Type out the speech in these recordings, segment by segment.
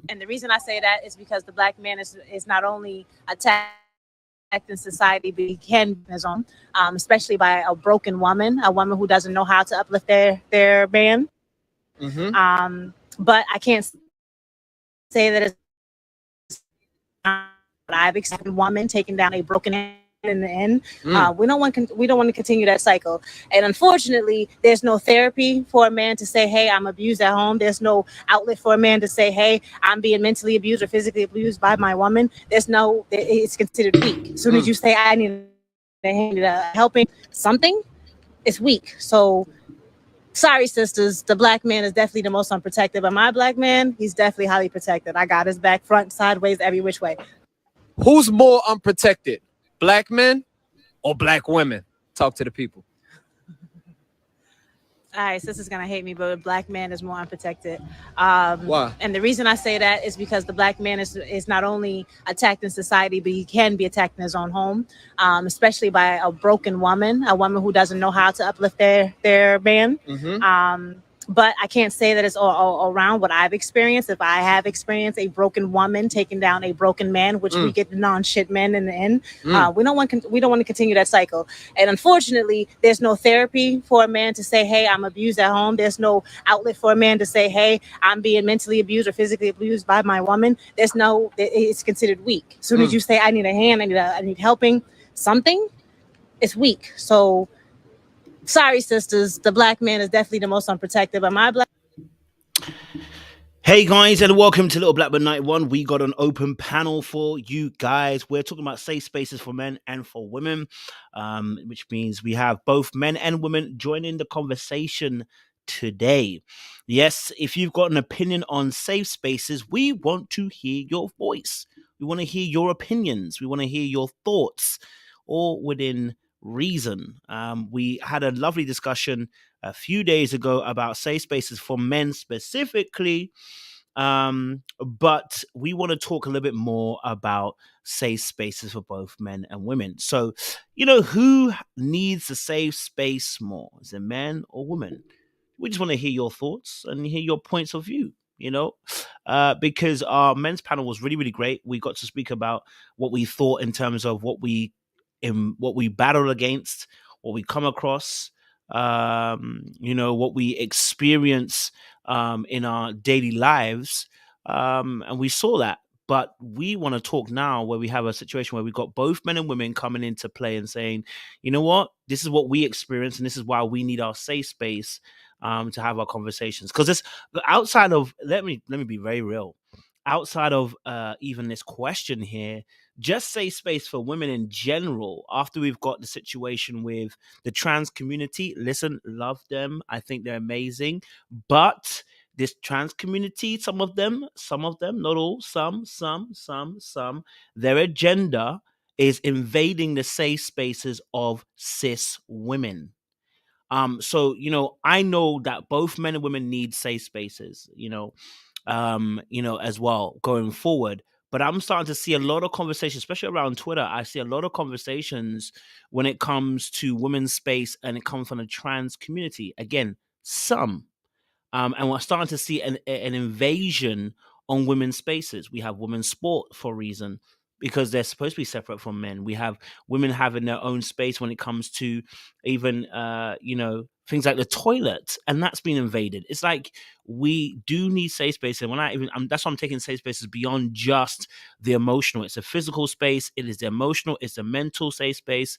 And the reason I say that is because the black man is not only attacked in society, but he can be attacked in his own home, especially by a broken woman, a woman who doesn't know how to uplift their man. Mm-hmm. But I can't say that it's all around what I've experienced. It's unfortunately there's no therapy for a woman taking down a broken man in the end. Mm. We don't want to continue that cycle. And unfortunately, there's no therapy for a man to say, "Hey, I'm abused at home." There's no outlet for a man to say, "Hey, I'm being mentally abused or physically abused by my woman." There's no. It's considered weak. As soon as Mm. you say, "I need a hand, I need a helping something," it's weak. So sorry, sisters. The black man is definitely the most unprotected, but my black man, he's definitely highly protected. I got his back, front, sideways, every which way. Who's more unprotected, black men or black women? Talk to the people. All right, sisters gonna hate me, but a black man is more unprotected. Why? And the reason I say that is because the black man is not only attacked in society, but he can be attacked in his own home, especially by a broken woman, a woman who doesn't know how to uplift their man. Mm-hmm. But I can't say that it's all around what I've experienced. If I have experienced a broken woman taking down a broken man, which we Mm. get the non-shit men in the end, Mm. we don't want to continue that cycle. And unfortunately, there's no therapy for a man to say, "Hey, I'm abused at home." There's no outlet for a man to say, "Hey, I'm being mentally abused or physically abused by my woman." There's no. It's considered weak. As soon as Mm. you say, "I need a hand, I need helping," something, it's weak. So sorry, sisters. The black man is definitely the most unprotected, but my black. Hey guys, and welcome to Little Blackburn 91. We got an open panel for you guys. We're talking about safe spaces for men and for women, which means we have both men and women joining the conversation today. Yes, if you've got an opinion on safe spaces, we want to hear your voice. We want to hear your opinions. We want to hear your thoughts, all within reason. We had a lovely discussion a few days ago about safe spaces for men specifically. But we want to talk a little bit more about safe spaces for both men and women. So, who needs a safe space more? Is it men or women? We just want to hear your thoughts and hear your points of view. Because our men's panel was really, really great. We got to speak about what we thought in terms of what we battle against, what we come across, what we experience in our daily lives, and we saw that. But we want to talk now where we have a situation where we've got both men and women coming into play and saying, you know what, this is what we experience, and this is why we need our safe space to have our conversations. Because it's outside of let me be very real. Outside of even this question here, just safe space for women in general. After we've got the situation with the trans community, listen, love them. I think they're amazing, but this trans community, some of them, not all, some, their agenda is invading the safe spaces of cis women. So I know that both men and women need safe spaces, as well going forward. But I'm starting to see a lot of conversations, especially around Twitter. I see a lot of conversations when it comes to women's space and it comes from the trans community. Again, some. And we're starting to see an invasion on women's spaces. We have women's sport for a reason, because they're supposed to be separate from men. We have women having their own space when it comes to even, things like the toilet, and that's been invaded. It's like we do need safe space, and that's why I'm taking safe spaces beyond just the emotional. It's a physical space. It is the emotional. It's a mental safe space.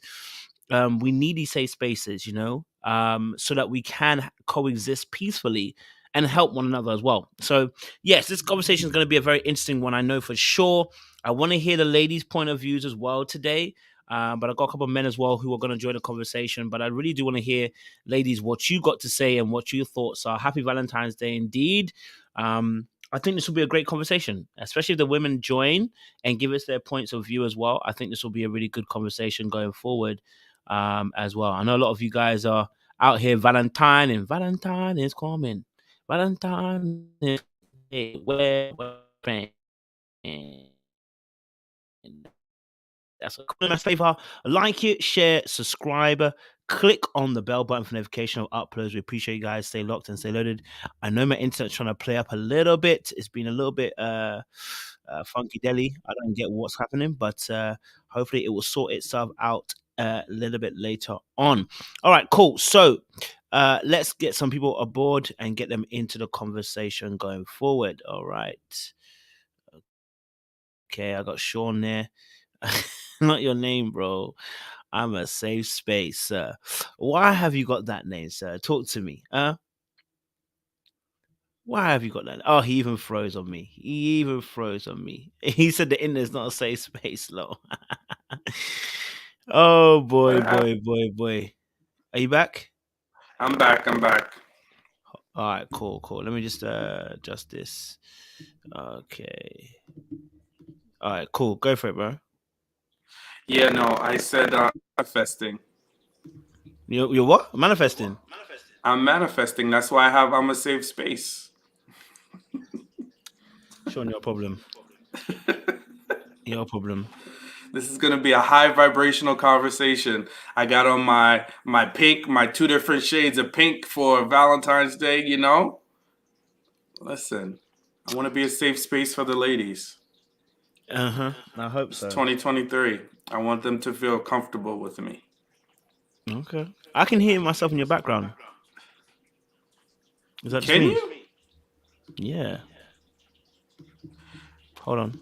We need these safe spaces, so that we can coexist peacefully and help one another as well. So, yes, this conversation is going to be a very interesting one, I know for sure. I want to hear the ladies' point of views as well today. But I've got a couple of men as well who are going to join the conversation. But I really do want to hear, ladies, what you got to say and what your thoughts are. Happy Valentine's Day indeed. I think this will be a great conversation, especially if the women join and give us their points of view as well. I think this will be a really good conversation going forward as well. I know a lot of you guys are out here Valentine is coming. Valentine is where That's a favor. Like it, share, subscribe, click on the bell button for notification of uploads. We appreciate you guys. Stay locked and stay loaded. I know my internet's trying to play up a little bit. It's been a little bit funky deli. I don't get what's happening, but hopefully it will sort itself out a little bit later on. All right, cool. So let's get some people aboard and get them into the conversation going forward. All right. Okay, I got Sean there. Not your name, bro. I'm a safe space, sir. Why have you got that name, sir? Talk to me. Why have you got that? Oh, he even froze on me. He even froze on me. He said the internet's not a safe space, low. Oh boy, boy. Are you back? I'm back. All right, cool. Let me just adjust this. Okay. All right, cool. Go for it, bro. Yeah, no, I said manifesting. You're what? Manifesting. I'm manifesting. That's why I'm a safe space. Sean, your problem. Your problem. This is gonna be a high vibrational conversation. I got on my pink, my 2 different shades of pink for Valentine's Day. You know, listen, I want to be a safe space for the ladies. I hope It's so. 2023. I want them to feel comfortable with me. Okay. I can hear myself in your background. Is that just Can me? you? Yeah. Hold on.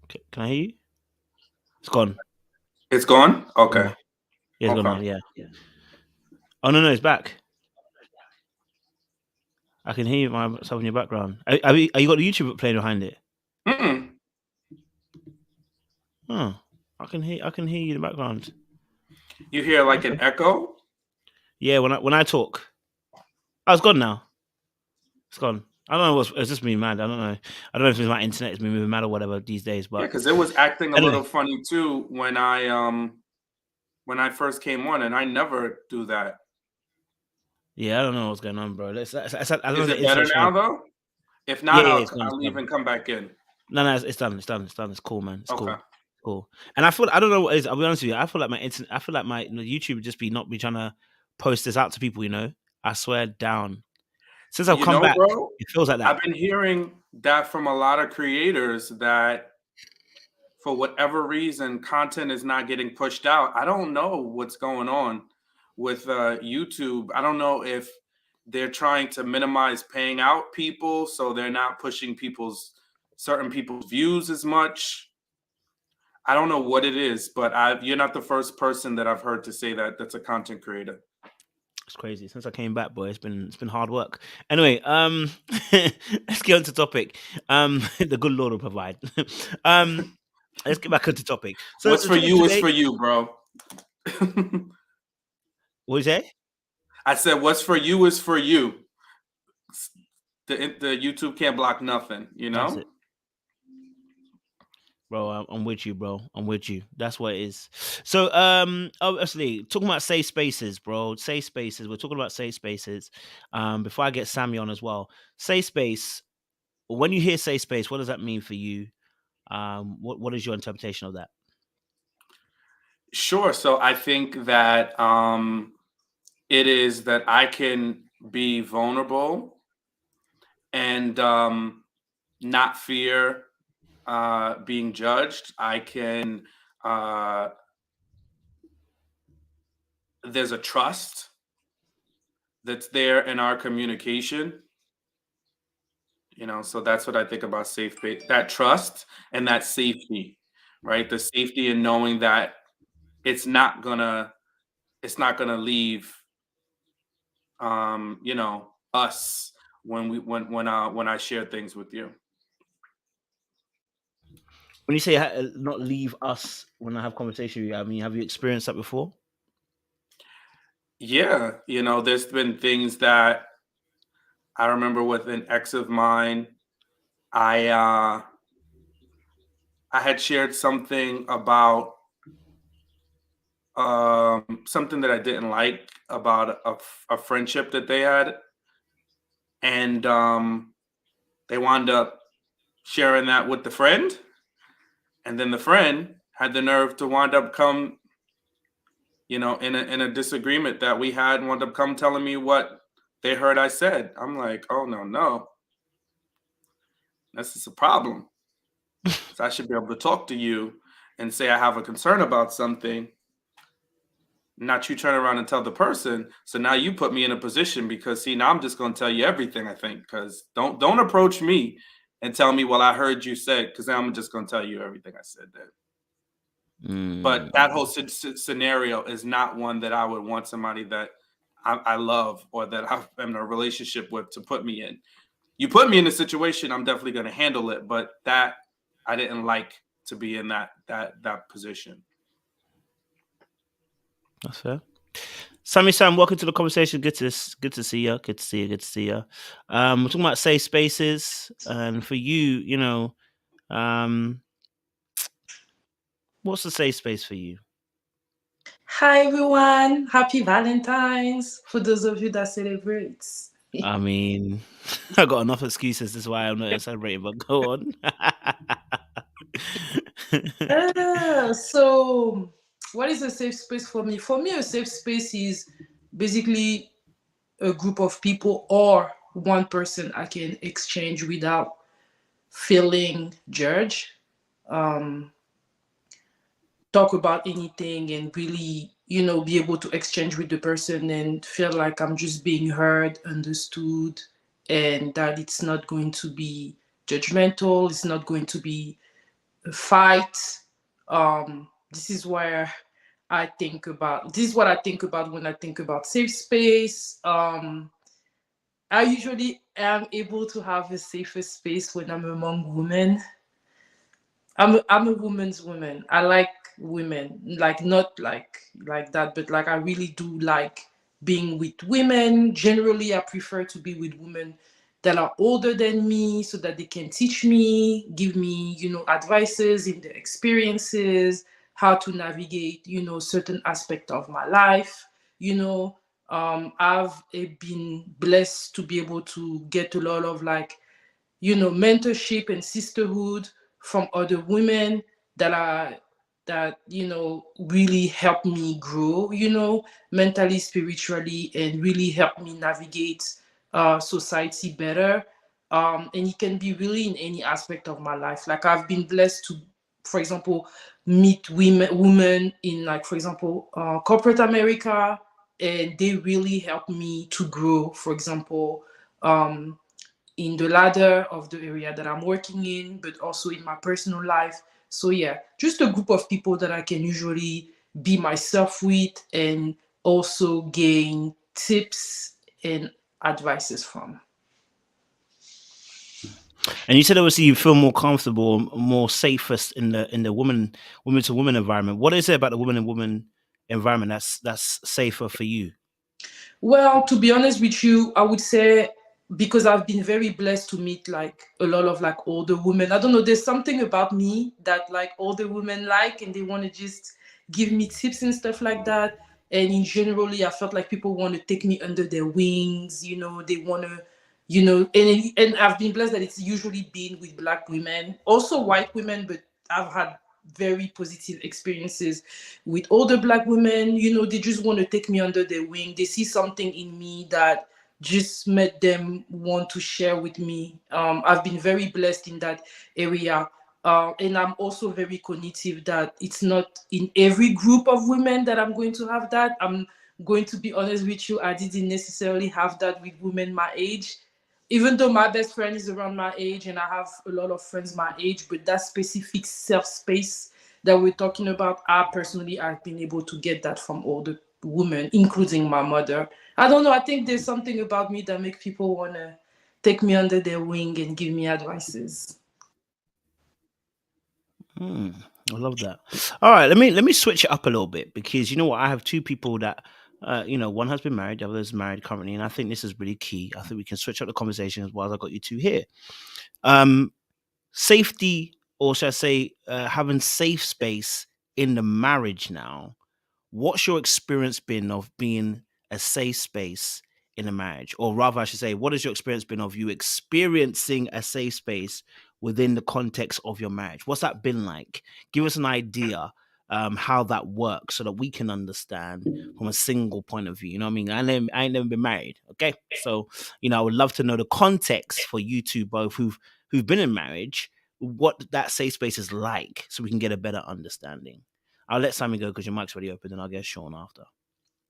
Okay. Can I hear you? It's gone. It's gone. Okay. Yeah, it's gone now. Okay. Yeah. Oh no, it's back. I can hear myself in your background. Are you got the YouTube playing behind it? Mm-mm. Oh, I can hear you in the background. You hear like an echo? Yeah, when I talk. Oh, it's gone now. It's gone. I don't know it's just me mad. I don't know. I don't know if it's my internet is me moving mad or whatever these days. But Yeah, because it was acting a anyway. little funny too when I first came on, and I never do that. Yeah, I don't know what's going on, bro. I don't know Is if the it better internet's now trying to... though? If Yeah, not, it's gone. I'll leave and come back in. No, it's done. It's cool, man. It's Okay. cool. And I don't know what it is. I'll be honest with you. I feel like my YouTube would just not be trying to post this out to people. You know, I swear down. Since I've come back, bro, it feels like that. I've been hearing that from a lot of creators that for whatever reason, content is not getting pushed out. I don't know what's going on with YouTube. I don't know if they're trying to minimize paying out people, so they're not pushing certain people's views as much. I don't know what it is, but you're not the first person that I've heard to say that's a content creator. It's crazy. Since I came back, boy, it's been hard work. Anyway, let's get on to topic. The good Lord will provide. Let's get back onto topic. So what's for you is for you, bro. What you say? I said, what's for you is for you. The YouTube can't block nothing, you know? That's it. Bro, I'm with you, bro. I'm with you. That's what it is. So, obviously, talking about safe spaces, bro. Safe spaces. We're talking about safe spaces. Before I get Sammy on as well, safe space. When you hear safe space, what does that mean for you? What is your interpretation of that? Sure. So I think that it is that I can be vulnerable and not fear being judged. I can. There's a trust that's there in our communication. You know, so that's what I think about safe space. That trust and that safety, right? The safety in knowing that it's not gonna leave us when I share things with you. When you say not leave us when I have conversation with you, I mean, have you experienced that before? Yeah, there's been things that I remember with an ex of mine. I had shared something about something that I didn't like about a friendship that they had, and they wound up sharing that with the friend, And then the friend had the nerve to wind up come, in a disagreement that we had, and wound up come telling me what they heard I said. I'm like, oh no, this is a problem. So I should be able to talk to you and say I have a concern about something, not you turn around and tell the person. So now you put me in a position, because see, now I'm just going to tell you everything I think, because don't approach me and tell me, well, I heard you said, because now I'm just going to tell you everything I said then. But that whole scenario is not one that I would want somebody that I love or that I'm in a relationship with to put me in. You put me in a situation, I'm definitely going to handle it, but that I didn't like to be in that position. That's fair. Sammy Sam, welcome to the conversation. Good to see you. Good to see you. We're talking about safe spaces, and for you, what's a safe space for you? Hi everyone, happy Valentine's for those of you that celebrate. I mean, I got enough excuses. This is why I'm not celebrating. But go on. So, what is a safe space for me? For me, a safe space is basically a group of people or one person I can exchange without feeling judged. Talk about anything and really, be able to exchange with the person and feel like I'm just being heard, understood, and that it's not going to be judgmental, it's not going to be a fight. This is what I think about when I think about safe space. I usually am able to have a safer space when I'm among women. I'm a woman's woman. I like women, like not like that, but like I really do like being with women. Generally, I prefer to be with women that are older than me, so that they can teach me, give me, advices in their experiences, how to navigate, certain aspect of my life. I've been blessed to be able to get a lot of mentorship and sisterhood from other women that really help me grow, mentally, spiritually, and really help me navigate society better. And it can be really in any aspect of my life. Like I've been blessed to, for example, meet women in, like, for example, corporate America, and they really help me to grow. For example, in the ladder of the area that I'm working in, but also in my personal life. So yeah, just a group of people that I can usually be myself with and also gain tips and advices from. And you said obviously you feel more comfortable, more safest in the woman to woman environment. What is it about the woman and woman environment that's safer for you? Well, to be honest with you, I would say because I've been very blessed to meet like a lot of like older women. I don't know, there's something about me that like older women like, and they want to just give me tips and stuff like that. And in generally, I felt like people want to take me under their wings. They want to, and I've been blessed that it's usually been with Black women, also white women, but I've had very positive experiences with older Black women. They just want to take me under their wing. They see something in me that just made them want to share with me. I've been very blessed in that area. And I'm also very cognitive that it's not in every group of women that I'm going to have that. I'm going to be honest with you, I didn't necessarily have that with women my age, even though my best friend is around my age and I have a lot of friends my age. But that specific self space that we're talking about, I've been able to get that from older women, including my mother. I don't know, I think there's something about me that makes people want to take me under their wing and give me advices. I love that. All right, let me switch it up a little bit, because you know what, I have two people that one has been married, the other is married currently, and I think this is really key. I think we can switch up the conversation as well as I got you two here. Safety, or should I say, having safe space in the marriage now. What's your experience been of being a safe space in a marriage? Or rather, I should say, what has your experience been of you experiencing a safe space within the context of your marriage? What's that been like? Give us an idea how that works so that we can understand from a single point of view. You know what I mean? I ain't never been married. Okay. So, I would love to know the context for you two both who've been in marriage, what that safe space is like so we can get a better understanding. I'll let Sammy go because your mic's already open and I'll get Sean after.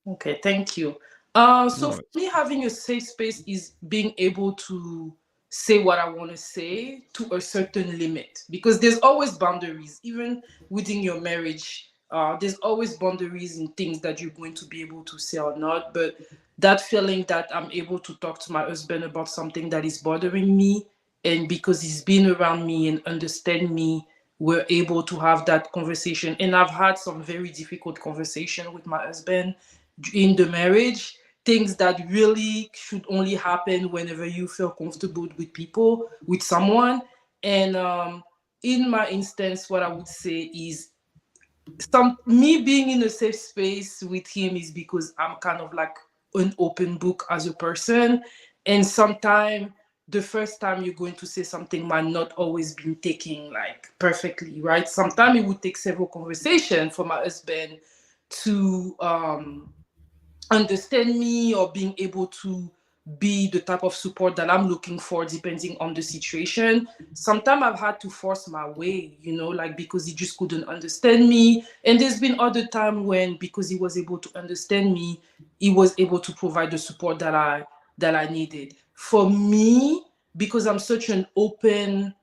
Okay, thank you. So for me, having a safe space is being able to say what I want to say to a certain limit, because there's always boundaries, even within your marriage. There's always boundaries in things that you're going to be able to say or not. But that feeling that I'm able to talk to my husband about something that is bothering me, and because he's been around me and understand me, we're able to have that conversation. And I've had some very difficult conversation with my husband in the marriage, things that really should only happen whenever you feel comfortable with people, with someone. And in my instance, what I would say is me being in a safe space with him is because I'm kind of like an open book as a person. And sometimes the first time you're going to say something might not always be taken like perfectly, right? Sometimes it would take several conversations for my husband to understand me, or being able to be the type of support that I'm looking for depending on the situation. Sometimes I've had to force my way, like because he just couldn't understand me. And there's been other time when, because he was able to understand me, he was able to provide the support that I needed. For me, because I'm such an open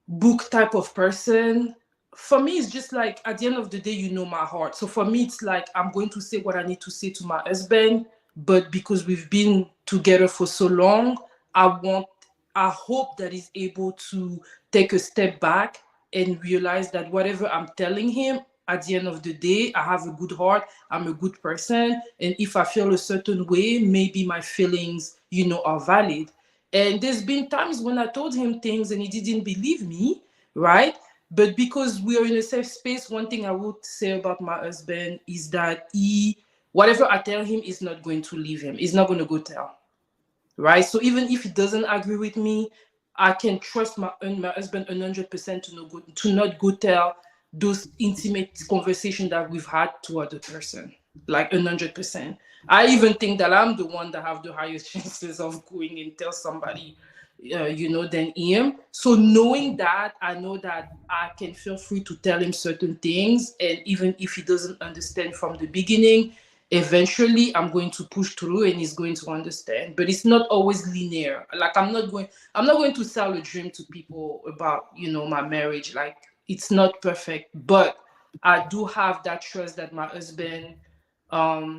book type of person, for me it's just like at the end of the day, my heart. So for me it's like I'm going to say what I need to say to my husband, but because we've been together for so long, I hope that he's able to take a step back and realize that whatever I'm telling him, at the end of the day, I have a good heart, I'm a good person, and if I feel a certain way, maybe my feelings are valid. And there's been times when I told him things and he didn't believe me, right? But because we are in a safe space, one thing I would say about my husband is that whatever I tell him is not going to leave him. He's not going to go tell, right? So even if he doesn't agree with me, I can trust my husband 100% to not go tell those intimate conversations that we've had to other person, like 100%. I even think that I'm the one that have the highest chances of going and tell somebody, than him. So knowing that, I know that I can feel free to tell him certain things, and even if he doesn't understand from the beginning, eventually I'm going to push through and he's going to understand. But it's not always linear. Like I'm not going to sell a dream to people about my marriage. Like it's not perfect, but I do have that trust that my husband,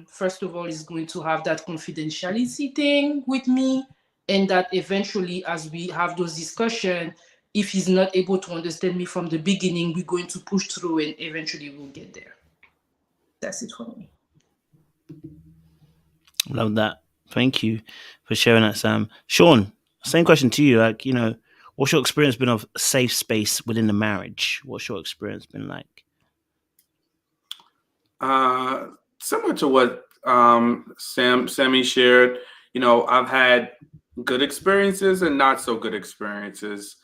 first of all, is going to have that confidentiality thing with me, and that eventually, as we have those discussions, if he's not able to understand me from the beginning, we're going to push through and eventually we'll get there. That's it for me. Love that. Thank you for sharing that, Sam. Sean, same question to you. Like, what's your experience been of safe space within the marriage? What's your experience been like? Similar to what Sammy shared. I've had good experiences and not so good experiences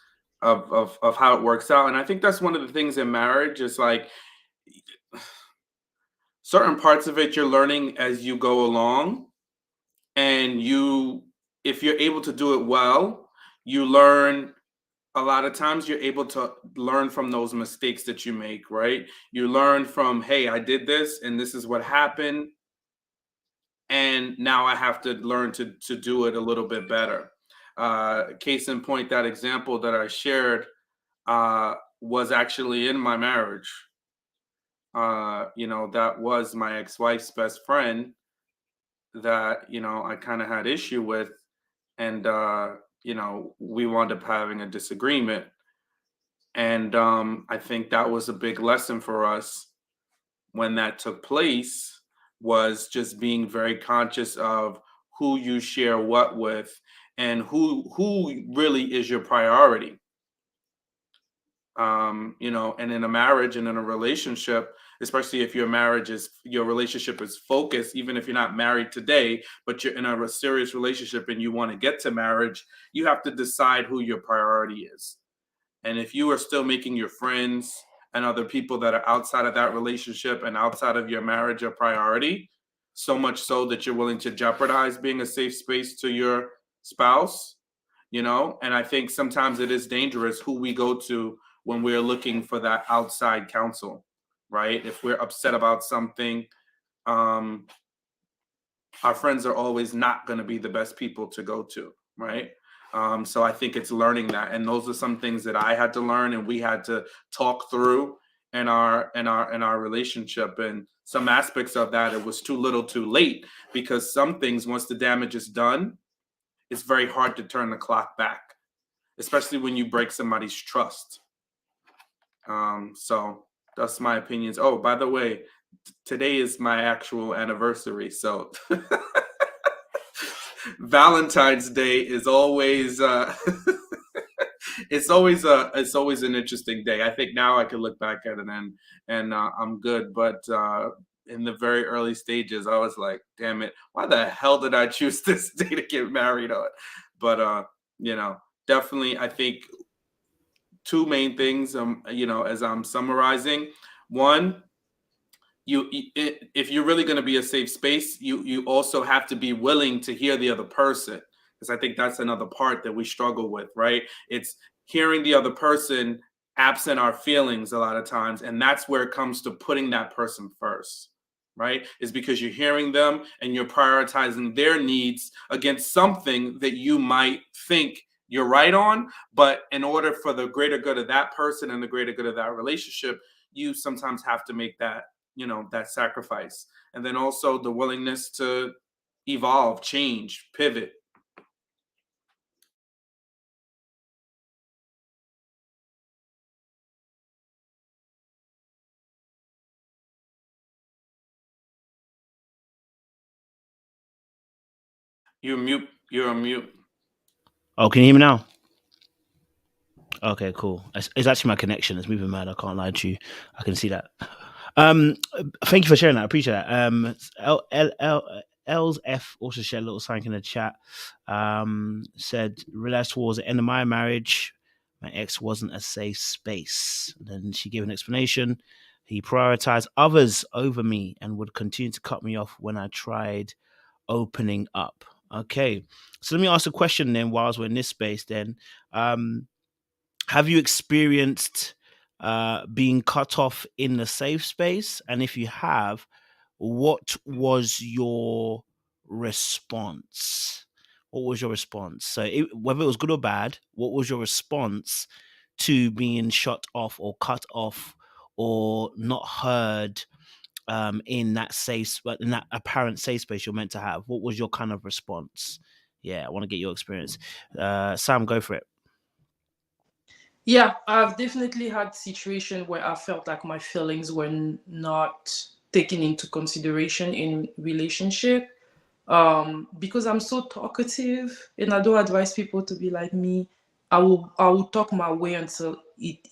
of how it works out. And I think that's one of the things in marriage is like certain parts of it you're learning as you go along. And if you're able to do it well, you learn. A lot of times you're able to learn from those mistakes that you make, right? You learn from, hey, I did this and this is what happened. And now I have to learn to do it a little bit better. Case in point, that example that I shared was actually in my marriage. That was my ex-wife's best friend that, I kind of had issue with. And, we wound up having a disagreement. And I think that was a big lesson for us when that took place, was just being very conscious of who you share what with and who really is your priority. And in a marriage and in a relationship, especially if your relationship is focused, even if you're not married today, but you're in a serious relationship and you want to get to marriage, you have to decide who your priority is. And if you are still making your friends and other people that are outside of that relationship and outside of your marriage a priority, so much so that you're willing to jeopardize being a safe space to your spouse, and I think sometimes it is dangerous who we go to when we're looking for that outside counsel, right? If we're upset about something, our friends are always not going to be the best people to go to, right? So I think it's learning that, and those are some things that I had to learn, and we had to talk through in our relationship. And some aspects of that, it was too little, too late, because some things, once the damage is done, it's very hard to turn the clock back, especially when you break somebody's trust. So that's my opinions. Oh, by the way, today is my actual anniversary, so Valentine's Day is always it's always an interesting day. I think now I can look back at it and I'm good, but in the very early stages, I was like, damn it, why the hell did I choose this day to get married on? But definitely, I think two main things, as I'm summarizing. One, if you're really going to be a safe space, you also have to be willing to hear the other person, because I think that's another part that we struggle with, right? It's hearing the other person absent our feelings a lot of times, and that's where it comes to putting that person first, right? Is because you're hearing them and you're prioritizing their needs against something that you might think you're right on, but in order for the greater good of that person and the greater good of that relationship, you sometimes have to make that that sacrifice. And then also the willingness to evolve, change, pivot. You're on mute. Oh, can you hear me now? Okay, cool. It's actually my connection. It's moving mad. I can't lie to you. I can see that. Thank you for sharing that. I appreciate that. Els F also shared a little sign in the chat. Said, realized towards the end of my marriage, my ex wasn't a safe space. And then she gave an explanation. He prioritized others over me and would continue to cut me off when I tried opening up. Okay, so let me ask a question then. Whilst we're in this space, then, have you experienced being cut off in the safe space? And if you have, what was your response? What was your response? So whether it was good or bad, what was your response to being shut off or cut off or not heard in that in that apparent safe space you're meant to have? What was your kind of response? Yeah, I want to get your experience. Sam, go for it. Yeah, I've definitely had situations where I felt like my feelings were not taken into consideration in relationship. Because I'm so talkative, and I don't advise people to be like me. I will talk my way until it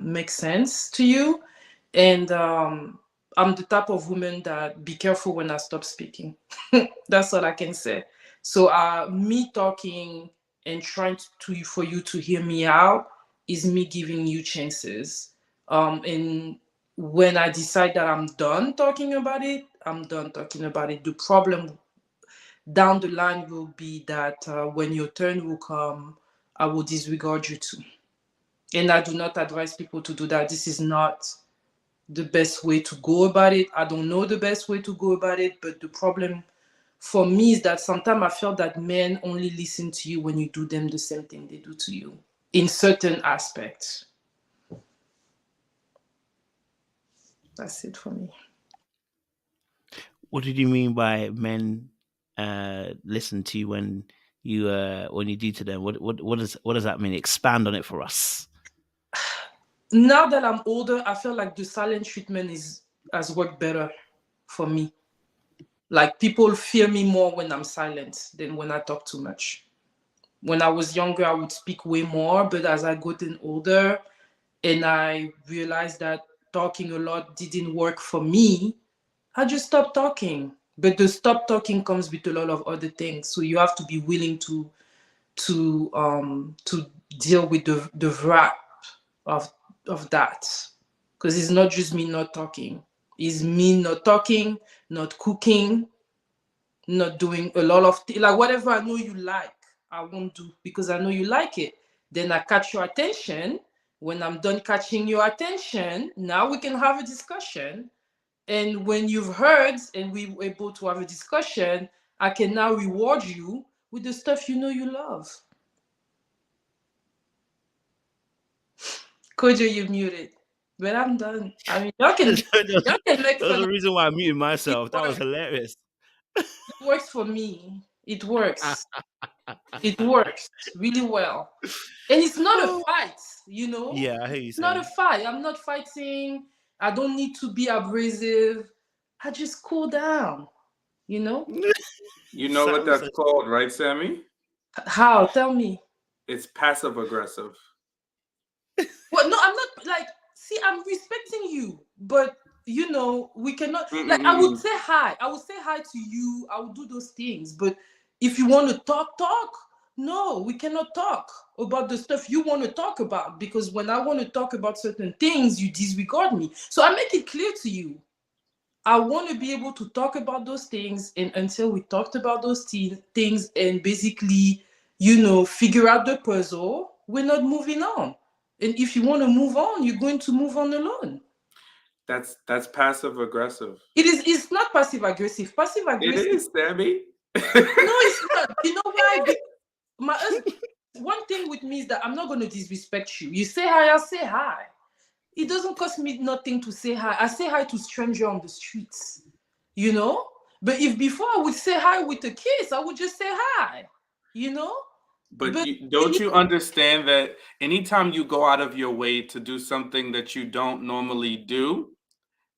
makes sense to you. And I'm the type of woman that be careful when I stop speaking. That's all I can say. So me talking and trying for you to hear me out is me giving you chances. And when I decide that I'm done talking about it, I'm done talking about it. The problem down the line will be that when your turn will come, I will disregard you too. And I do not advise people to do that. This is not the best way to go about it. I don't know the best way to go about it, but the problem for me is that sometimes I feel that men only listen to you when you do them the same thing they do to you in certain aspects. That's it for me. What did you mean by men listen to you when you do to them? What does that mean? Expand on it for us. Now that I'm older, I feel like the silent treatment has worked better for me. Like, people fear me more when I'm silent than when I talk too much. When I was younger, I would speak way more, but as I gotten older and I realized that talking a lot didn't work for me, I just stopped talking. But the stop talking comes with a lot of other things. So you have to be willing to to deal with the wrap of that, because it's not just me not talking. It's me not talking, not cooking, not doing a lot of like whatever I know you like, I won't do because I know you like it. Then I catch your attention. When I'm done catching your attention, now we can have a discussion. And when you've heard and we were able to have a discussion, I can now reward you with the stuff you know you love. Kojo, you muted. But I'm done. I mean, y'all can make That was fun the of reason why I muted myself. it. That was hilarious. It works for me. It works. It works really well. And it's not a fight, you know? Yeah, I hear you It's not saying. a fight. I'm not fighting. I don't need to be abrasive. I just cool down, you know? You know what that's called, right, Sammy? How? Tell me. It's passive aggressive. Well, no, I'm not like, see, I'm respecting you, but you know, we cannot like I would say hi. I would say hi to you. I would do those things. But if you want to talk. No, we cannot talk about the stuff you want to talk about, because when I want to talk about certain things, you disregard me. So I make it clear to you. I want to be able to talk about those things, and until we talked about those things and basically, you know, figure out the puzzle, we're not moving on. And if you want to move on, you're going to move on alone. That's passive aggressive. It's not passive aggressive. Passive aggressive. It is, Sammy. No, it's not. You know why? One thing with me is that I'm not going to disrespect you. You say hi, I'll say hi. It doesn't cost me nothing to say hi. I say hi to strangers on the streets, you know? But if before I would say hi with a kiss, I would just say hi, you know? But don't you understand that anytime you go out of your way to do something that you don't normally do,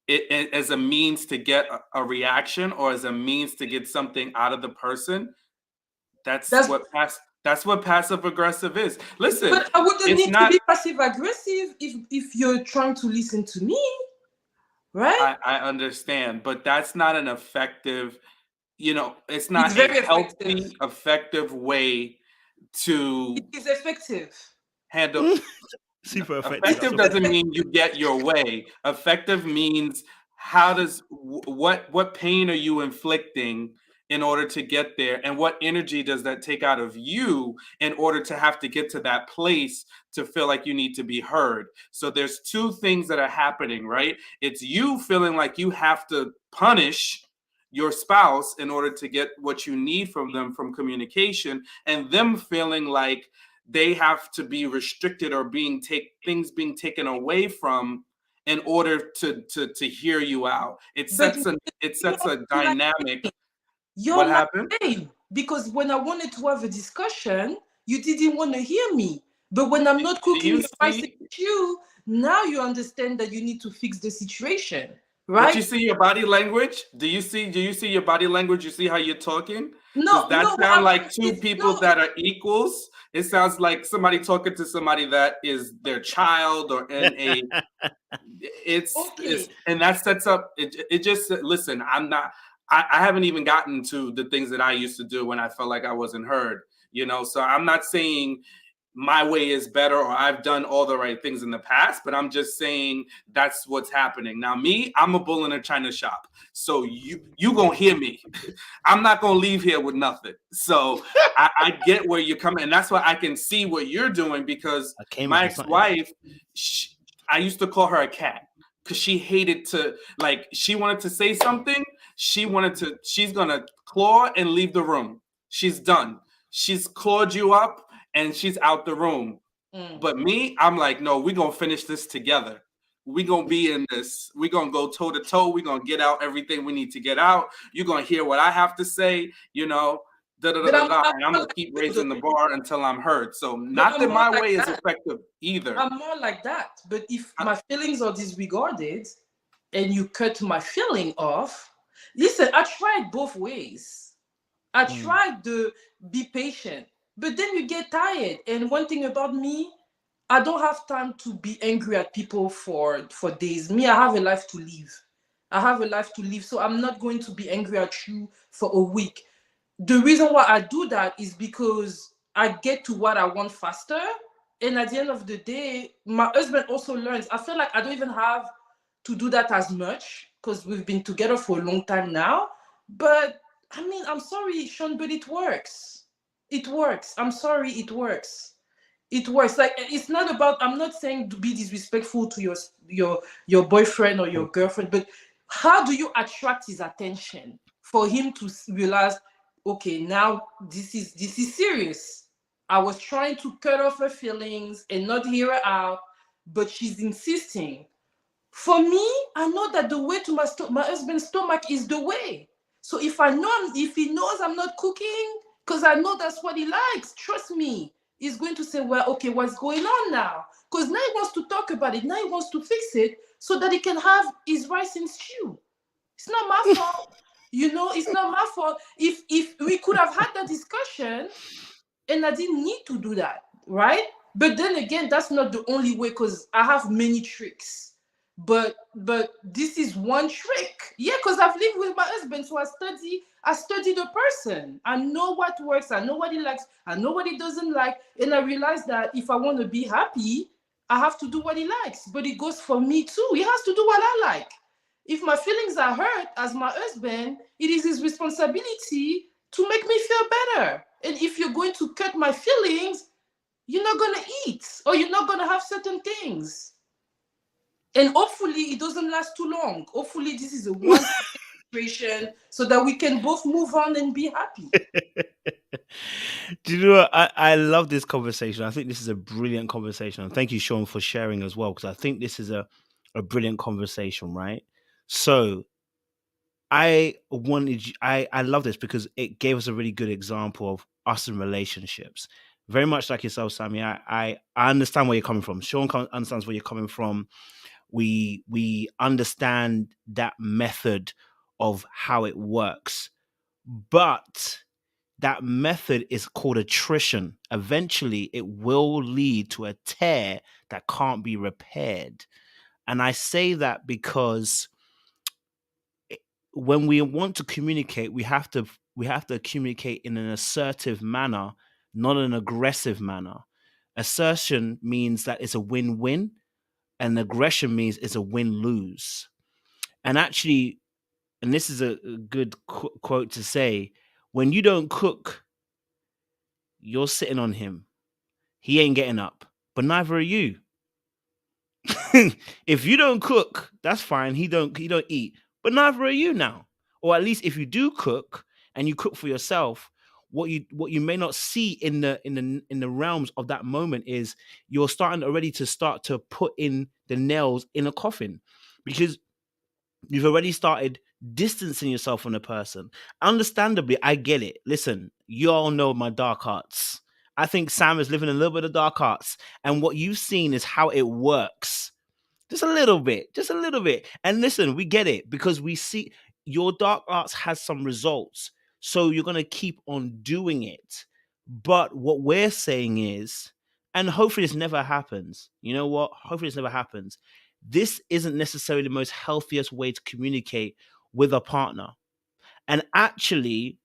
it as a means to get a reaction or as a means to get something out of the person, that's what passive aggressive is. Listen, but I wouldn't need to be passive aggressive if you're trying to listen to me, right? I understand, but that's not an effective, you know, it's not a healthy, effective way to. It is effective. Handle. Super effective. Effective doesn't mean you get your way. Effective means what pain are you inflicting in order to get there, and what energy does that take out of you in order to have to get to that place to feel like you need to be heard. So there's two things that are happening, right? It's you feeling like you have to punish your spouse in order to get what you need from them from communication, and them feeling like they have to be restricted or things being taken away from in order to hear you out. It sets a dynamic. What happened? Because when I wanted to have a discussion, you didn't want to hear me. But when I'm not cooking spicy with you, now you understand that you need to fix the situation, right? But you see your body language? Do you see your body language? You see how you're talking? No, that sound like two people that are equals. It sounds like somebody talking to somebody that is their child or in a. It's and that sets up. It just listen. I haven't even gotten to the things that I used to do when I felt like I wasn't heard. You know, so I'm not saying my way is better or I've done all the right things in the past, but I'm just saying that's what's happening. Now, me, I'm a bull in a china shop. So you gonna hear me. I'm not gonna leave here with nothing. So I get where you're coming, and that's why I can see what you're doing, because my ex-wife, I used to call her a cat because she hated to, like, she wanted to say something. She's gonna claw and leave the room. She's done. She's clawed you up and she's out the room. But me, I'm like, no, we're going to finish this together. We're going to be in this. We're going to go toe to toe. We're going to get out everything we need to get out. You're going to hear what I have to say, you know, and I'm going to keep raising the bar until I'm heard. So not that my way is effective either. I'm more like that. But if my feelings are disregarded and you cut my feeling off, listen, I tried both ways. I tried to be patient. But then you get tired. And one thing about me, I don't have time to be angry at people for days. Me, I have a life to live. So I'm not going to be angry at you for a week. The reason why I do that is because I get to what I want faster. And at the end of the day, my husband also learns. I feel like I don't even have to do that as much because we've been together for a long time now. But I mean, I'm sorry, Sean, but it works. It works. I'm sorry, it works. It works. Like, it's not about, I'm not saying to be disrespectful to your boyfriend or your girlfriend, but how do you attract his attention for him to realize, okay, now this is serious. I was trying to cut off her feelings and not hear her out, but she's insisting. For me, I know that the way to my husband's stomach is the way. So if he knows I'm not cooking, because I know that's what he likes, trust me, he's going to say, well, okay, what's going on now? Because now he wants to talk about it. Now he wants to fix it so that he can have his rice and stew. It's not my fault. It's not my fault. If we could have had that discussion, and I didn't need to do that, right? But then again, that's not the only way, because I have many tricks. But this is one trick. Yeah, because I've lived with my husband, so I study the person. I know what works, I know what he likes, I know what he doesn't like. And I realize that if I want to be happy, I have to do what he likes. But it goes for me too. He has to do what I like. If my feelings are hurt as my husband, it is his responsibility to make me feel better. And if you're going to cut my feelings, you're not going to eat, or you're not going to have certain things. And hopefully it doesn't last too long. Hopefully this is a one situation so that we can both move on and be happy. Do you know what? I love this conversation. I think this is a brilliant conversation. And thank you, Sean, for sharing as well, because I think this is a brilliant conversation, right? So I love this because it gave us a really good example of us in relationships. Very much like yourself, Sammy. I understand where you're coming from. Sean understands where you're coming from. We understand that method of how it works, but that method is called attrition. Eventually, it will lead to a tear that can't be repaired. And I say that because when we want to communicate, we have to communicate in an assertive manner, not an aggressive manner. Assertion means that it's a win-win, and aggression means it's a win-lose. And actually, and this is a good quote to say, when you don't cook, you're sitting on him. He ain't getting up, but neither are you. If you don't cook, that's fine. He don't eat, but neither are you now. Or at least if you do cook and you cook for yourself, what you may not see in the realms of that moment is you're starting already to put in the nails in a coffin, because you've already started distancing yourself from the person. Understandably, I get it. Listen, you all know my dark arts. I think Sam is living a little bit of dark arts, and what you've seen is how it works. Just a little bit. And listen, we get it, because we see your dark arts has some results. So you're going to keep on doing it. But what we're saying is, and hopefully this never happens. You know what? Hopefully this never happens. This isn't necessarily the most healthiest way to communicate with a partner. And actually,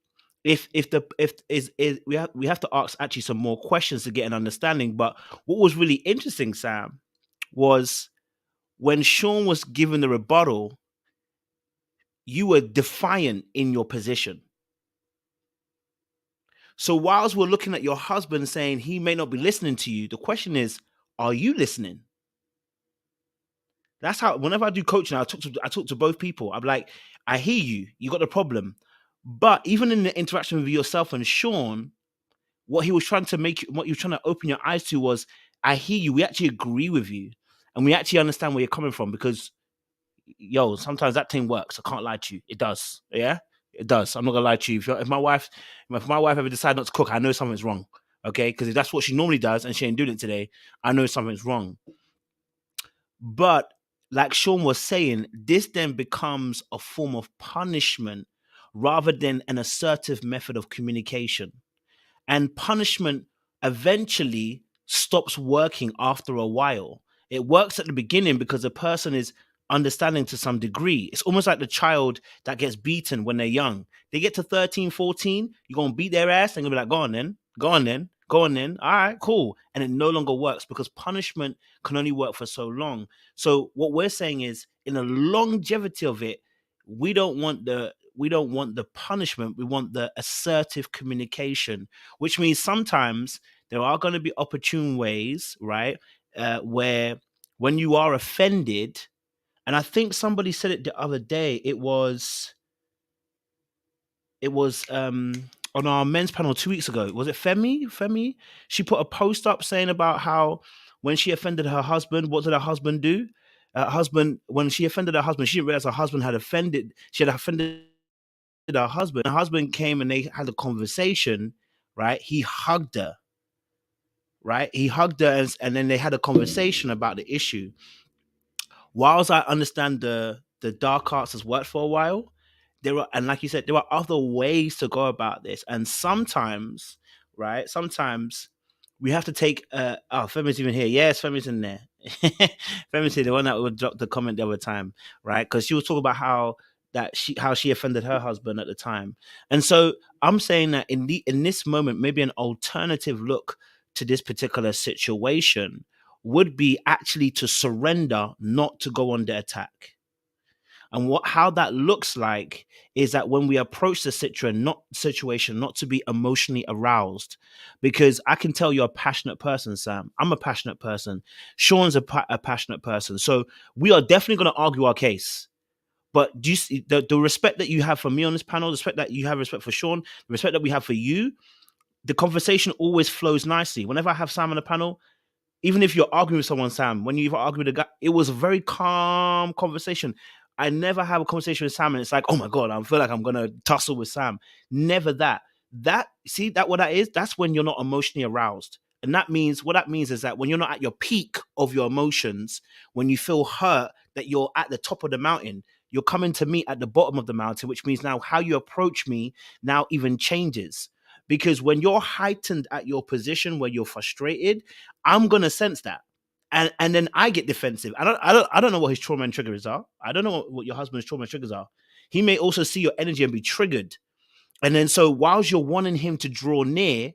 we have to ask actually some more questions to get an understanding. But what was really interesting, Sam, was when Sean was given the rebuttal, you were defiant in your position. So whilst we're looking at your husband saying he may not be listening to you, the question is, are you listening? That's how, whenever I do coaching, I talk to both people. I'm like, I hear you. You got the problem. But even in the interaction with yourself and Sean, what he was trying to open your eyes to was, I hear you. We actually agree with you. And we actually understand where you're coming from, because sometimes that thing works. I can't lie to you. It does. Yeah, it does. I'm not gonna lie to you. If my wife ever decides not to cook, I know something's wrong. Okay, because if that's what she normally does and she ain't doing it today, I know something's wrong. But like Sean was saying, this then becomes a form of punishment rather than an assertive method of communication. And punishment eventually stops working after a while. It works at the beginning because the person is understanding to some degree. It's almost like the child that gets beaten when they're young. They get to 13, 14, you're going to beat their ass and you're going to be like, go on then. Go on then. All right, cool. And it no longer works because punishment can only work for so long. So what we're saying is, in the longevity of it, we don't want the punishment. We want the assertive communication, which means sometimes there are going to be opportune ways, right, where when you are offended, and I think somebody said it the other day. It was on our men's panel 2 weeks ago. Was it Femi? She put a post up saying about how when she offended her husband, what did her husband do? When she offended her husband, she didn't realize her husband had offended. She had offended her husband. Her husband came and they had a conversation. Right? He hugged her. Right? He hugged her, and then they had a conversation about the issue. Whilst I understand the dark arts has worked for a while, and like you said, there are other ways to go about this. And sometimes, right? Sometimes we have to take Femi's even here. Yes, Femi's in there. Femi's here, the one that would drop the comment the other time, right? Because she was talking about how she offended her husband at the time. And so I'm saying that in this moment, maybe an alternative look to this particular situation would be actually to surrender, not to go on the attack. And how that looks like is that when we approach the situation, not to be emotionally aroused, because I can tell you're a passionate person, Sam. I'm a passionate person. Sean's a passionate person. So we are definitely going to argue our case. But do you see the respect that you have for me on this panel, the respect that you have respect for Sean, the respect that we have for you, the conversation always flows nicely. Whenever I have Sam on the panel, even if you're arguing with someone, Sam, when you argue with a guy, it was a very calm conversation. I never have a conversation with Sam and it's like, oh my God, I feel like I'm going to tussle with Sam. Never that. What that is? That's when you're not emotionally aroused. And what that means is that when you're not at your peak of your emotions, when you feel hurt, that you're at the top of the mountain, you're coming to me at the bottom of the mountain, which means now how you approach me now even changes. Because when you're heightened at your position where you're frustrated, I'm gonna sense that, and then I get defensive. I don't know what his trauma and triggers are. I don't know what your husband's trauma and triggers are. He may also see your energy and be triggered, and then so whilst you're wanting him to draw near,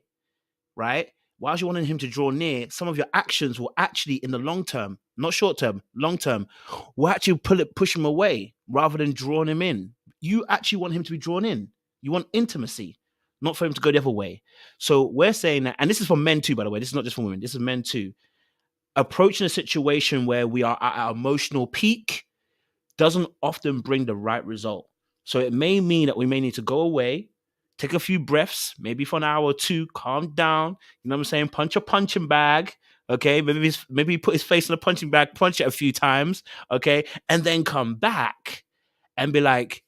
right? Whilst you're wanting him to draw near, some of your actions will actually, in the long term, not short term, long term, will actually push him away rather than drawing him in. You actually want him to be drawn in. You want intimacy, not for him to go the other way. So we're saying that, and this is for men too, by the way. This is not just for women. This is men too. Approaching a situation where we are at our emotional peak doesn't often bring the right result. So it may mean that we may need to go away, take a few breaths, maybe for an hour or two, calm down. You know what I'm saying? Punch a punching bag. Okay, maybe he put his face in a punching bag, punch it a few times. Okay, and then come back and be like,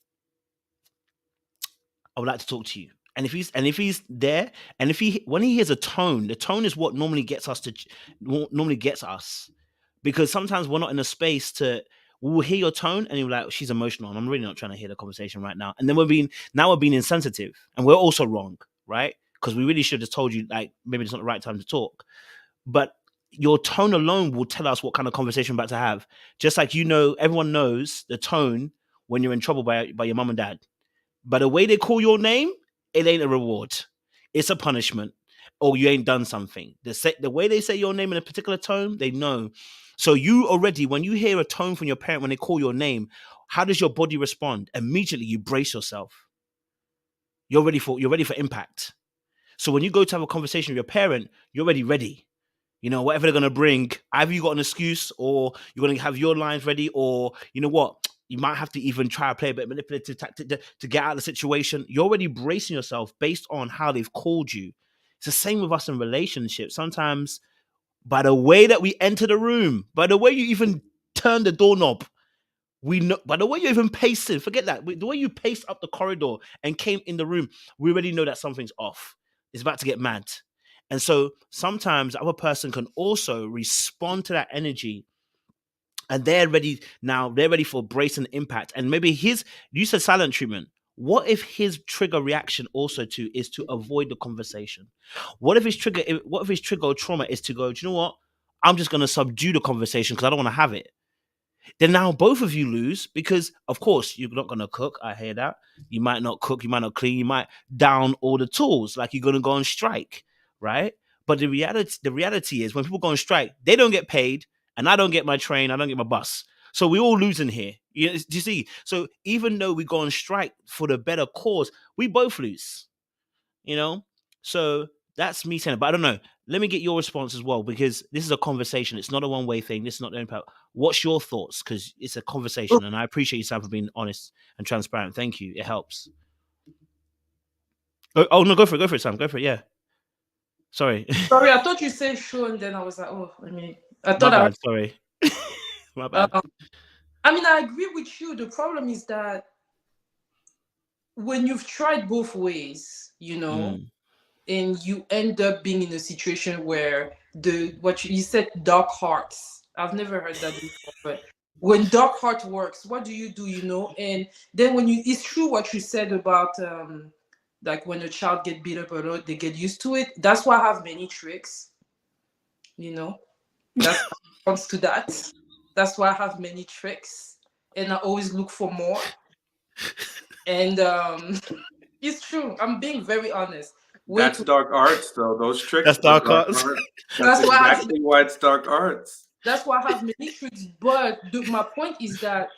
I would like to talk to you. And if he's there, and when he hears a tone, the tone is what normally gets us. Because sometimes we're not in a space we will hear your tone and you're like, she's emotional and I'm really not trying to hear the conversation right now. And then we're being insensitive and we're also wrong, right? Because we really should have told you, like, maybe it's not the right time to talk. But your tone alone will tell us what kind of conversation we're about to have. Just like, everyone knows the tone when you're in trouble by your mom and dad. But the way they call your name, it ain't a reward. It's a punishment. Or you ain't done something. The way they say your name in a particular tone, they know. So you already, when you hear a tone from your parent when they call your name, how does your body respond? Immediately you brace yourself. You're ready for impact. So when you go to have a conversation with your parent, you're already ready. Whatever they're gonna bring, either you got an excuse or you're gonna have your lines ready, or you know what? You might have to even try to play a bit of manipulative tactic to get out of the situation. You're already bracing yourself based on how they've called you. It's the same with us in relationships. Sometimes by the way that we enter the room, by the way you even turn the doorknob, we know, by the way you even paced in, forget that, the way you paced up the corridor and came in the room, we already know that something's off. It's about to get mad. And so sometimes the other person can also respond to that energy. And they're ready for brace and impact. And maybe you said silent treatment. What if his trigger reaction also is to avoid the conversation? What if his trigger or trauma is to go, do you know what? I'm just going to subdue the conversation because I don't want to have it. Then now both of you lose because, of course, you're not going to cook. I hear that. You might not cook. You might not clean. You might down all the tools. Like you're going to go on strike, right? But the reality is when people go on strike, they don't get paid, and I don't get my train, I don't get my bus. So we all losing here. Do you see? So even though we go on strike for the better cause, we both lose. So that's me saying it. But I don't know. Let me get your response as well, because this is a conversation. It's not a one-way thing. This is not the impact. What's your thoughts? Because it's a conversation, and I appreciate you, Sam, for being honest and transparent. Thank you. It helps. Oh no, go for it, Sam. Go for it. Yeah. Sorry. Sorry, I thought you said show, and then I was like, I My thought bad. Sorry. My bad. I agree with you. The problem is that when you've tried both ways, and you end up being in a situation where what you said, dark hearts. I've never heard that before, but when dark heart works, what do you do? And then it's true what you said about like when a child get beat up a lot, they get used to it. That's why I have many tricks. That's comes to that. That's why I have many tricks, and I always look for more. And it's true. I'm being very honest. That's dark arts, though. Those tricks. That's dark arts. That's exactly why it's dark arts. That's why I have many tricks. But my point is that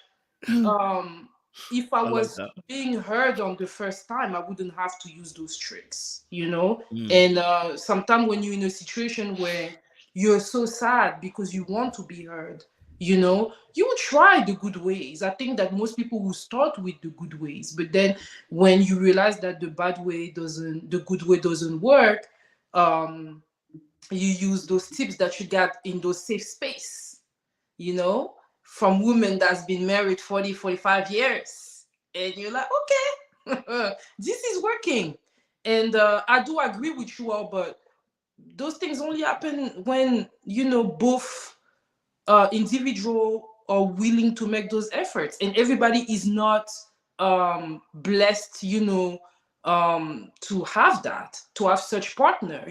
if I was being heard on the first time, I wouldn't have to use those tricks, And sometimes when you're in a situation where you're so sad because you want to be heard, you will try the good ways. I think that most people will start with the good ways, but then when you realize that the good way doesn't work, you use those tips that you got in those safe space, from women that's been married 40, 45 years. And you're like, okay, this is working. And I do agree with you all, but those things only happen when, both individual are willing to make those efforts. And everybody is not blessed, to have that, to have such partner,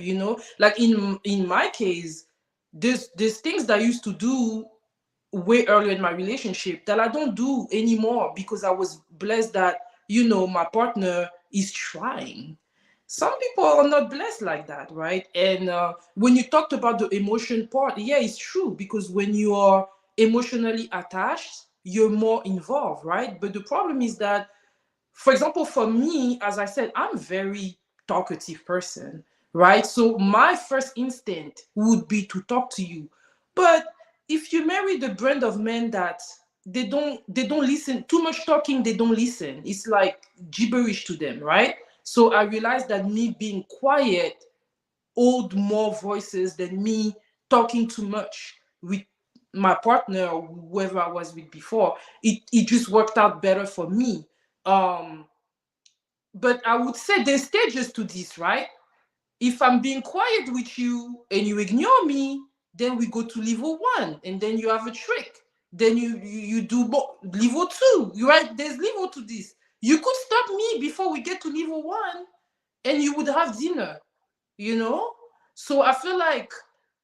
like in my case, there's things that I used to do way earlier in my relationship that I don't do anymore because I was blessed that, my partner is trying. Some people are not blessed like that, right? And when you talked about the emotion part, yeah, it's true, because when you are emotionally attached, you're more involved, right? But the problem is that, for example, for me, as I said, I'm a very talkative person, right? So my first instinct would be to talk to you. But if you marry the brand of men that they don't listen, too much talking, they don't listen. It's like gibberish to them, right? So I realized that me being quiet hold more voices than me talking too much with my partner or whoever I was with before. It just worked out better for me. But I would say there's stages to this, right? If I'm being quiet with you and you ignore me, then we go to level 1, and then you have a trick. Then you do level 2. You right? There's level to this. You could stop me before we get to level 1, and you would have dinner. So I feel like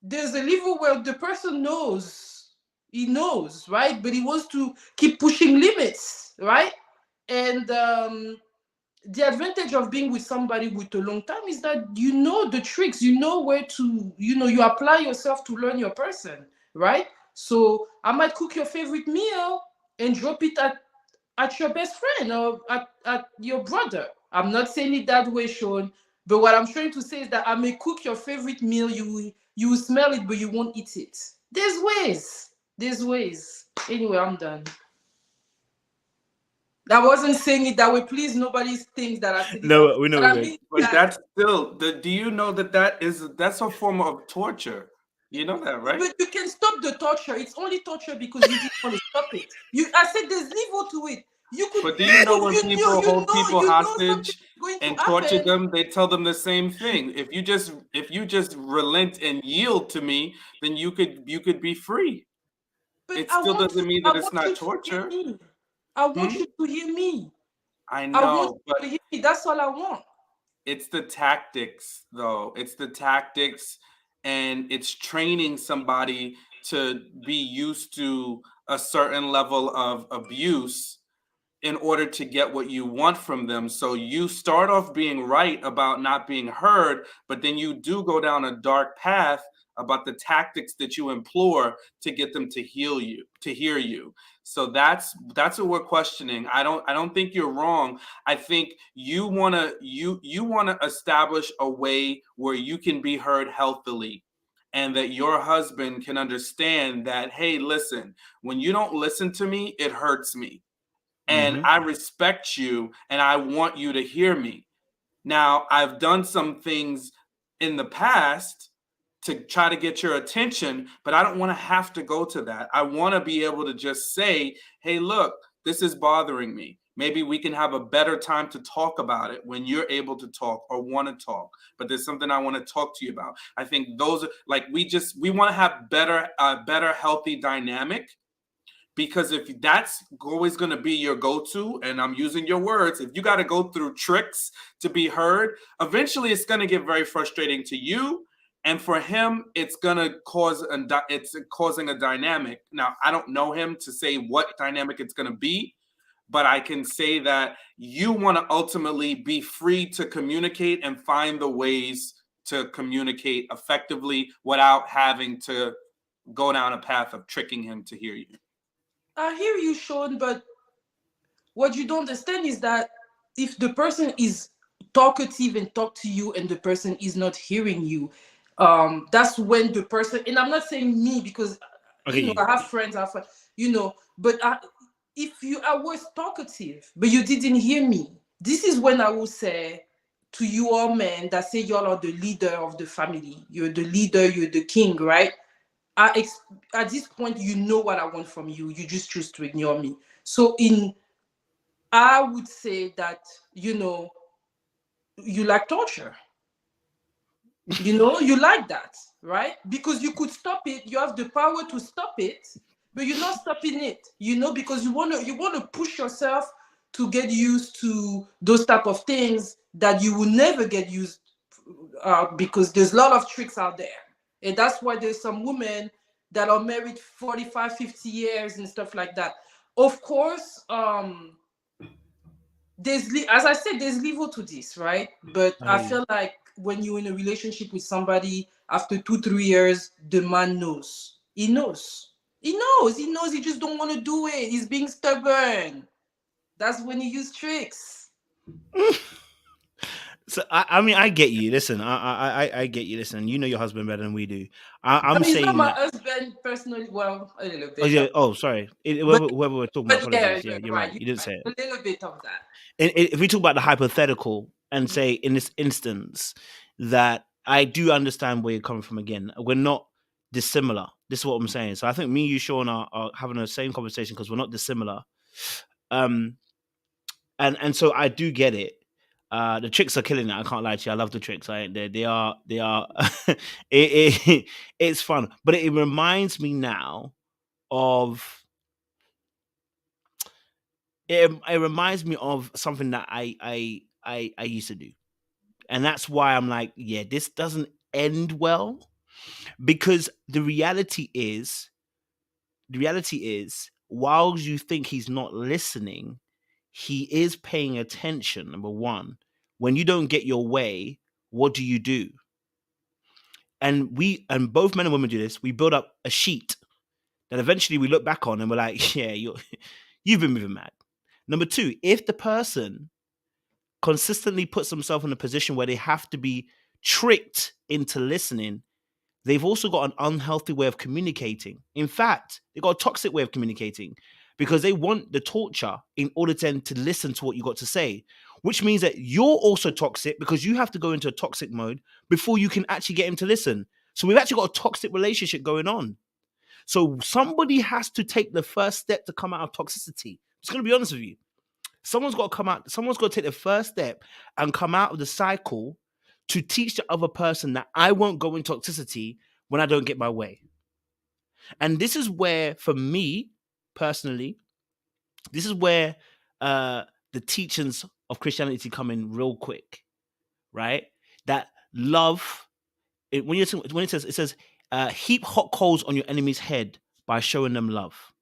there's a level where the person knows, he knows, right? But he wants to keep pushing limits, right? And the advantage of being with somebody with a long time is that you know the tricks, you know where to, you apply yourself to learn your person, right? So I might cook your favorite meal and drop it at your best friend or at your brother. I'm not saying it that way, Sean, but what I'm trying to say is that I may cook your favorite meal, you will smell it, but you won't eat it. There's ways. Anyway, I'm done. I wasn't saying it that way. Please, nobody thinks that I said it. No, we know. But that's still. Do you know that's a form of torture? You know that, right? But you can stop the torture. It's only torture because you didn't want to stop it. I said there's level to it. You could. But do you know when people hold people hostage and torture them, they tell them the same thing. If you just relent and yield to me, then you could be free. But it still doesn't mean that it's not torture. I want you to hear me. I know, I want you to hear me. That's all I want. It's the tactics, though. It's the tactics, and it's training somebody to be used to a certain level of abuse in order to get what you want from them. So you start off being right about not being heard, but then you do go down a dark path about the tactics that you employ to get them to heal you, to hear you. So that's what we're questioning. I don't think you're wrong. I think you want to establish a way where you can be heard healthily, and that your husband can understand that, hey, listen, when you don't listen to me, it hurts me. And I respect you and I want you to hear me. Now, I've done some things in the past to try to get your attention, but I don't want to have to go to that. I want to be able to just say, hey, look, this is bothering me. Maybe we can have a better time to talk about it when you're able to talk or want to talk. But there's something I want to talk to you about. I think those are like, we want to have better healthy dynamic. Because if that's always going to be your go-to, and I'm using your words, if you got to go through tricks to be heard, eventually it's going to get very frustrating to you. And for him, it's going to it's causing a dynamic. Now, I don't know him to say what dynamic it's going to be, but I can say that you want to ultimately be free to communicate and find the ways to communicate effectively without having to go down a path of tricking him to hear you. I hear you, Sean, but what you don't understand is that if the person is talkative and talk to you and the person is not hearing you, that's when the person, and I'm not saying me because I have friends, but if I was talkative, but you didn't hear me, this is when I will say to you all men that say y'all are the leader of the family, you're the leader, you're the king, right? At this point, you know what I want from you. You just choose to ignore me. So I would say that, you like torture. You like that, right? Because you could stop it. You have the power to stop it, but you're not stopping it, because you want to push yourself to get used to those type of things that you will never get used because there's a lot of tricks out there. And that's why there's some women that are married 45, 50 years and stuff like that. Of course, as I said, there's level to this, right? But I feel like when you're in a relationship with somebody, after 2-3 years, the man knows. He knows. He just don't want to do it. He's being stubborn. That's when you use tricks. So I mean, I get you. Listen, I get you. Listen, you know your husband better than we do. I'm saying not my that. husband personally. Well, a little bit. Oh yeah. Oh, sorry. Whoever we're talking about, apologies. Yeah, you're right. You didn't say it. A little bit of that. If we talk about the hypothetical and say in this instance that I do understand where you're coming from. Again, we're not dissimilar. This is what I'm saying. So I think me, you, Sean, are having the same conversation because we're not dissimilar. And so I do get it. The tricks are killing it. I can't lie to you. I love the tricks. They are. It's fun, but it reminds me now of. It reminds me of something that I used to do, and that's why I'm like, yeah, this doesn't end well, because the reality is, while you think he's not listening, he is paying attention. Number one, when you don't get your way, what do? And both men and women do this. We build up a sheet that eventually we look back on and we're like, yeah, you've been moving mad. Number two, if the person consistently puts themselves in a position where they have to be tricked into listening, they've also got an unhealthy way of communicating. In fact, they've got a toxic way of communicating because they want the torture in order to listen to what you got to say, which means that you're also toxic because you have to go into a toxic mode before you can actually get him to listen. So we've actually got a toxic relationship going on. So somebody has to take the first step to come out of toxicity. I'm just going to be honest with you. Someone's got to take the first step and come out of the cycle to teach the other person that I won't go in toxicity when I don't get my way. And this is where, for me personally, this is where the teachings of Christianity come in real quick, right? That love, when it says heap hot coals on your enemy's head by showing them love.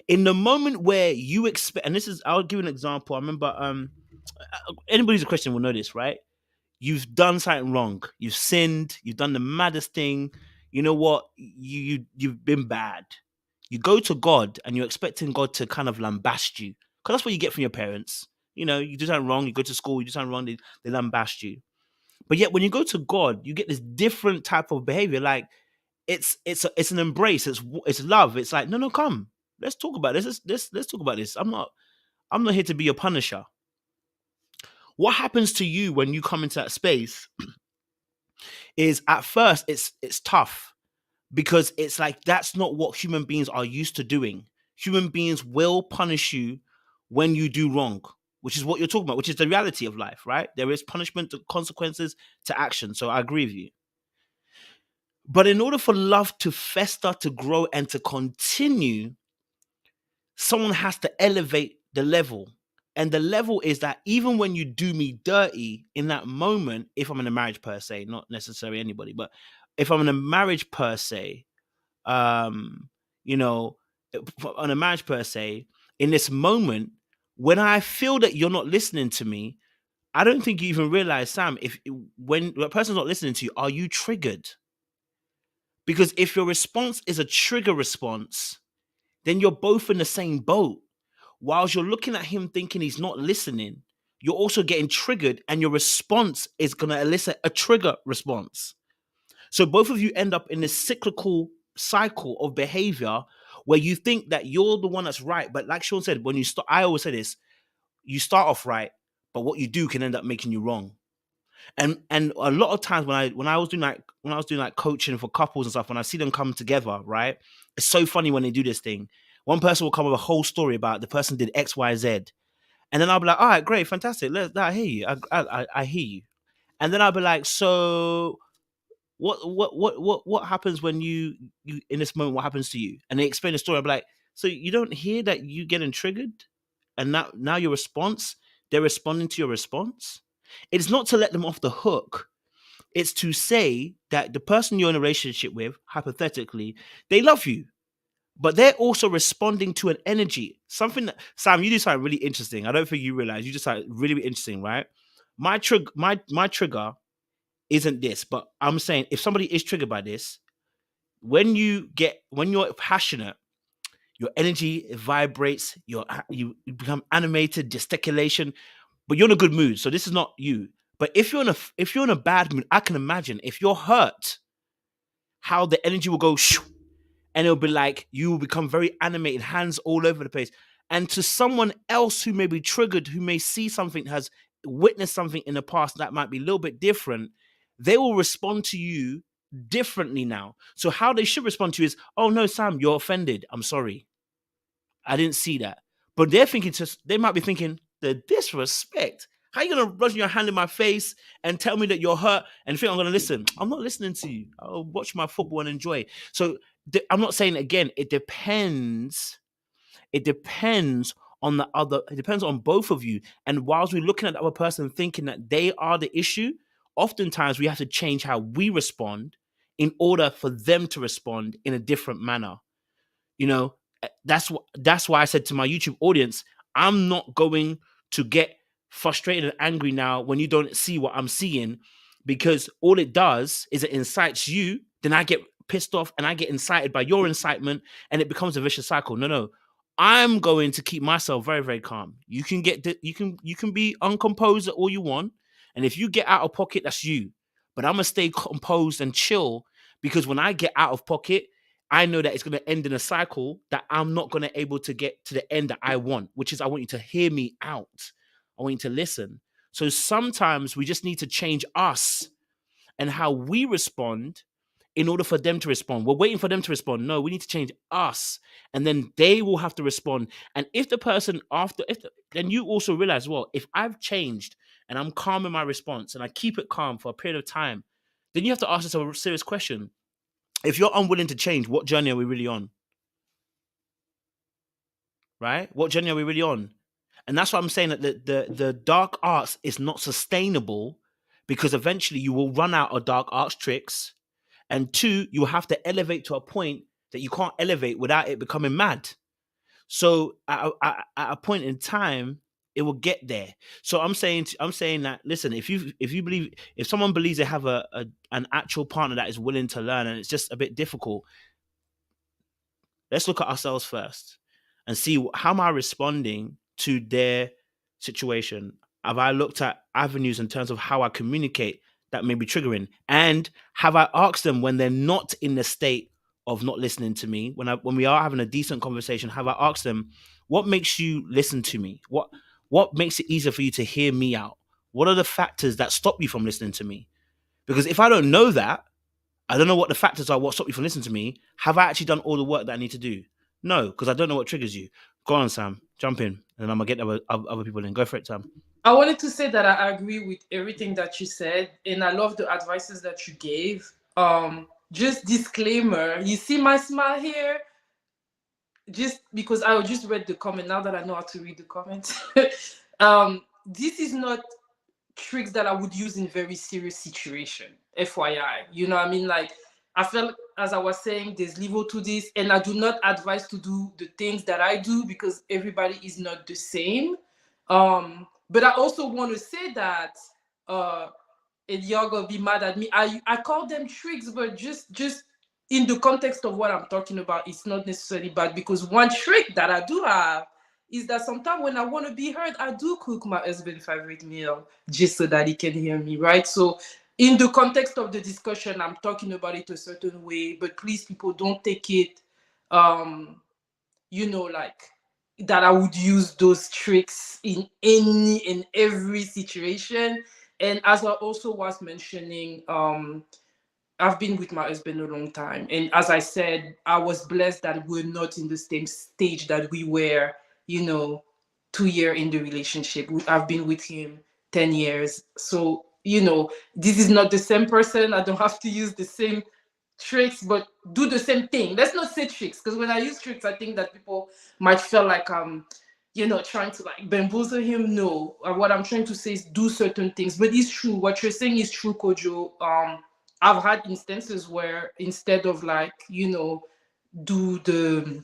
In the moment where you expect, and this is, I'll give you an example. I remember, anybody who's a Christian will know this, right? You've done something wrong. You've sinned. You've done the maddest thing. You know what? You've been bad. You go to God and you're expecting God to kind of lambast you, because that's what you get from your parents. You know, you do something wrong. You go to school. You do something wrong. They lambast you. But yet, when you go to God, you get this different type of behavior. Like it's an embrace. It's love. It's like, no, come. Let's talk about this. Let's talk about this. I'm not here to be your punisher. What happens to you when you come into that space is, at first it's tough, because it's like that's not what human beings are used to doing. Human beings will punish you when you do wrong, which is what you're talking about, which is the reality of life, right? There is punishment, to consequences to action. So I agree with you. But in order for love to fester, to grow, and to continue, someone has to elevate the level. And the level is that even when you do me dirty in that moment, if I'm in a marriage per se, not necessarily anybody, but if I'm in a marriage per se, you know, on a marriage per se, in this moment, when I feel that you're not listening to me, I don't think you even realize, Sam, when a person's not listening to you, are you triggered? Because if your response is a trigger response, then you're both in the same boat. Whilst you're looking at him thinking he's not listening, you're also getting triggered, and your response is going to elicit a trigger response. So both of you end up in this cyclical cycle of behavior where you think that you're the one that's right. But like Sean said, when you start, I always say this, you start off right, but what you do can end up making you wrong. And a lot of times when I was doing like coaching for couples and stuff, when I see them come together, right? It's so funny when they do this thing. One person will come with a whole story about the person did X, Y, Z. And then I'll be like, all right, great, fantastic. I hear you. I hear you. And then I'll be like, so what happens when you in this moment, what happens to you? And they explain the story. I'll be like, so you don't hear that you getting triggered? And now your response, they're responding to your response. It's not to let them off the hook. It's to say that the person you're in a relationship with, hypothetically, they love you, but they're also responding to an energy. Something that, Sam, you do something really interesting. I don't think you realize. You just like really interesting, right? My trigger isn't this, but I'm saying if somebody is triggered by this, when you're passionate, your energy vibrates, you become animated, gesticulation, but you're in a good mood. So this is not you. But if you're in a bad mood, I can imagine if you're hurt, how the energy will go shoo, and it'll be like you will become very animated, hands all over the place. And to someone else who may be triggered, who may see something, has witnessed something in the past that might be a little bit different, they will respond to you differently now. So how they should respond to you is, oh no, Sam, you're offended. I'm sorry. I didn't see that. But they might be thinking, the disrespect. How are you going to run your hand in my face and tell me that you're hurt and think I'm going to listen? I'm not listening to you. I'll watch my football and enjoy. So I'm not saying, again, it depends. It depends on it depends on both of you. And whilst we're looking at the other person thinking that they are the issue, oftentimes we have to change how we respond in order for them to respond in a different manner. You know, that's why I said to my YouTube audience, I'm not going to get frustrated and angry now when you don't see what I'm seeing, because all it does is it incites you. Then I get pissed off and I get incited by your incitement, and it becomes a vicious cycle. No, I'm going to keep myself very, very calm. You can be uncomposed all you want, and if you get out of pocket, that's you. But I'm gonna stay composed and chill, because when I get out of pocket, I know that it's going to end in a cycle that I'm not going to able to get to the end that I want, which is I want you to hear me out. I want you to listen. So sometimes we just need to change us and how we respond in order for them to respond. We're waiting for them to respond. No, we need to change us, and then they will have to respond. And if the person then you also realize, well, if I've changed and I'm calm in my response and I keep it calm for a period of time, then you have to ask yourself a serious question. If you're unwilling to change, what journey are we really on? Right? What journey are we really on? And that's why I'm saying that the dark arts is not sustainable, because eventually you will run out of dark arts tricks. And two, you will have to elevate to a point that you can't elevate without it becoming mad. So at a point in time, it will get there. So I'm saying that, listen, if you believe, if someone believes they have an actual partner that is willing to learn, and it's just a bit difficult, let's look at ourselves first and see, how am I responding to their situation? Have I looked at avenues in terms of how I communicate that may be triggering? And have I asked them, when they're not in the state of not listening to me, when we are having a decent conversation, have I asked them, what makes you listen to me? What makes it easier for you to hear me out? What are the factors that stop you from listening to me? Because if I don't know that, I don't know what the factors are, what stop you from listening to me. Have I actually done all the work that I need to do? No, because I don't know what triggers you. Go on, Sam. Jump in. And I'm going to get other people in. Go for it, Sam. I wanted to say that I agree with everything that you said, and I love the advices that you gave. Just disclaimer, you see my smile here? Just because I just read the comment, now that I know how to read the comments. This is not tricks that I would use in very serious situation, FYI. You know what I mean? Like, I felt, as I was saying, there's level to this, and I do not advise to do the things that I do because everybody is not the same. But I also want to say that, and y'all gonna be mad at me, I call them tricks, but just in the context of what I'm talking about, it's not necessarily bad, because one trick that I do have is that sometimes when I want to be heard, I do cook my husband's favorite meal just so that he can hear me, right? So in the context of the discussion, I'm talking about it a certain way, but please, people, don't take it, like that I would use those tricks in every situation. And as I also was mentioning, I've been with my husband a long time. And as I said, I was blessed that we're not in the same stage that we were, 2 years in the relationship. I've been with him 10 years. So, this is not the same person. I don't have to use the same tricks, but do the same thing. Let's not say tricks, because when I use tricks, I think that people might feel like I'm, trying to like bamboozle him. No, what I'm trying to say is do certain things. But it's true. What you're saying is true, Kojo. I've had instances where instead of do the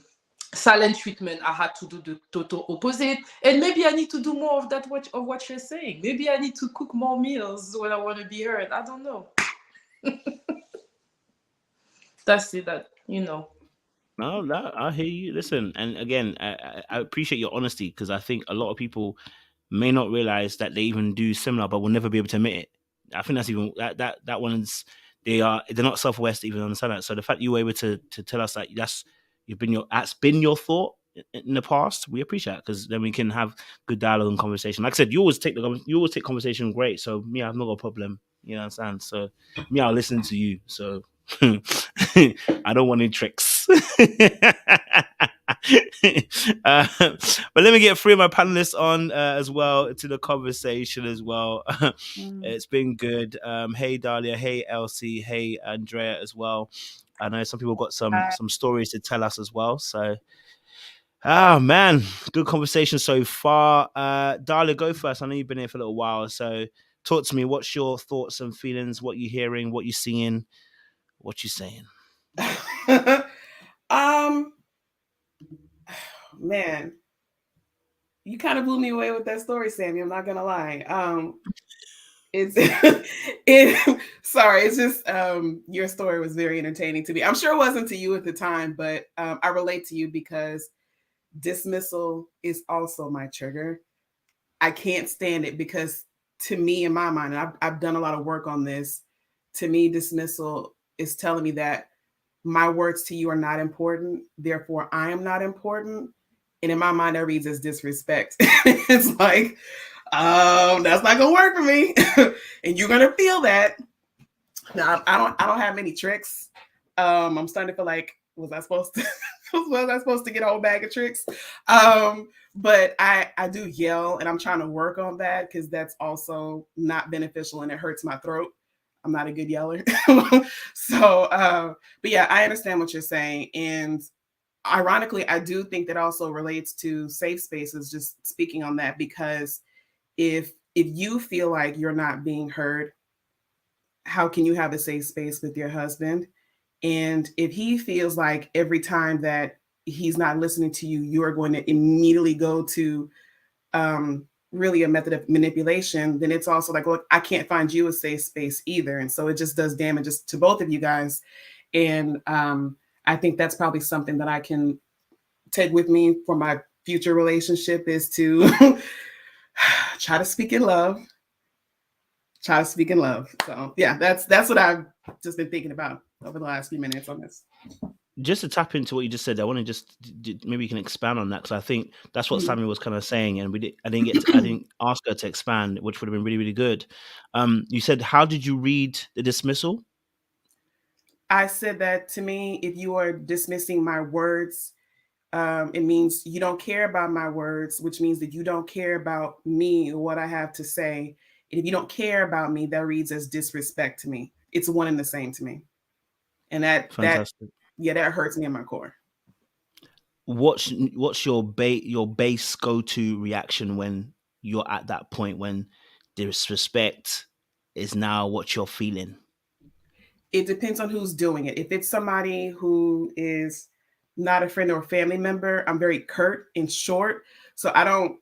silent treatment, I had to do the total opposite. And maybe I need to do more of that, of what you're saying. Maybe I need to cook more meals when I want to be heard. I don't know. That's it, No, I hear you. Listen, and again, I appreciate your honesty, because I think a lot of people may not realize that they even do similar, but will never be able to admit it. I think that's even that one's, they're not self-aware to even understand that. So the fact that you were able to tell us that that's been your thought in the past, we appreciate it, because then we can have good dialogue and conversation. Like I said, you always take conversation great. So me, I've not got a problem. You know what I'm saying? So me, I'll listen to you. So I don't want any tricks. But let me get three of my panelists on as well to the conversation as well. It's been good. Hey Dahlia, hey Elsie, hey Andrea as well. I know some people got some stories to tell us as well. So, man, good conversation so far. Dahlia, go first. I know you've been here for a little while, so talk to me. What's your thoughts and feelings? What you hearing? What you seeing? What you saying? Man, you kind of blew me away with that story, Sammy. I'm not gonna lie. It's sorry, it's just your story was very entertaining to me. I'm sure it wasn't to you at the time, but I relate to you because dismissal is also my trigger. I can't stand it because, to me, in my mind, and I've done a lot of work on this, to me, dismissal is telling me that my words to you are not important, therefore I am not important. And in my mind, that reads as disrespect. It's like, that's not gonna work for me. And you're gonna feel that. Now, I don't have many tricks. I'm starting to feel like, was I supposed to get a whole bag of tricks? But I do yell, and I'm trying to work on that, because that's also not beneficial and it hurts my throat. I'm not a good yeller. So, but yeah, I understand what you're saying. And ironically, I do think that also relates to safe spaces, just speaking on that, because if you feel like you're not being heard, how can you have a safe space with your husband? And if he feels like every time that he's not listening to you, you are going to immediately go to really a method of manipulation, then it's also like, well, I can't find you a safe space either. And so it just does damages to both of you guys. And I think that's probably something that I can take with me for my future relationship, is to try to speak in love. Try to speak in love. So yeah, that's what I've just been thinking about over the last few minutes on this. Just to tap into what you just said, I want to just maybe you can expand on that, because I think that's what Samuel was kind of saying, and I didn't ask her to expand, which would have been really, really good. You said, how did you read the dismissal? I said that, to me, if you are dismissing my words, it means you don't care about my words, which means that you don't care about me or what I have to say. And if you don't care about me, that reads as disrespect to me. It's one and the same to me. And that hurts me in my core. What's your base go-to reaction when you're at that point, when disrespect is now what you're feeling? It depends on who's doing it. If it's somebody who is not a friend or a family member, I'm very curt and short. So I don't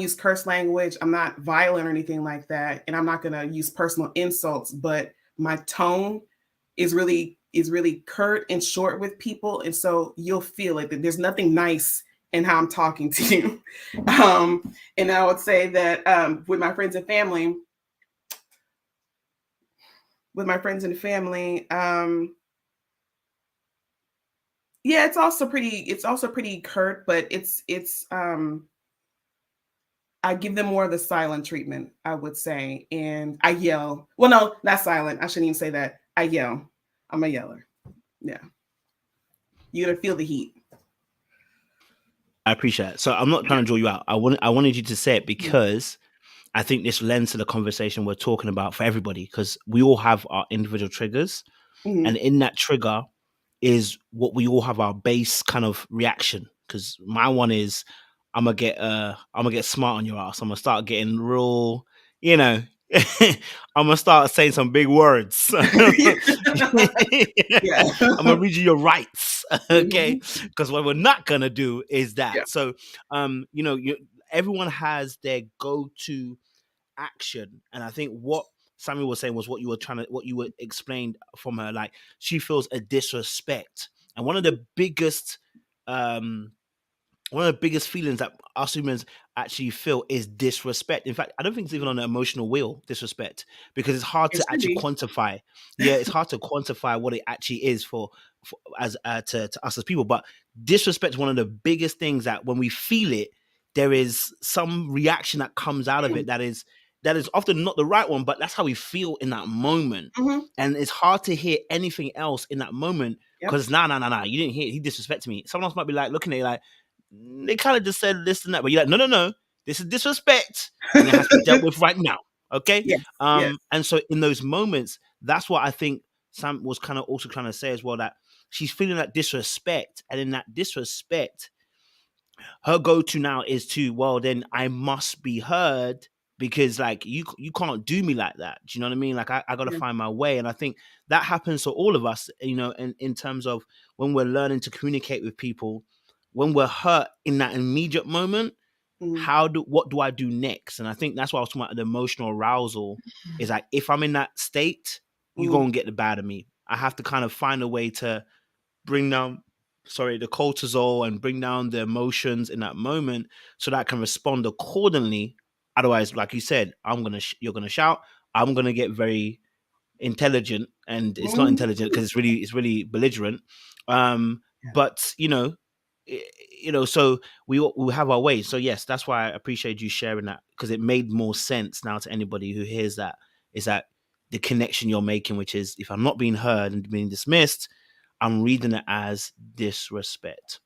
use curse language. I'm not violent or anything like that. And I'm not going to use personal insults, but my tone is really curt and short with people. And so you'll feel it, that there's nothing nice in how I'm talking to you. And I would say that with my friends and family, yeah, it's also pretty curt, but it's I give them more of the silent treatment, I would say. And I yell. Well, no, not silent. I shouldn't even say that. I yell. I'm a yeller. Yeah. You're going to feel the heat. I appreciate it. So I'm not trying to draw you out. I wanted you to say it because I think this lends to the conversation we're talking about for everybody, because we all have our individual triggers. Mm-hmm. And in that trigger is what we all have our base kind of reaction. Because my one is, I'm gonna get smart on your ass. I'm gonna start getting real, I'm gonna start saying some big words. I'm gonna read you your rights, okay? Because what we're not gonna do is that. Yeah. So, everyone has their go-to action, and I think what Samuel was saying was what you were explained from her. Like, she feels a disrespect, and one of the biggest feelings that us humans actually feel is disrespect. In fact, I don't think it's even on the emotional wheel, disrespect, because it's hard to actually quantify. Yeah, it's hard to quantify what it actually is for as to us as people. But disrespect is one of the biggest things that when we feel it, there is some reaction that comes out of it that is often not the right one, but that's how we feel in that moment. Mm-hmm. And it's hard to hear anything else in that moment because nah, you didn't hear it. He disrespected me. Someone else might be like looking at you like, they kind of just said this and that, but you're like, no, this is disrespect, and it has to be dealt with right now. Okay. Yes. And so in those moments, that's what I think Sam was kind of also trying to say as well, that she's feeling that disrespect, and in that disrespect, her go-to now is to, well, then I must be heard, because like you can't do me like that. Do you know what I mean? Like I got to find my way. And I think that happens to all of us, in terms of when we're learning to communicate with people. When we're hurt in that immediate moment, what do I do next? And I think that's why I was talking about the emotional arousal. Is like, if I'm in that state, you're going to get the bad of me. I have to kind of find a way to bring down, the cortisol, and bring down the emotions in that moment so that I can respond accordingly. Otherwise, like you said, you're going to shout. I'm going to get very intelligent, and it's not intelligent because it's really belligerent. But so we have our ways. So yes, that's why I appreciate you sharing that, because it made more sense now to anybody who hears that, is that the connection you're making, which is, if I'm not being heard and being dismissed, I'm reading it as disrespect.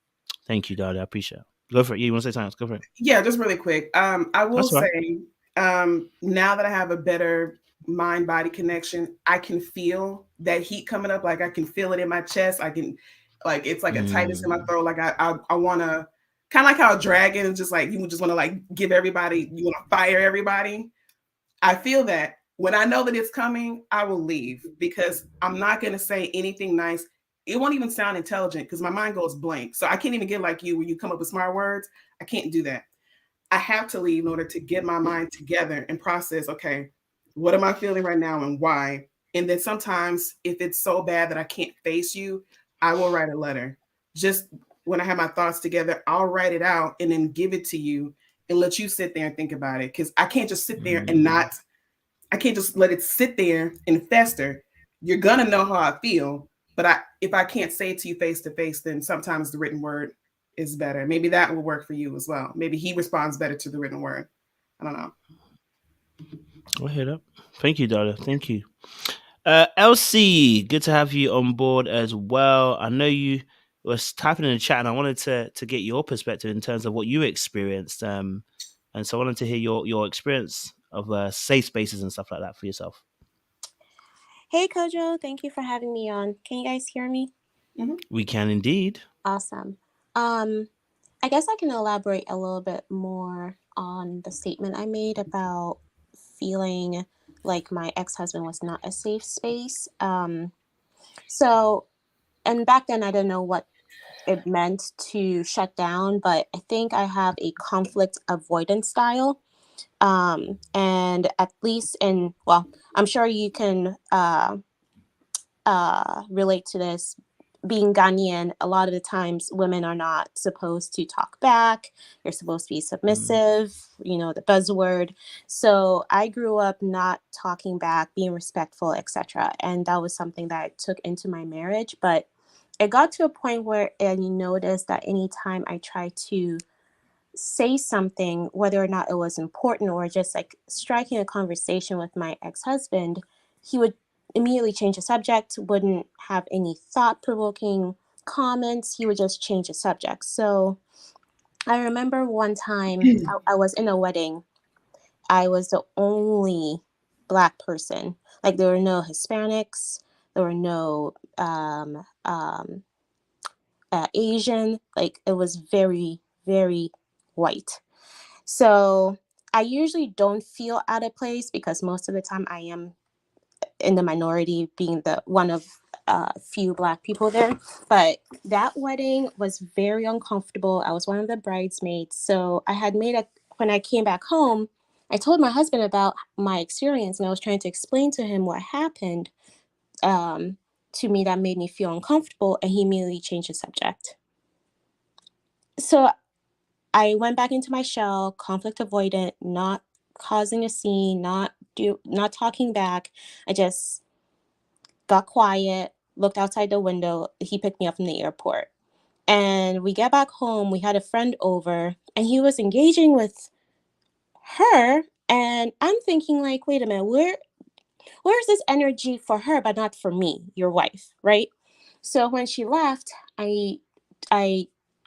Thank you, Darla. I appreciate it. Go for it. You want to say something else? Go for it. Yeah, just really quick. I will say, now that I have a better mind-body connection, I can feel that heat coming up. Like I can feel it in my chest. I can, like, it's like a tightness in my throat. Like I want to, kind of like how a dragon is just like, you just want to like give everybody, you want to fire everybody. I feel that when I know that it's coming, I will leave, because I'm not going to say anything nice. it won't even sound intelligent because my mind goes blank. So I can't even get like you when you come up with smart words. I can't do that. I have to leave in order to get my mind together and process, okay, what am I feeling right now and why? And then sometimes if it's so bad that I can't face you, I will write a letter. Just when I have my thoughts together, I'll write it out and then give it to you and let you sit there and think about it. Because I can't just sit there and I can't just let it sit there and fester. You're gonna know how I feel, but if I can't say it to you face to face, then sometimes the written word is better. Maybe that will work for you as well. Maybe he responds better to the written word. I don't know. I hear that. Thank you, Dada. Thank you. Elsie, good to have you on board as well. I know you was typing in the chat, and I wanted to get your perspective in terms of what you experienced. And so I wanted to hear your experience of safe spaces and stuff like that for yourself. Hey, Kojo. Thank you for having me on. Can you guys hear me? Mm-hmm. We can indeed. Awesome. I guess I can elaborate a little bit more on the statement I made about feeling like my ex-husband was not a safe space. So, and back then I didn't know what it meant to shut down, but I think I have a conflict avoidance style. And at least I'm sure you can relate to this. Being Ghanaian, a lot of the times women are not supposed to talk back. You're supposed to be submissive, the buzzword. So I grew up not talking back, being respectful, etc. And that was something that I took into my marriage. But it got to a point where I noticed that anytime I tried to say something, whether or not it was important or just like striking a conversation with my ex-husband, he would immediately change the subject, wouldn't have any thought-provoking comments. He would just change the subject. So I remember one time I was in a wedding. I was the only Black person. Like there were no Hispanics, there were no Asian. Like it was very, very white. So I usually don't feel out of place because most of the time I am in the minority, being the one of few Black people there. But that wedding was very uncomfortable. I was one of the bridesmaids. So I had when I came back home, I told my husband about my experience and I was trying to explain to him what happened to me that made me feel uncomfortable, and he immediately changed the subject. So I went back into my shell, conflict avoidant, not causing a scene, not talking back. I just got quiet, looked outside the window. He picked me up from the airport. And we get back home, we had a friend over, and he was engaging with her. And I'm thinking like, wait a minute, where's this energy for her, but not for me, your wife, right? So when she left, I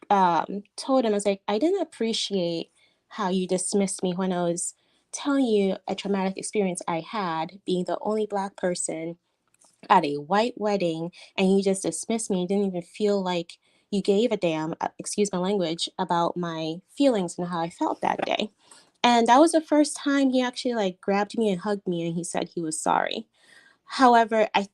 told him, I was like, I didn't appreciate how you dismissed me when I was telling you a traumatic experience I had being the only Black person at a white wedding, and you just dismissed me. You didn't even feel like you gave a damn, excuse my language, about my feelings and how I felt that day. And that was the first time he actually like grabbed me and hugged me and he said he was sorry. However, I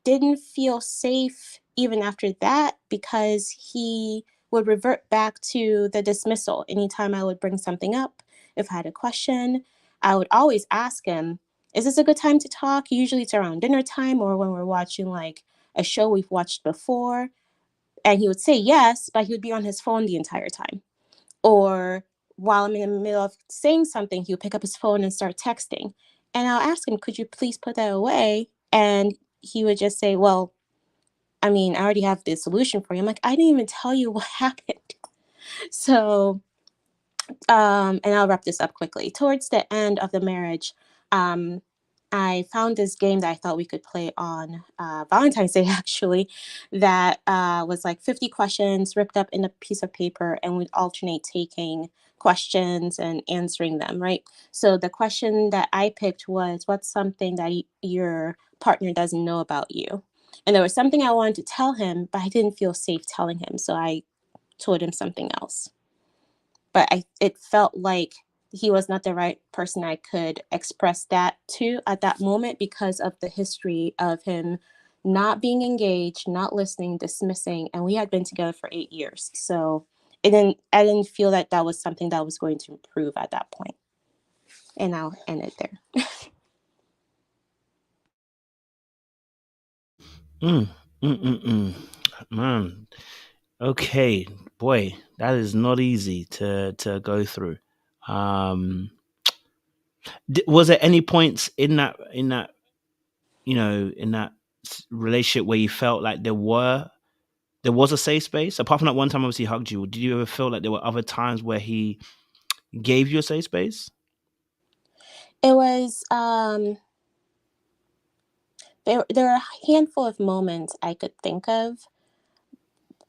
didn't feel safe even after that because he would revert back to the dismissal. Anytime I would bring something up, if I had a question, I would always ask him, is this a good time to talk? Usually it's around dinner time or when we're watching like a show we've watched before. And he would say yes, but he would be on his phone the entire time. Or while I'm in the middle of saying something, he would pick up his phone and start texting. And I'll ask him, could you please put that away? And he would just say, well, I mean, I already have the solution for you. I'm like, I didn't even tell you what happened. So, and I'll wrap this up quickly. Towards the end of the marriage, I found this game that I thought we could play on Valentine's Day, actually, that was like 50 questions ripped up in a piece of paper, and we'd alternate taking questions and answering them, right? So the question that I picked was, what's something that your partner doesn't know about you? And there was something I wanted to tell him, but I didn't feel safe telling him, so I told him something else. But it felt like he was not the right person I could express that to at that moment because of the history of him not being engaged, not listening, dismissing, and we had been together for 8 years. So I didn't feel that that was something that was going to improve at that point. And I'll end it there. Man, okay, boy, that is not easy to go through. Was there any points in that in that relationship where you felt like there was a safe space, apart from that one time obviously he hugged you? Did you ever feel like there were other times where he gave you a safe space? It was there are a handful of moments I could think of.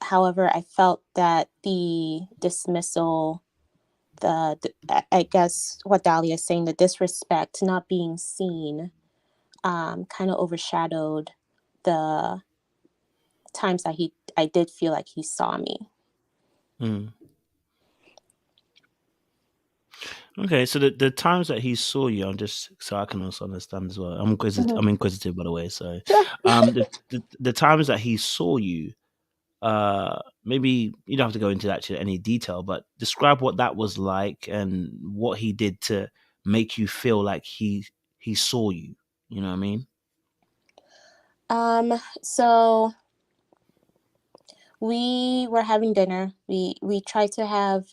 However, I felt that the dismissal, I guess what Dahlia is saying, the disrespect, not being seen, kind of overshadowed the times that I did feel like he saw me. Okay, so the times that he saw you, I'm just so I can also understand as well. I'm inquisitive, by the way. So, the times that he saw you, maybe you don't have to go into actually any detail, but describe what that was like and what he did to make you feel like he saw you. You know what I mean? So we were having dinner. We tried to have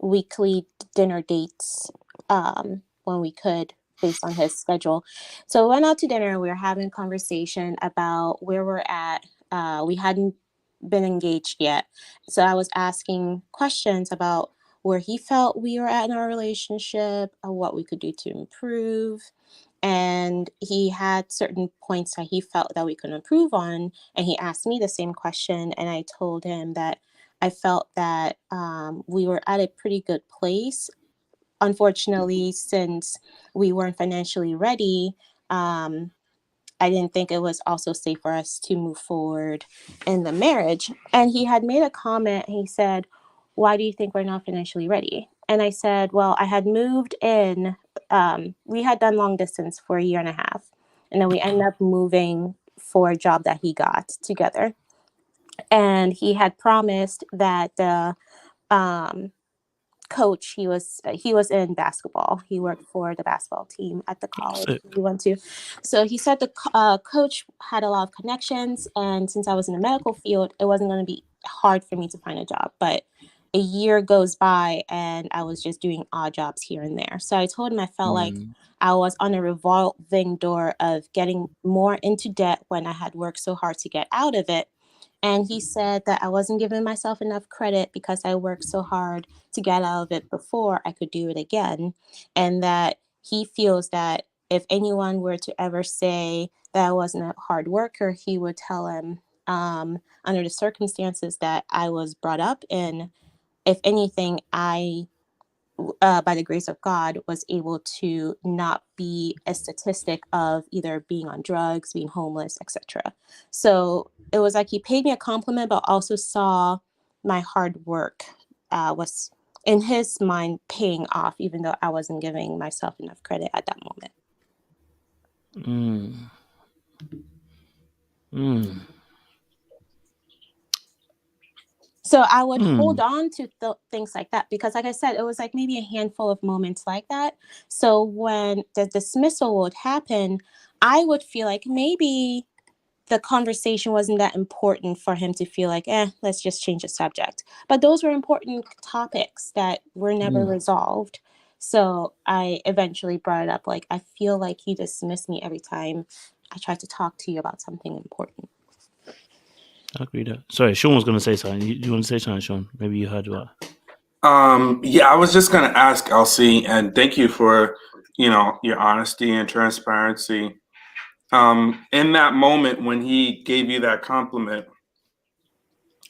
weekly dinner dates when we could, based on his schedule. So we went out to dinner. We were having a conversation about where we're at. We hadn't been engaged yet. So I was asking questions about where he felt we were at in our relationship, or what we could do to improve. And he had certain points that he felt that we could improve on. And he asked me the same question. And I told him that I felt that we were at a pretty good place. Unfortunately, since we weren't financially ready, I didn't think it was also safe for us to move forward in the marriage. And he had made a comment. He said, "Why do you think we're not financially ready?" And I said, "Well, I had moved in. We had done long distance for a year and a half. And then we ended up moving for a job that he got together. And he had promised that the coach, he was in basketball. He worked for the basketball team at the college we went to. So he said the coach had a lot of connections, and since I was in the medical field, it wasn't going to be hard for me to find a job. But a year goes by, and I was just doing odd jobs here and there. So I told him I felt like I was on a revolving door of getting more into debt when I had worked so hard to get out of it. And he said that I wasn't giving myself enough credit because I worked so hard to get out of it before I could do it again. And that he feels that if anyone were to ever say that I wasn't a hard worker, he would tell him, under the circumstances that I was brought up in, if anything, I by the grace of God, was able to not be a statistic of either being on drugs, being homeless, etc. So it was like he paid me a compliment, but also saw my hard work was, in his mind, paying off, even though I wasn't giving myself enough credit at that moment. So I would hold on to things like that because, like I said, it was like maybe a handful of moments like that. So when the dismissal would happen, I would feel like maybe the conversation wasn't that important for him to feel like, let's just change the subject. But those were important topics that were never resolved. So I eventually brought it up. Like, I feel like you dismiss me every time I try to talk to you about something important. I agree with that. Sorry, Sean was going to say something. You want to say something, Sean? Maybe you heard what? Yeah, I was just going to ask Elsie, and thank you for, your honesty and transparency. In that moment when he gave you that compliment,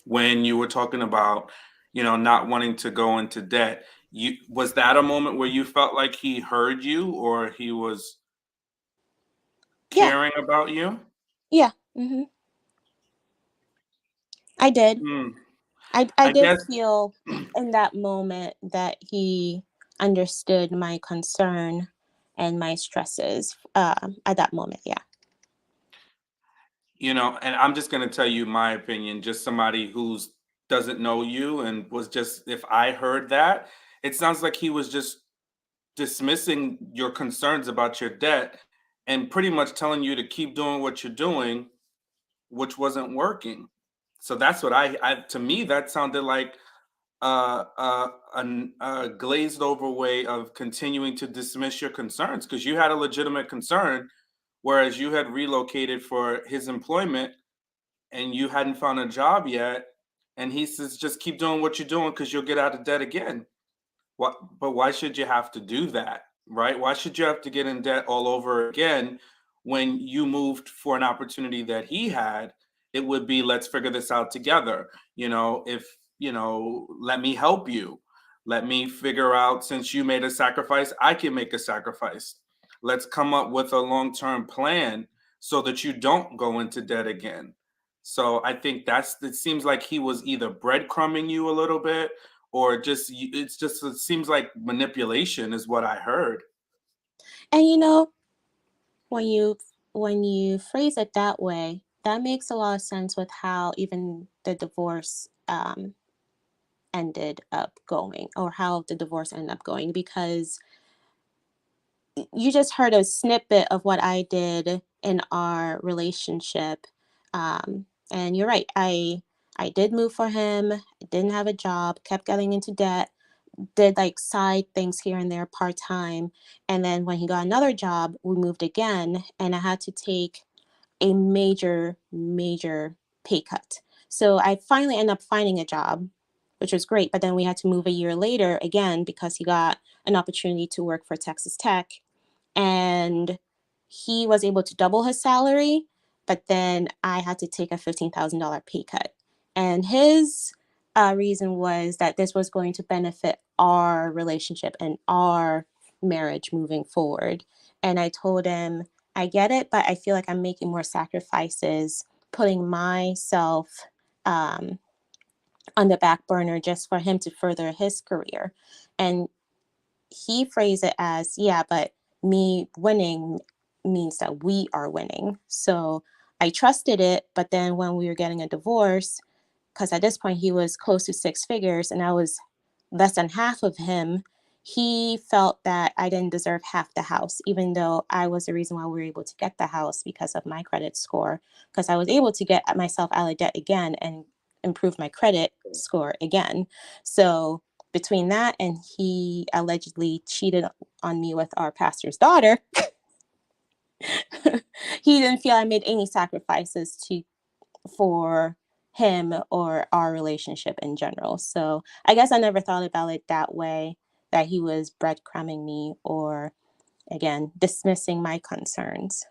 when you were talking about, not wanting to go into debt, was that a moment where you felt like he heard you or he was caring about you? Yeah. I did. I did feel in that moment that he understood my concern and my stresses at that moment. Yeah. you know, and I'm just going to tell you my opinion, just somebody who's doesn't know you and was just, if I heard that, it sounds like he was just dismissing your concerns about your debt and pretty much telling you to keep doing what you're doing, which wasn't working. So that's what I to me, that sounded like a glazed over way of continuing to dismiss your concerns because you had a legitimate concern, whereas you had relocated for his employment and you hadn't found a job yet. And he says, just keep doing what you're doing because you'll get out of debt again. What, but why should you have to do that, right? Why should you have to get in debt all over again when you moved for an opportunity that he had? It would be, let's figure this out together. You know, if, you know, let me help you. Let me figure out, since you made a sacrifice, I can make a sacrifice. Let's come up with a long-term plan so that you don't go into debt again. So I think it seems like he was either breadcrumbing you a little bit or just it seems like manipulation is what I heard. And you know, when you phrase it that way, that makes a lot of sense with how even the divorce ended up going, or how the divorce ended up going, because you just heard a snippet of what I did in our relationship. And you're right. I did move for him. Didn't have a job. Kept getting into debt. Did like side things here and there part time. And then when he got another job, we moved again, and I had to take a major pay cut. So I finally ended up finding a job, which was great. But then we had to move a year later again because he got an opportunity to work for Texas Tech, and he was able to double his salary, but then I had to take a $15,000 pay cut. And his reason was that this was going to benefit our relationship and our marriage moving forward. And I told him, I get it, but I feel like I'm making more sacrifices, putting myself on the back burner just for him to further his career. And he phrased it as, yeah, but me winning means that we are winning. So I trusted it. But then when we were getting a divorce, because at this point he was close to six figures and I was less than half of him, he felt that I didn't deserve half the house, even though I was the reason why we were able to get the house because of my credit score, because I was able to get myself out of debt again and improve my credit score again. So between that and he allegedly cheated on me with our pastor's daughter, he didn't feel I made any sacrifices for him or our relationship in general. So I guess I never thought about it that way, that he was breadcrumbing me or, again, dismissing my concerns.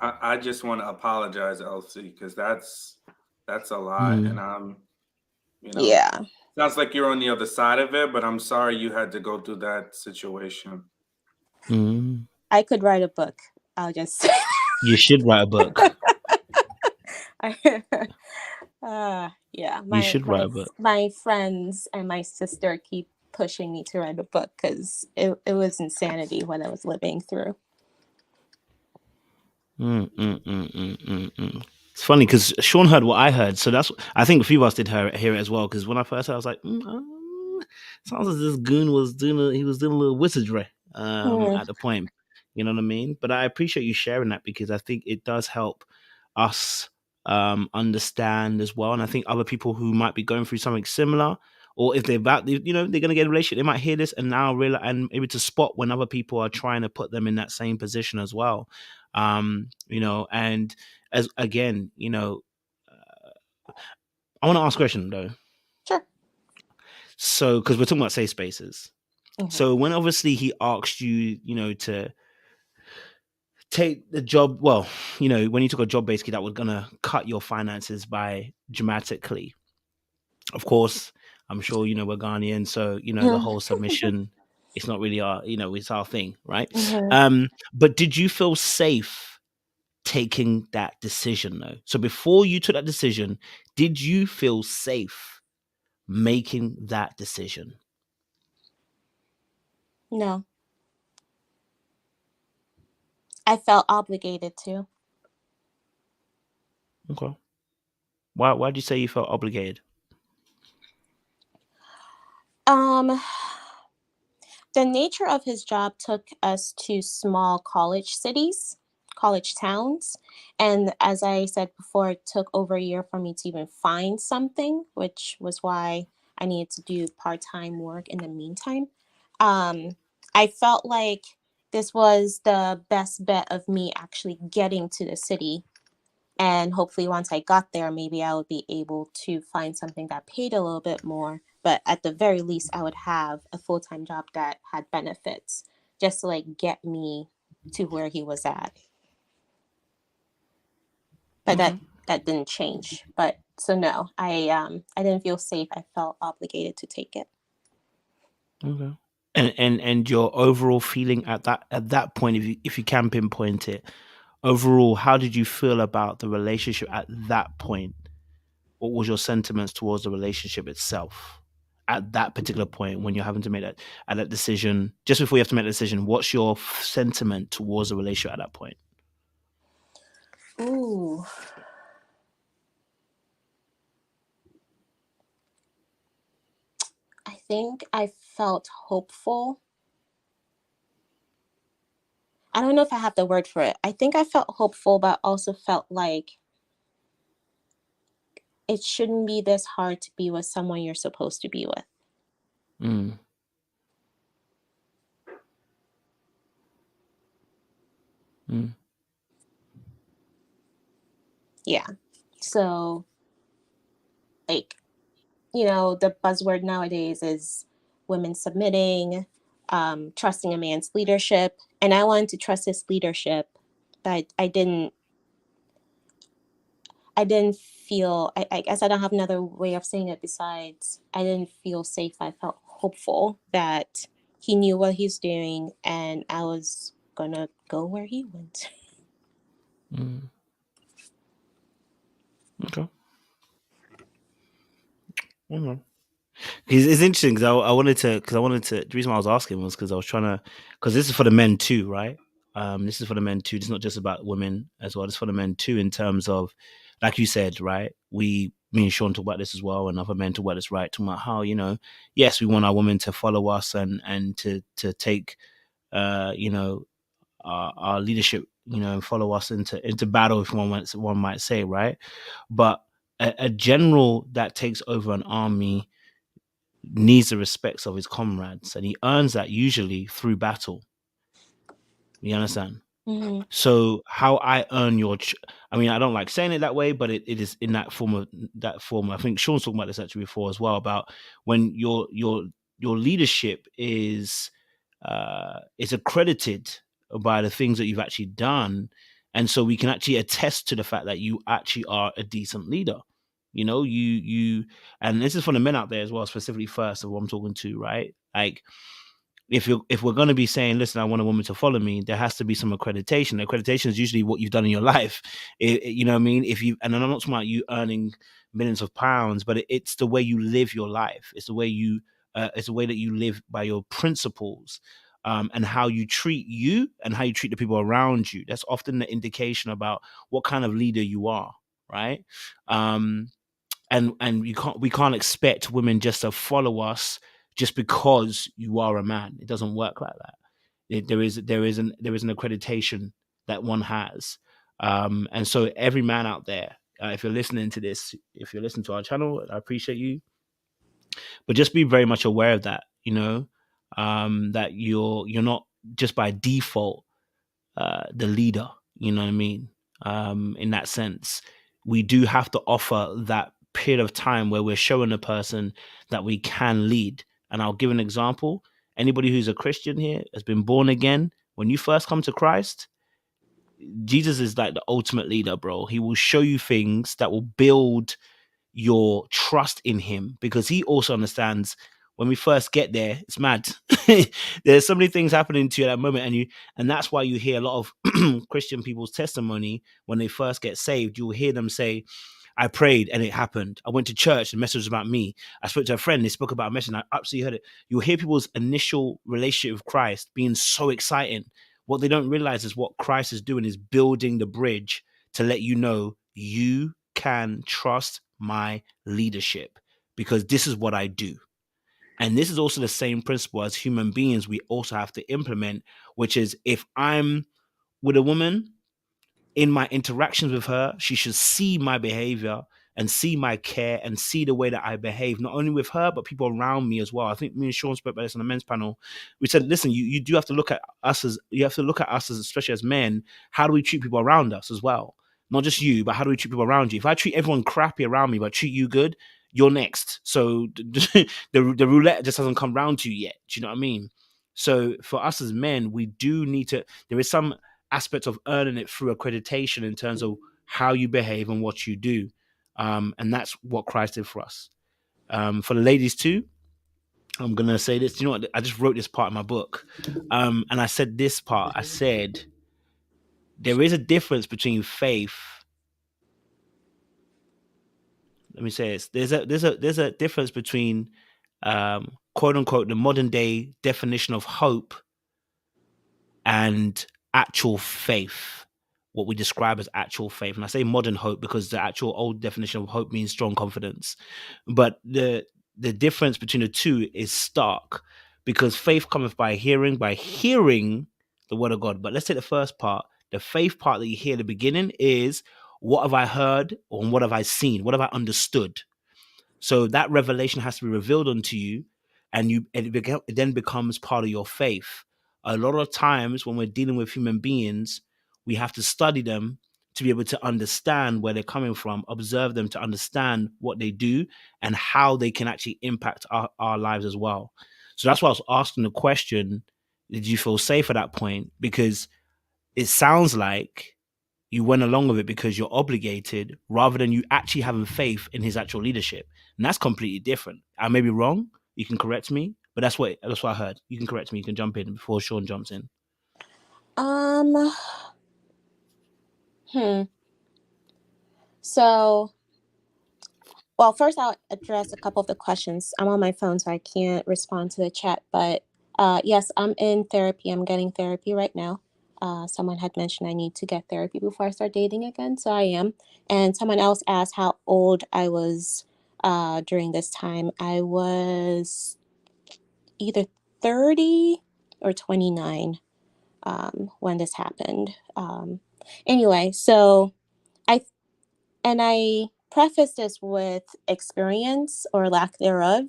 I just want to apologize, Elsie, because that's a lot, and you know, Yeah. sounds like you're on the other side of it, but I'm sorry you had to go through that situation. I could write a book. I'll just say. You should write a book. Yeah, You should write a book. my friends and my sister keep pushing me to write a book because it was insanity what I was living through. It's funny because Sean heard what I heard, so I think a few of us did hear it as well. Because when I first heard, I was like, sounds as this goon was doing a little wizardry at the point. You know what I mean? But I appreciate you sharing that because I think it does help us understand as well. And I think other people who might be going through something similar, or if they're about, they're going to get a relationship, they might hear this and now realize and able to spot when other people are trying to put them in that same position as well. And as again, I want to ask a question though. Sure. So, because we're talking about safe spaces. Mm-hmm. So when obviously he asked you, to take the job, well, when you took a job basically that was gonna cut your finances by dramatically. Of course, I'm sure we're Ghanaian, so the whole submission. It's not really it's our thing, right? Mm-hmm. But did you feel safe taking that decision though? So before you took that decision, did you feel safe making that decision? No. I felt obligated to. Okay. Why did you say you felt obligated? Um, the nature of his job took us to small college cities, college towns. And as I said before, it took over a year for me to even find something, which was why I needed to do part time work in the meantime. Um, I felt like this was the best bet of me actually getting to the city. And hopefully, once I got there, maybe I would be able to find something that paid a little bit more. But at the very least, I would have a full time job that had benefits just to like get me to where he was at. But Okay. that didn't change. But so no, I didn't feel safe. I felt obligated to take it. Okay. And your overall feeling at that point, if you can pinpoint it, overall, how did you feel about the relationship at that point? What was your sentiments towards the relationship itself at that particular point when you're having to make that decision? Just before you have to make the decision, what's your sentiment towards the relationship at that point? Ooh. I think I felt hopeful. I don't know if I have the word for it. I think I felt hopeful, but also felt like it shouldn't be this hard to be with someone you're supposed to be with. Mm. Mm. Yeah. So, like, the buzzword nowadays is women submitting, trusting a man's leadership. And I wanted to trust his leadership, but I didn't feel, I guess I don't have another way of saying it besides I didn't feel safe. I felt hopeful that he knew what he's doing and I was gonna go where he went. Mm. Okay. Mm-hmm. It's interesting because I wanted to the reason why I was asking was because I was trying to, because this is for the men too, right? This is for the men too. It's not just about women as well. It's for the men too in terms of, like you said, right? Me and Sean talk about this as well, and other men talk about this, right? Talking about how yes, we want our women to follow us and to take our leadership, and follow us into battle, if one might say, right? But a general that takes over an army needs the respects of his comrades, and he earns that usually through battle. You understand? Mm-hmm. So how I earn I mean, I don't like saying it that way, but it is in that form. I think Sean's talking about this actually before as well, about when your leadership is accredited by the things that you've actually done, and so we can actually attest to the fact that you actually are a decent leader. You and this is for the men out there as well, specifically first of what I'm talking to, right? Like, if we're going to be saying, listen, I want a woman to follow me, there has to be some accreditation. Accreditation is usually what you've done in your life. You know what I mean? And I'm not talking about you earning millions of pounds, but it's the way you live your life. It's the way that you live by your principles, and how you treat you and how you treat the people around you. That's often the indication about what kind of leader you are, right? And we can't expect women just to follow us just because you are a man. It doesn't work like that. There is an accreditation that one has, and so every man out there, if you're listening to this, if you're listening to our channel, I appreciate you, but just be very much aware of that. That you're not just by default the leader. You know what I mean? In that sense, we do have to offer that period of time where we're showing a person that we can lead. And I'll give an example. Anybody who's a Christian here has been born again. When you first come to Christ, Jesus is like the ultimate leader, bro. He will show you things that will build your trust in him, because he also understands when we first get there, it's mad. There's so many things happening to you at that moment, and that's why you hear a lot of Christian people's testimony when they first get saved. You'll hear them say, I prayed and it happened. I went to church, the message was about me. I spoke to a friend, they spoke about a message, and I absolutely heard it. You'll hear people's initial relationship with Christ being so exciting. What they don't realize is what Christ is doing is building the bridge to let you know you can trust my leadership because this is what I do. And this is also the same principle as human beings we also have to implement, which is if I'm with a woman, in my interactions with her, she should see my behavior and see my care and see the way that I behave, not only with her, but people around me as well. I think me and Sean spoke about this on the men's panel. We said, listen, you do have to look at us as, especially as men, how do we treat people around us as well? Not just you, but how do we treat people around you? If I treat everyone crappy around me, but treat you good, you're next. So the roulette just hasn't come round to you yet. Do you know what I mean? So for us as men, we do need to, there is some aspect of earning it through accreditation in terms of how you behave and what you do. And that's what Christ did for us. For the ladies too, I'm going to say this. You know what? I just wrote this part in my book. And I said this part. I said, there is a difference between faith. Let me say this. There's a difference between quote unquote the modern day definition of hope and actual faith, what we describe as actual faith. And I say modern hope because the actual old definition of hope means strong confidence. But the difference between the two is stark, because faith cometh by hearing the word of God. But let's take the first part. The faith part that you hear at the beginning is, what have I heard or what have I seen? What have I understood? So that revelation has to be revealed unto you, and it then becomes part of your faith. A lot of times when we're dealing with human beings, we have to study them to be able to understand where they're coming from, observe them to understand what they do and how they can actually impact our lives as well. So that's why I was asking the question, did you feel safe at that point? Because it sounds like you went along with it because you're obligated rather than you actually having faith in his actual leadership. And that's completely different. I may be wrong. You can correct me, but that's what I heard. You can correct me. You can jump in before Sean jumps in. So, well, first I'll address a couple of the questions. I'm on my phone, so I can't respond to the chat. But yes, I'm in therapy. I'm getting therapy right now. Someone had mentioned I need to get therapy before I start dating again, so I am. And someone else asked how old I was during this time. I was either 30 or 29 when this happened. Anyway, so I preface this with experience or lack thereof.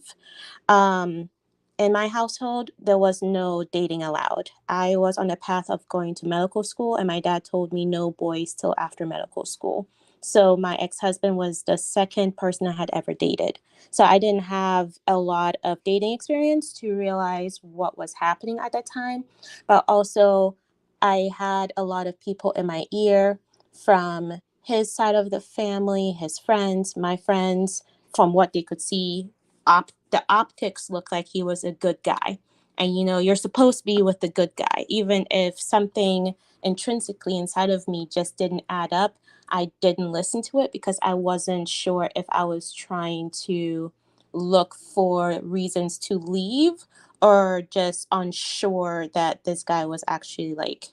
In my household, there was no dating allowed. I was on the path of going to medical school, and my dad told me no boys till after medical school. So my ex-husband was the second person I had ever dated. So I didn't have a lot of dating experience to realize what was happening at that time. But also, I had a lot of people in my ear from his side of the family, his friends, my friends, from what they could see. The optics looked like he was a good guy. And you're supposed to be with the good guy. Even if something intrinsically inside of me just didn't add up, I didn't listen to it because I wasn't sure if I was trying to look for reasons to leave or just unsure that this guy was actually like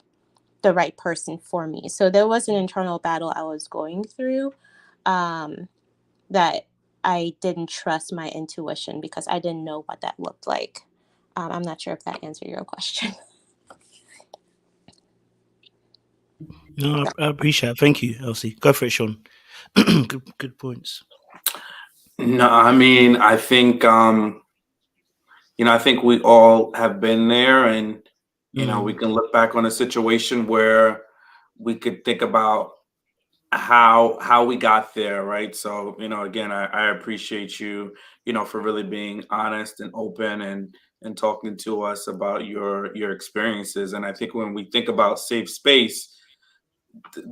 the right person for me. So there was an internal battle I was going through that I didn't trust my intuition because I didn't know what that looked like. I'm not sure if that answered your question. No, I appreciate it. Thank you, Elsie. Go for it, Sean. Good points. No, I mean, I think I think we all have been there, and we can look back on a situation where we could think about how we got there, right? So, again, I appreciate you, for really being honest and open and talking to us about your experiences. And I think when we think about safe space,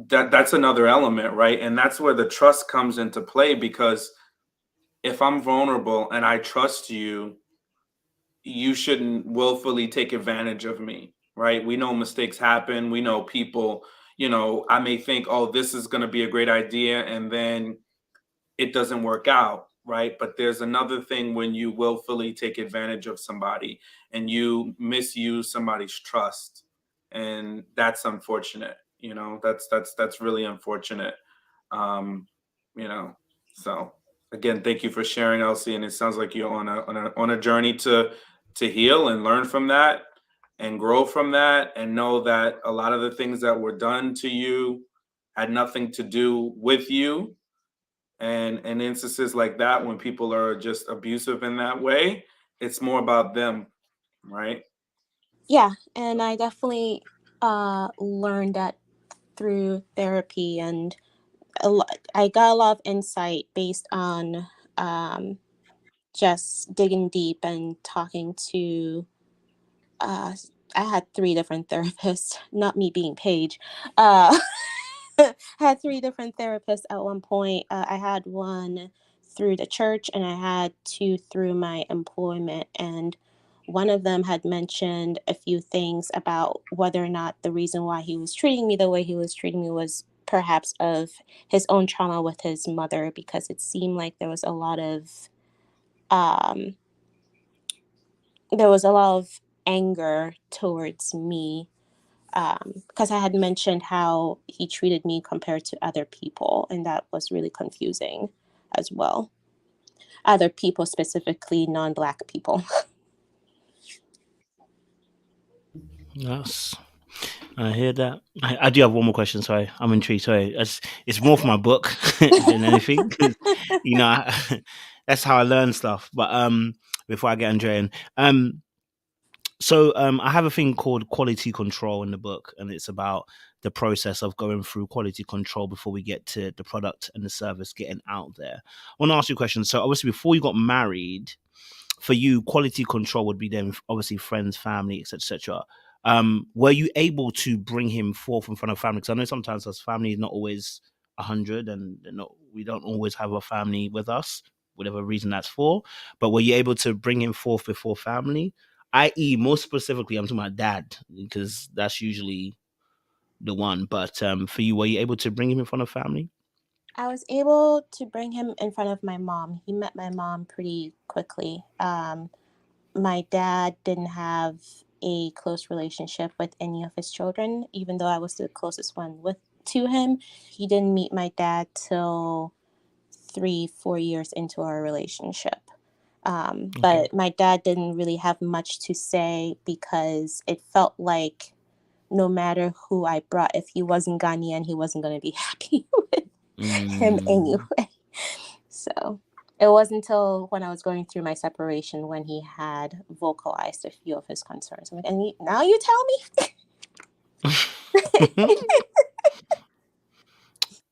that's another element, right? And that's where the trust comes into play, because if I'm vulnerable and I trust you, you shouldn't willfully take advantage of me, right? We know mistakes happen. We know people, I may think, oh, this is going to be a great idea, and then it doesn't work out, right? But there's another thing when you willfully take advantage of somebody and you misuse somebody's trust. And that's unfortunate. That's really unfortunate. You know, so again, thank you for sharing, Elsie. And it sounds like you're on a journey to heal and learn from that and grow from that, and know that a lot of the things that were done to you had nothing to do with you. And in instances like that, when people are just abusive in that way, it's more about them, right? Yeah, and I definitely learned that through therapy, and I got a lot of insight based on um, just digging deep and talking to. Uh, I had 3 different therapists, not me being Paige. Uh, had 3 different therapists at one point. I had one through the church, and I had 2 through my employment. And one of them had mentioned a few things about whether or not the reason why he was treating me the way he was treating me was perhaps of his own trauma with his mother, because it seemed like um, there was a lot of anger towards me, because I had mentioned how he treated me compared to other people, and that was really confusing as well. Other people, specifically non-Black people. Yes. I hear that. I do have one more question. Sorry, I'm intrigued. Sorry, it's more for my book than anything. 'Cause, you know, that's how I learn stuff. But before I get Andrea in, so I have a thing called quality control in the book, and it's about the process of going through quality control before we get to the product and the service getting out there. I want to ask you a question. So obviously, before you got married, for you, quality control would be then obviously friends, family, etc., etc. Were you able to bring him forth in front of family? Because I know sometimes as family is not always 100, and we don't always have a family with us, whatever reason that's for. But were you able to bring him forth before family? I.e., most specifically, I'm talking about dad, because that's usually the one. But for you, were you able to bring him in front of family? I was able to bring him in front of my mom. He met my mom pretty quickly. My dad didn't have a close relationship with any of his children, even though I was the closest one to him. He didn't meet my dad till 3-4 years into our relationship. Okay. But my dad didn't really have much to say, because it felt like no matter who I brought, if he wasn't Ghanaian, he wasn't going to be happy with him anyway. So it wasn't until when I was going through my separation when he had vocalized a few of his concerns. I'm like, and now you tell me?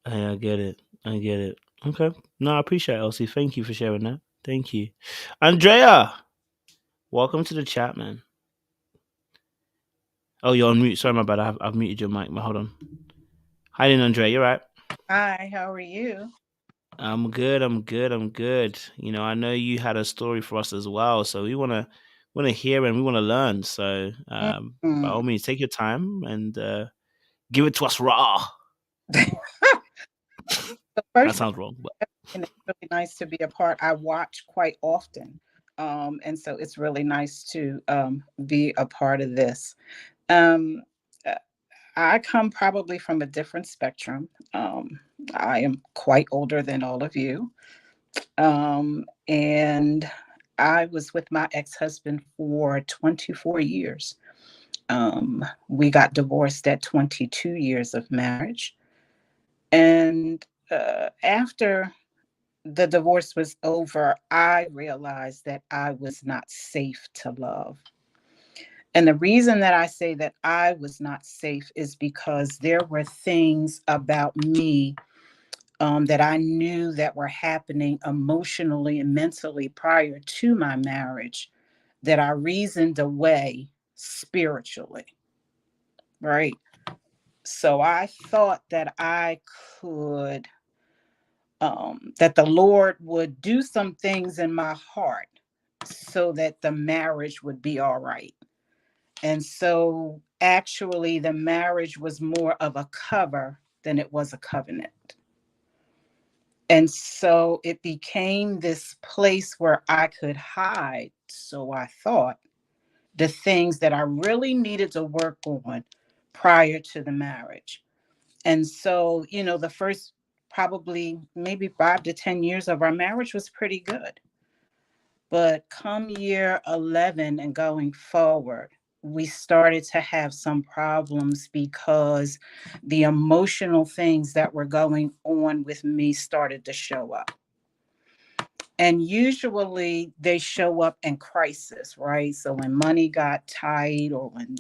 I get it. I get it. Okay. No, I appreciate it, Elsie. Thank you for sharing that. Thank you. Andrea, welcome to the chat, man. Oh, you're on mute. Sorry, my bad. I've muted your mic. Hold on. Hi, then, Andrea. You're right. Hi, how are you? I'm good. I'm good. I'm good. You know, I know you had a story for us as well, so we wanna hear and we wanna learn. So, by all means, take your time and give it to us raw. That sounds wrong, but And it's really nice to be a part. I watch quite often, and so it's really nice to be a part of this. Um, uh, I come probably from a different spectrum. I am quite older than all of you, and I was with my ex-husband for 24 years. We got divorced at 22 years of marriage, and after the divorce was over, I realized that I was not safe to love. And the reason that I say that I was not safe is because there were things about me that I knew that were happening emotionally and mentally prior to my marriage that I reasoned away spiritually, right? So I thought that I could that the Lord would do some things in my heart so that the marriage would be all right. And so actually, the marriage was more of a cover than it was a covenant. And so it became this place where I could hide, so I thought, the things that I really needed to work on prior to the marriage. And so, the first probably maybe 5 to 10 years of our marriage was pretty good. But come year 11 and going forward, we started to have some problems because the emotional things that were going on with me started to show up. And usually they show up in crisis, right? So when money got tight, or when,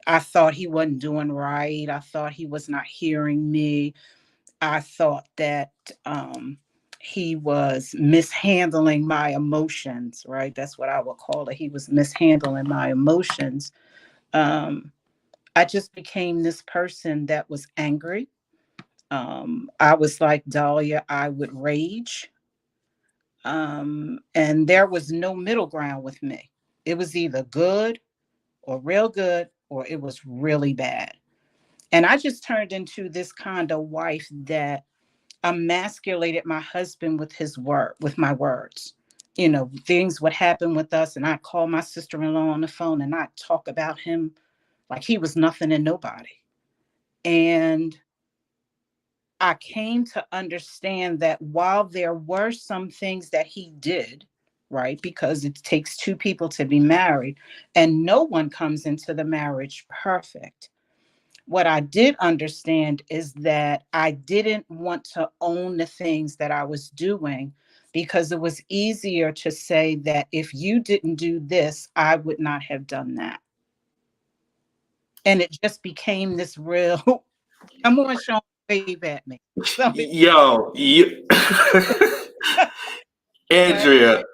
I thought he wasn't doing right. I thought he was not hearing me. I thought that he was mishandling my emotions, right? That's what I would call it. He was mishandling my emotions. I just became this person that was angry. I was like Dahlia, I would rage. And there was no middle ground with me. It was either good or real good, or it was really bad. And I just turned into this kind of wife that emasculated my husband with my words. Things would happen with us, and I'd call my sister-in-law on the phone and I'd talk about him like he was nothing and nobody. And I came to understand that while there were some things that he did, right, because it takes two people to be married, and no one comes into the marriage perfect. What I did understand is that I didn't want to own the things that I was doing, because it was easier to say that if you didn't do this, I would not have done that. And it just became this real, come on, Sean, wave at me. Yo, Andrea,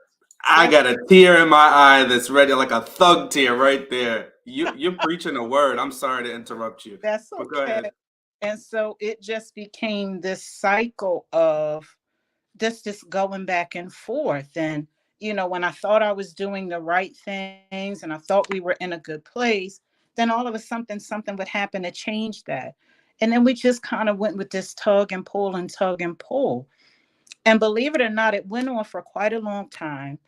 I got a tear in my eye that's ready, like a thug tear right there. You're preaching a word. I'm sorry to interrupt you. That's But go okay. ahead. And so it just became this cycle of this going back and forth. And, when I thought I was doing the right things and I thought we were in a good place, then all of a sudden something would happen to change that. And then we just kind of went with this tug and pull and tug and pull. And believe it or not, it went on for quite a long time.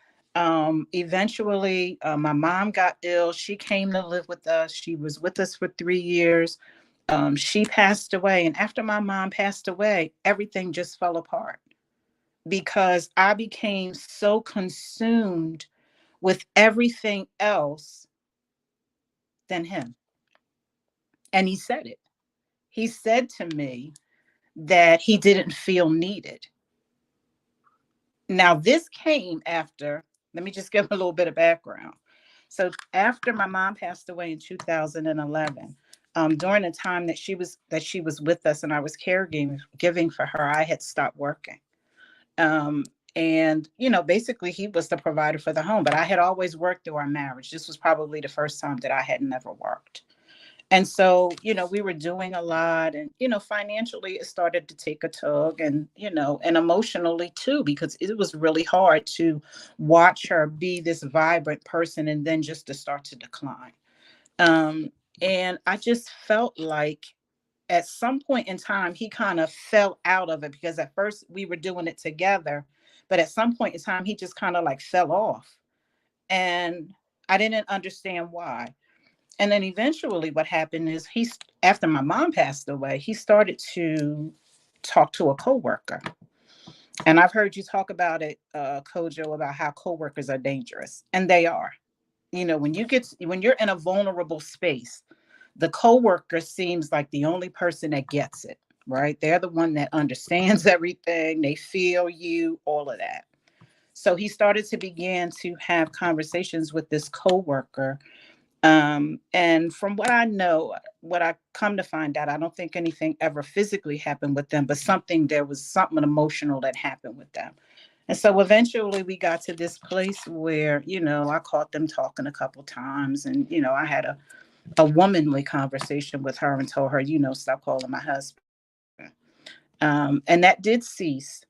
Eventually, my mom got ill. She came to live with us. She was with us for 3 years. She passed away. And after my mom passed away, everything just fell apart, because I became so consumed with everything else than him. And he said it. He said to me that he didn't feel needed. Now, this came after, let me just give a little bit of background. So after my mom passed away in 2011, during the time that she was with us and I was caregiving for her, I had stopped working. And, basically he was the provider for the home, but I had always worked through our marriage. This was probably the first time that I had never worked. And so, we were doing a lot, and, financially it started to take a tug, and, and emotionally too, because it was really hard to watch her be this vibrant person and then just to start to decline. And I just felt like at some point in time, he kind of fell out of it, because at first we were doing it together, but at some point in time, he just kind of like fell off, and I didn't understand why. And then eventually what happened is after my mom passed away, he started to talk to a coworker. And I've heard you talk about it, Kojo, about how coworkers are dangerous, and they are. When you're in a vulnerable space, the coworker seems like the only person that gets it, right? They're the one that understands everything. They feel you, all of that. So he started to begin to have conversations with this coworker. And from what I know, what I come to find out, I don't think anything ever physically happened with them, but there was something emotional that happened with them. And so eventually we got to this place where, I caught them talking a couple times, and, I had a womanly conversation with her and told her, stop calling my husband. And that did cease.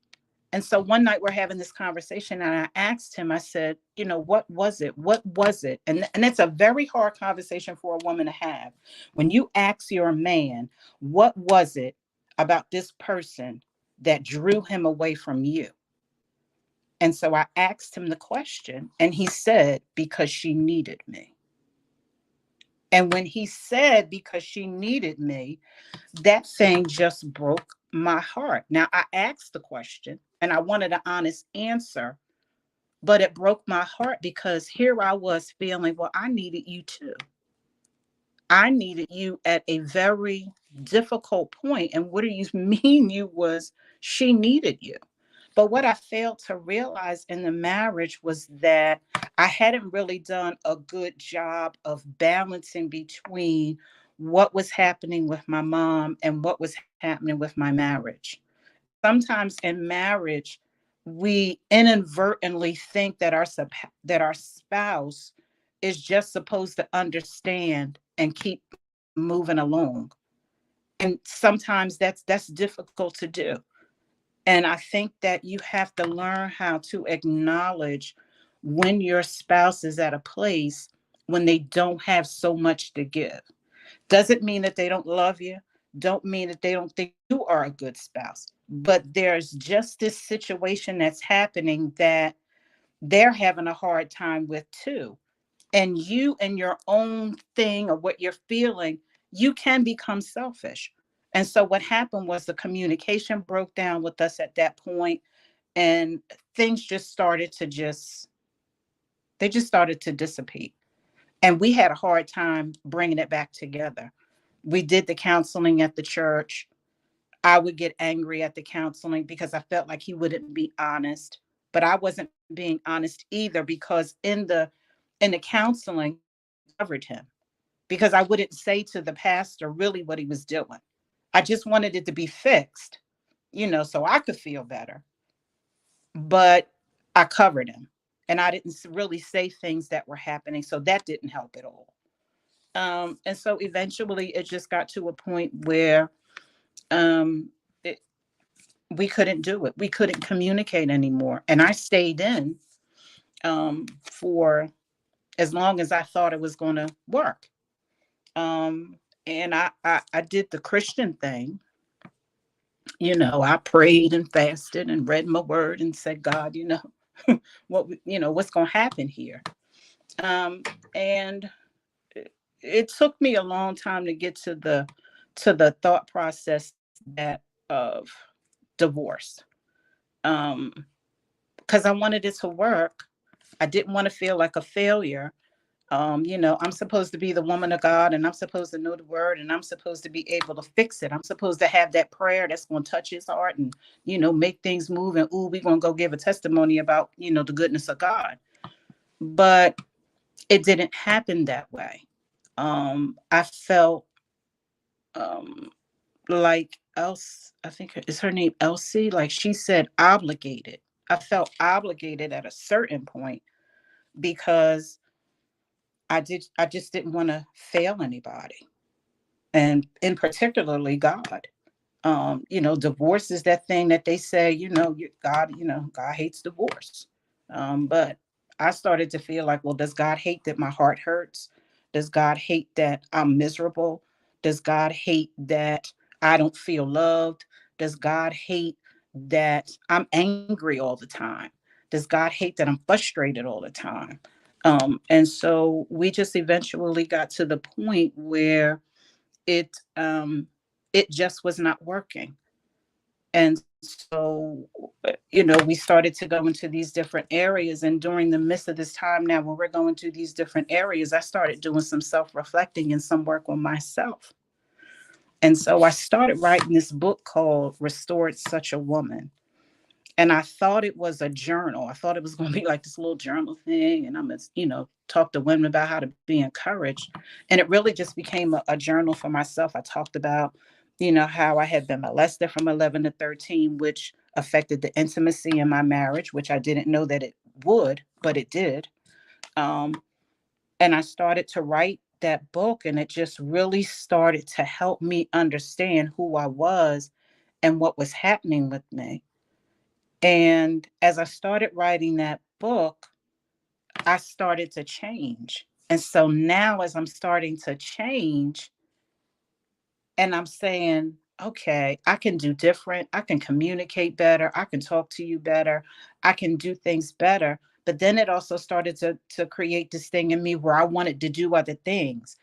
And so one night we're having this conversation, and I asked him, I said, what was it? What was it? And it's a very hard conversation for a woman to have. When you ask your man, what was it about this person that drew him away from you? And so I asked him the question, and he said, because she needed me. And when he said, because she needed me, that thing just broke my heart. Now, I asked the question and I wanted an honest answer, but it broke my heart because here I was feeling, well, I needed you too. I needed you at a very difficult point. And what do you mean you was, she needed you? But what I failed to realize in the marriage was that I hadn't really done a good job of balancing between what was happening with my mom and what was happening with my marriage. Sometimes in marriage, we inadvertently think that our spouse is just supposed to understand and keep moving along. And sometimes that's difficult to do. And I think that you have to learn how to acknowledge when your spouse is at a place when they don't have so much to give. Doesn't mean that they don't love you, don't mean that they don't think you are a good spouse. But there's just this situation that's happening that they're having a hard time with too. And you and your own thing or what you're feeling, you can become selfish. And so what happened was the communication broke down with us at that point, and things just started to they just started to dissipate. And we had a hard time bringing it back together. We did the counseling at the church. I would get angry at the counseling because I felt like he wouldn't be honest, but I wasn't being honest either, because in the counseling I covered him, because I wouldn't say to the pastor really what he was doing. I just wanted it to be fixed, so I could feel better. But I covered him and I didn't really say things that were happening. So that didn't help at all. And so eventually it just got to a point where um, it, we couldn't do it. We couldn't communicate anymore. And I stayed in for as long as I thought it was going to work. And I did the Christian thing. I prayed and fasted and read my word and said, God, what's going to happen here? And it took me a long time to get to the thought process that of divorce. Because I wanted it to work. I didn't want to feel like a failure. I'm supposed to be the woman of God, and I'm supposed to know the word, and I'm supposed to be able to fix it. I'm supposed to have that prayer that's going to touch his heart and, make things move. And, we're going to go give a testimony about, the goodness of God. But it didn't happen that way. I felt like Elsie, I think is her name Elsie, like she said, obligated. I felt obligated at a certain point because I just didn't want to fail anybody, and in particularly God. Divorce is that thing that they say, God hates divorce. But I started to feel like, well, does God hate that my heart hurts? Does God hate that I'm miserable? Does God hate that I don't feel loved? Does God hate that I'm angry all the time? Does God hate that I'm frustrated all the time? And so we just eventually got to the point where it it just was not working. And so, we started to go into these different areas. And during the midst of this time now, when we're going to these different areas, I started doing some self-reflecting and some work on myself. And so I started writing this book called Restored Such a Woman. And I thought it was a journal. I thought it was going to be like this little journal thing. And I'm going to, talk to women about how to be encouraged. And it really just became a journal for myself. I talked about, how I had been molested from 11 to 13, which affected the intimacy in my marriage, which I didn't know that it would, but it did. And I started to write that book, and it just really started to help me understand who I was and what was happening with me. And as I started writing that book, I started to change. And so now as I'm starting to change and I'm saying, okay, I can do different. I can communicate better. I can talk to you better. I can do things better. But then it also started to create this thing in me where I wanted to do other things.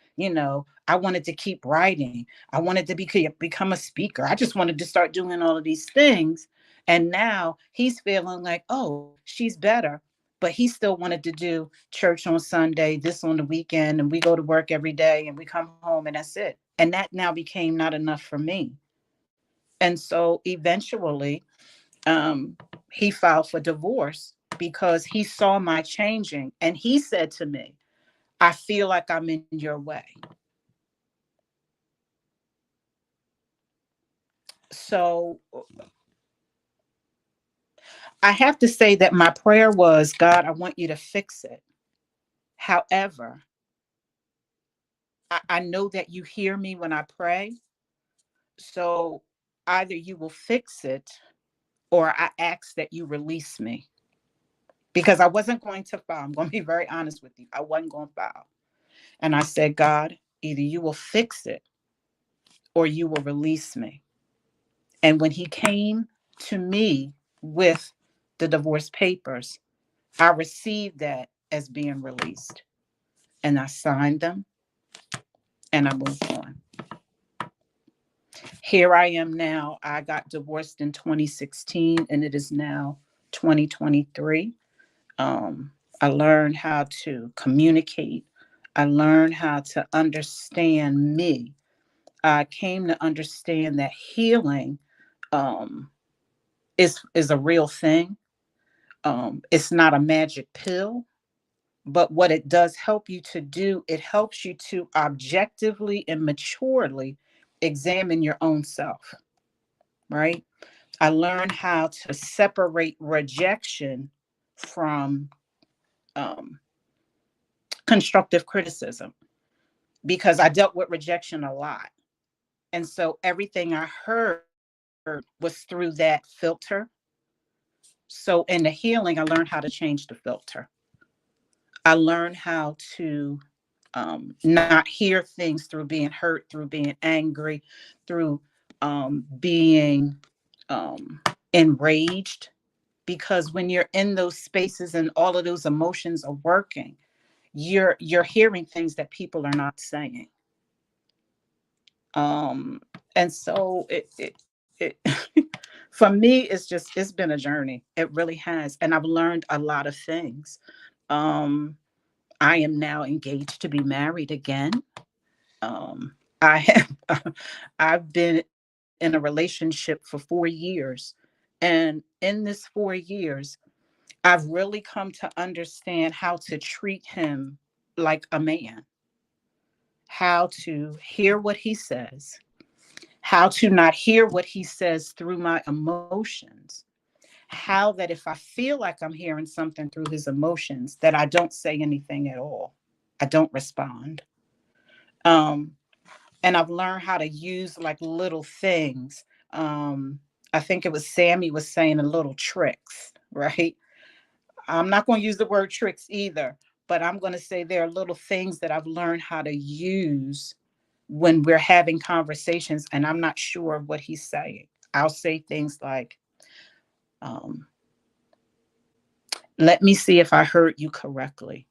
I wanted to keep writing. I wanted to become a speaker. I just wanted to start doing all of these things. And now he's feeling like, oh, she's better. But he still wanted to do church on Sunday, this on the weekend, and we go to work every day and we come home and that's it. And that now became not enough for me. And so eventually, he filed for divorce because he saw my changing. And he said to me, I feel like I'm in your way. So I have to say that my prayer was, God, I want you to fix it. However, I know that you hear me when I pray. So either you will fix it or I ask that you release me. Because I wasn't going to file. I'm going to be very honest with you. I wasn't going to file. And I said, God, either you will fix it or you will release me. And when he came to me with the divorce papers, I received that as being released. And I signed them and I moved on. Here I am now. I got divorced in 2016 and it is now 2023. I learned how to communicate. I learned how to understand me. I came to understand that healing is a real thing. It's not a magic pill, but what it does help you to do, it helps you to objectively and maturely examine your own self, right? I learned how to separate rejection from constructive criticism because I dealt with rejection a lot. And so everything I heard was through that filter. So in the healing, I learned how to change the filter. I learned how to not hear things through being hurt, through being angry, through being enraged. Because when you're in those spaces and all of those emotions are working, you're hearing things that people are not saying. And so it for me, it's been a journey. It really has. And I've learned a lot of things. I am now engaged to be married again. I have I've been in a relationship for 4 years. And in this 4 years, I've really come to understand how to treat him like a man, how to hear what he says, how to not hear what he says through my emotions, how that if I feel like I'm hearing something through his emotions, that I don't say anything at all. I don't respond. And I've learned how to use like little things. I think it was Sammy was saying a little tricks, right? I'm not going to use the word tricks either, but I'm going to say there are little things that I've learned how to use when we're having conversations and I'm not sure of what he's saying. I'll say things like, let me see if I heard you correctly.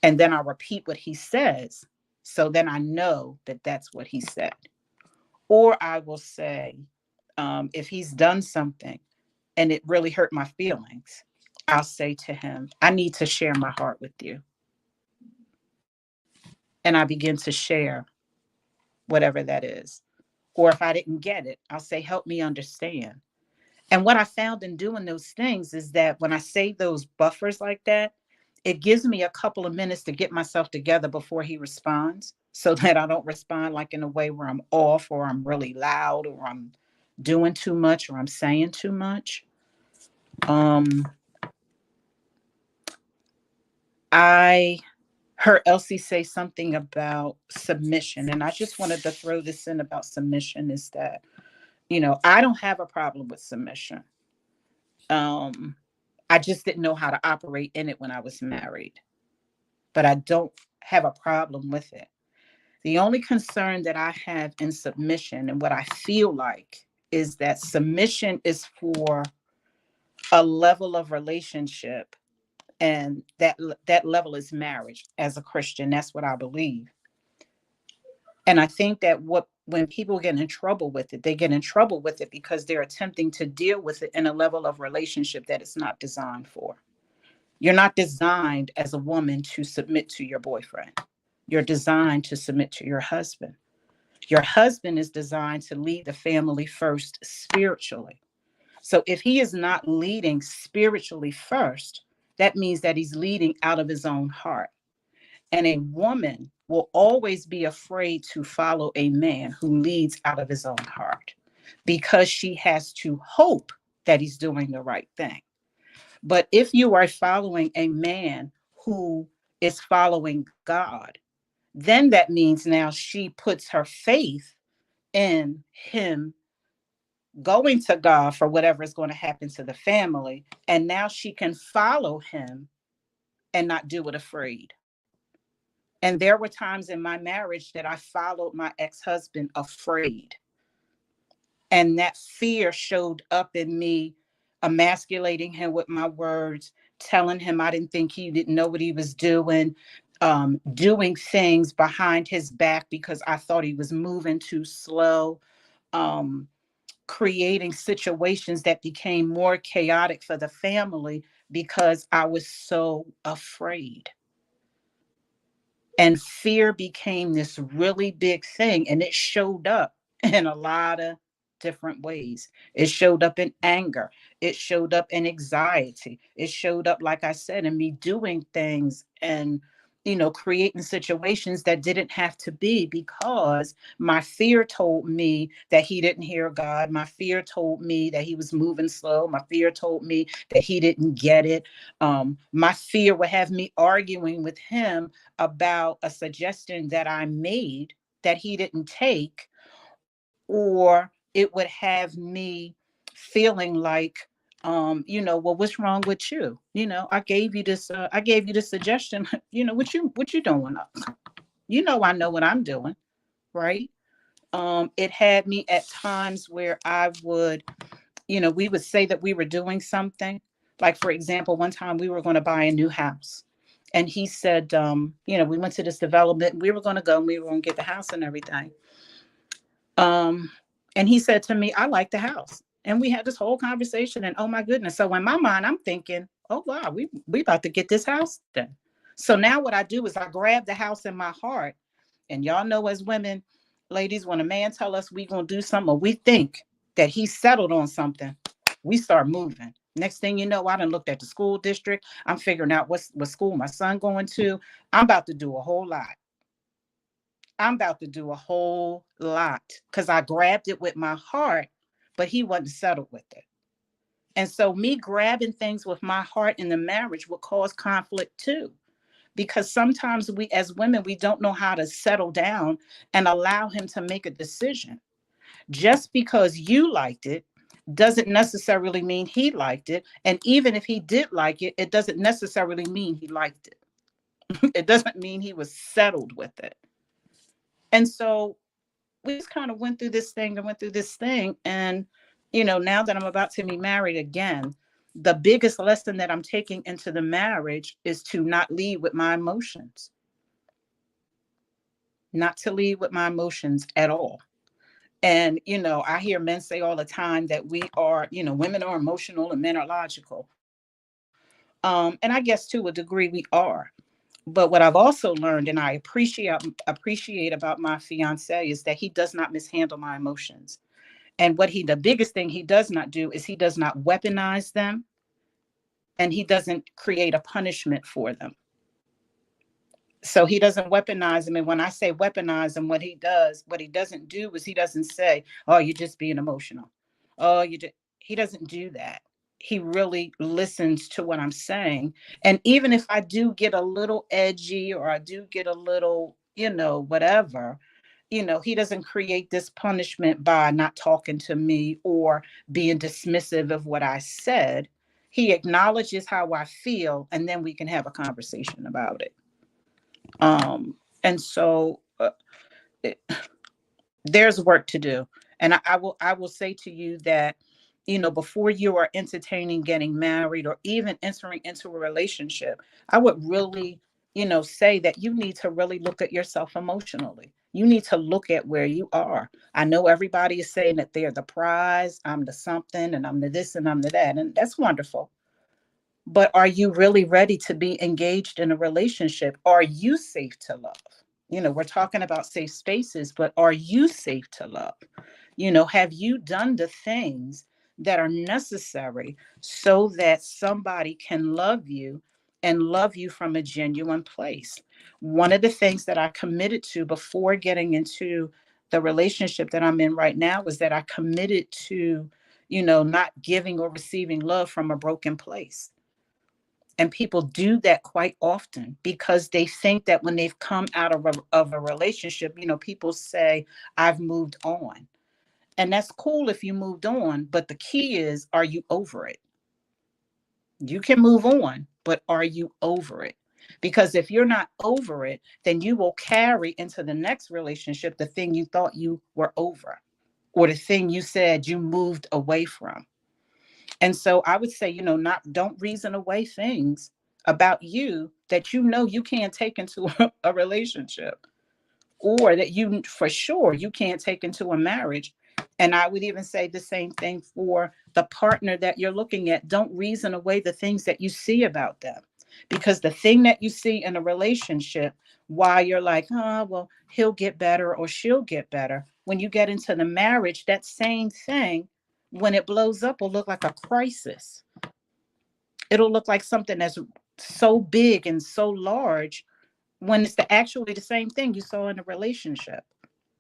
And then I'll repeat what he says. So then I know that that's what he said. Or I will say, if he's done something and it really hurt my feelings, I'll say to him, I need to share my heart with you. And I begin to share whatever that is. Or if I didn't get it, I'll say, help me understand. And what I found in doing those things is that when I say those buffers like that, it gives me a couple of minutes to get myself together before he responds so that I don't respond like in a way where I'm off or I'm really loud or I'm doing too much or I'm saying too much. I heard Elsie say something about submission, and I just wanted to throw this in about submission is that, I don't have a problem with submission. I just didn't know how to operate in it when I was married, but I don't have a problem with it. The only concern that I have in submission and what I feel like is that submission is for a level of relationship, and that level is marriage. As a Christian, that's what I believe. And I think that when people get in trouble with it, they get in trouble with it because they're attempting to deal with it in a level of relationship that it's not designed for. You're not designed as a woman to submit to your boyfriend. You're designed to submit to your husband. Your husband is designed to lead the family first spiritually. So if he is not leading spiritually first, that means that he's leading out of his own heart. And a woman will always be afraid to follow a man who leads out of his own heart because she has to hope that he's doing the right thing. But if you are following a man who is following God, then that means now she puts her faith in him going to God for whatever is going to happen to the family. And now she can follow him and not do it afraid. And there were times in my marriage that I followed my ex-husband afraid. And that fear showed up in me emasculating him with my words, telling him I didn't think he didn't know what he was doing, doing things behind his back because I thought he was moving too slow, creating situations that became more chaotic for the family because I was so afraid. And fear became this really big thing, and it showed up in a lot of different ways. It showed up in anger. It showed up in anxiety. It showed up, like I said, in me doing things and, creating situations that didn't have to be because my fear told me that he didn't hear God. My fear told me that he was moving slow. My fear told me that he didn't get it. My fear would have me arguing with him about a suggestion that I made that he didn't take, or it would have me feeling like, well, what's wrong with you? I gave you this suggestion. What you doing? I know what I'm doing, right? It had me at times where I would, we would say that we were doing something. Like, for example, one time we were going to buy a new house. And he said, we went to this development. We were going to go and we were going to get the house and everything. And he said to me, I like the house. And we had this whole conversation. And oh, my goodness. So in my mind, I'm thinking, oh, wow, we about to get this house done. So now what I do is I grab the house in my heart. And y'all know, as women, ladies, when a man tell us we going to do something, or we think that he settled on something, we start moving. Next thing you know, I done looked at the school district. I'm figuring out what school my son going to. I'm about to do a whole lot. Because I grabbed it with my heart, but he wasn't settled with it. And so me grabbing things with my heart in the marriage will cause conflict too. Because sometimes we as women, we don't know how to settle down and allow him to make a decision. Just because you liked it doesn't necessarily mean he liked it. And even if he did like it, it doesn't necessarily mean he liked it. It doesn't mean he was settled with it. And so we just kind of went through this thing. And, now that I'm about to be married again, the biggest lesson that I'm taking into the marriage is to not lead with my emotions. Not to lead with my emotions at all. And, I hear men say all the time that we are, women are emotional and men are logical. And I guess to a degree we are. But what I've also learned, and I appreciate about my fiance, is that he does not mishandle my emotions. And the biggest thing he does not do is he does not weaponize them, and he doesn't create a punishment for them. So he doesn't weaponize them. And when I say weaponize them, what he doesn't do is he doesn't say, oh, you're just being emotional. Oh, he doesn't do that. He really listens to what I'm saying. And even if I do get a little edgy or I do get a little, whatever, he doesn't create this punishment by not talking to me or being dismissive of what I said. He acknowledges how I feel, and then we can have a conversation about it. And so there's work to do. And I will say to you that, before you are entertaining getting married or even entering into a relationship, I would really, say that you need to really look at yourself emotionally. You need to look at where you are. I know everybody is saying that they're the prize, I'm the something, and I'm the this and I'm the that. And that's wonderful. But are you really ready to be engaged in a relationship? Are you safe to love? We're talking about safe spaces, but are you safe to love? Have you done the things that are necessary so that somebody can love you and love you from a genuine place? One of the things that I committed to before getting into the relationship that I'm in right now is that I committed to, not giving or receiving love from a broken place. And people do that quite often because they think that when they've come out of a relationship, people say, I've moved on. And that's cool if you moved on. But the key is, are you over it? You can move on, but are you over it? Because if you're not over it, then you will carry into the next relationship the thing you thought you were over, or the thing you said you moved away from. And so I would say, don't reason away things about you that you can't take into a relationship, or that you for sure you can't take into a marriage. And I would even say the same thing for the partner that you're looking at. Don't reason away the things that you see about them, because the thing that you see in a relationship, why you're like, oh, well, he'll get better or she'll get better. When you get into the marriage, that same thing, when it blows up, will look like a crisis. It'll look like something that's so big and so large when it's actually the same thing you saw in a relationship.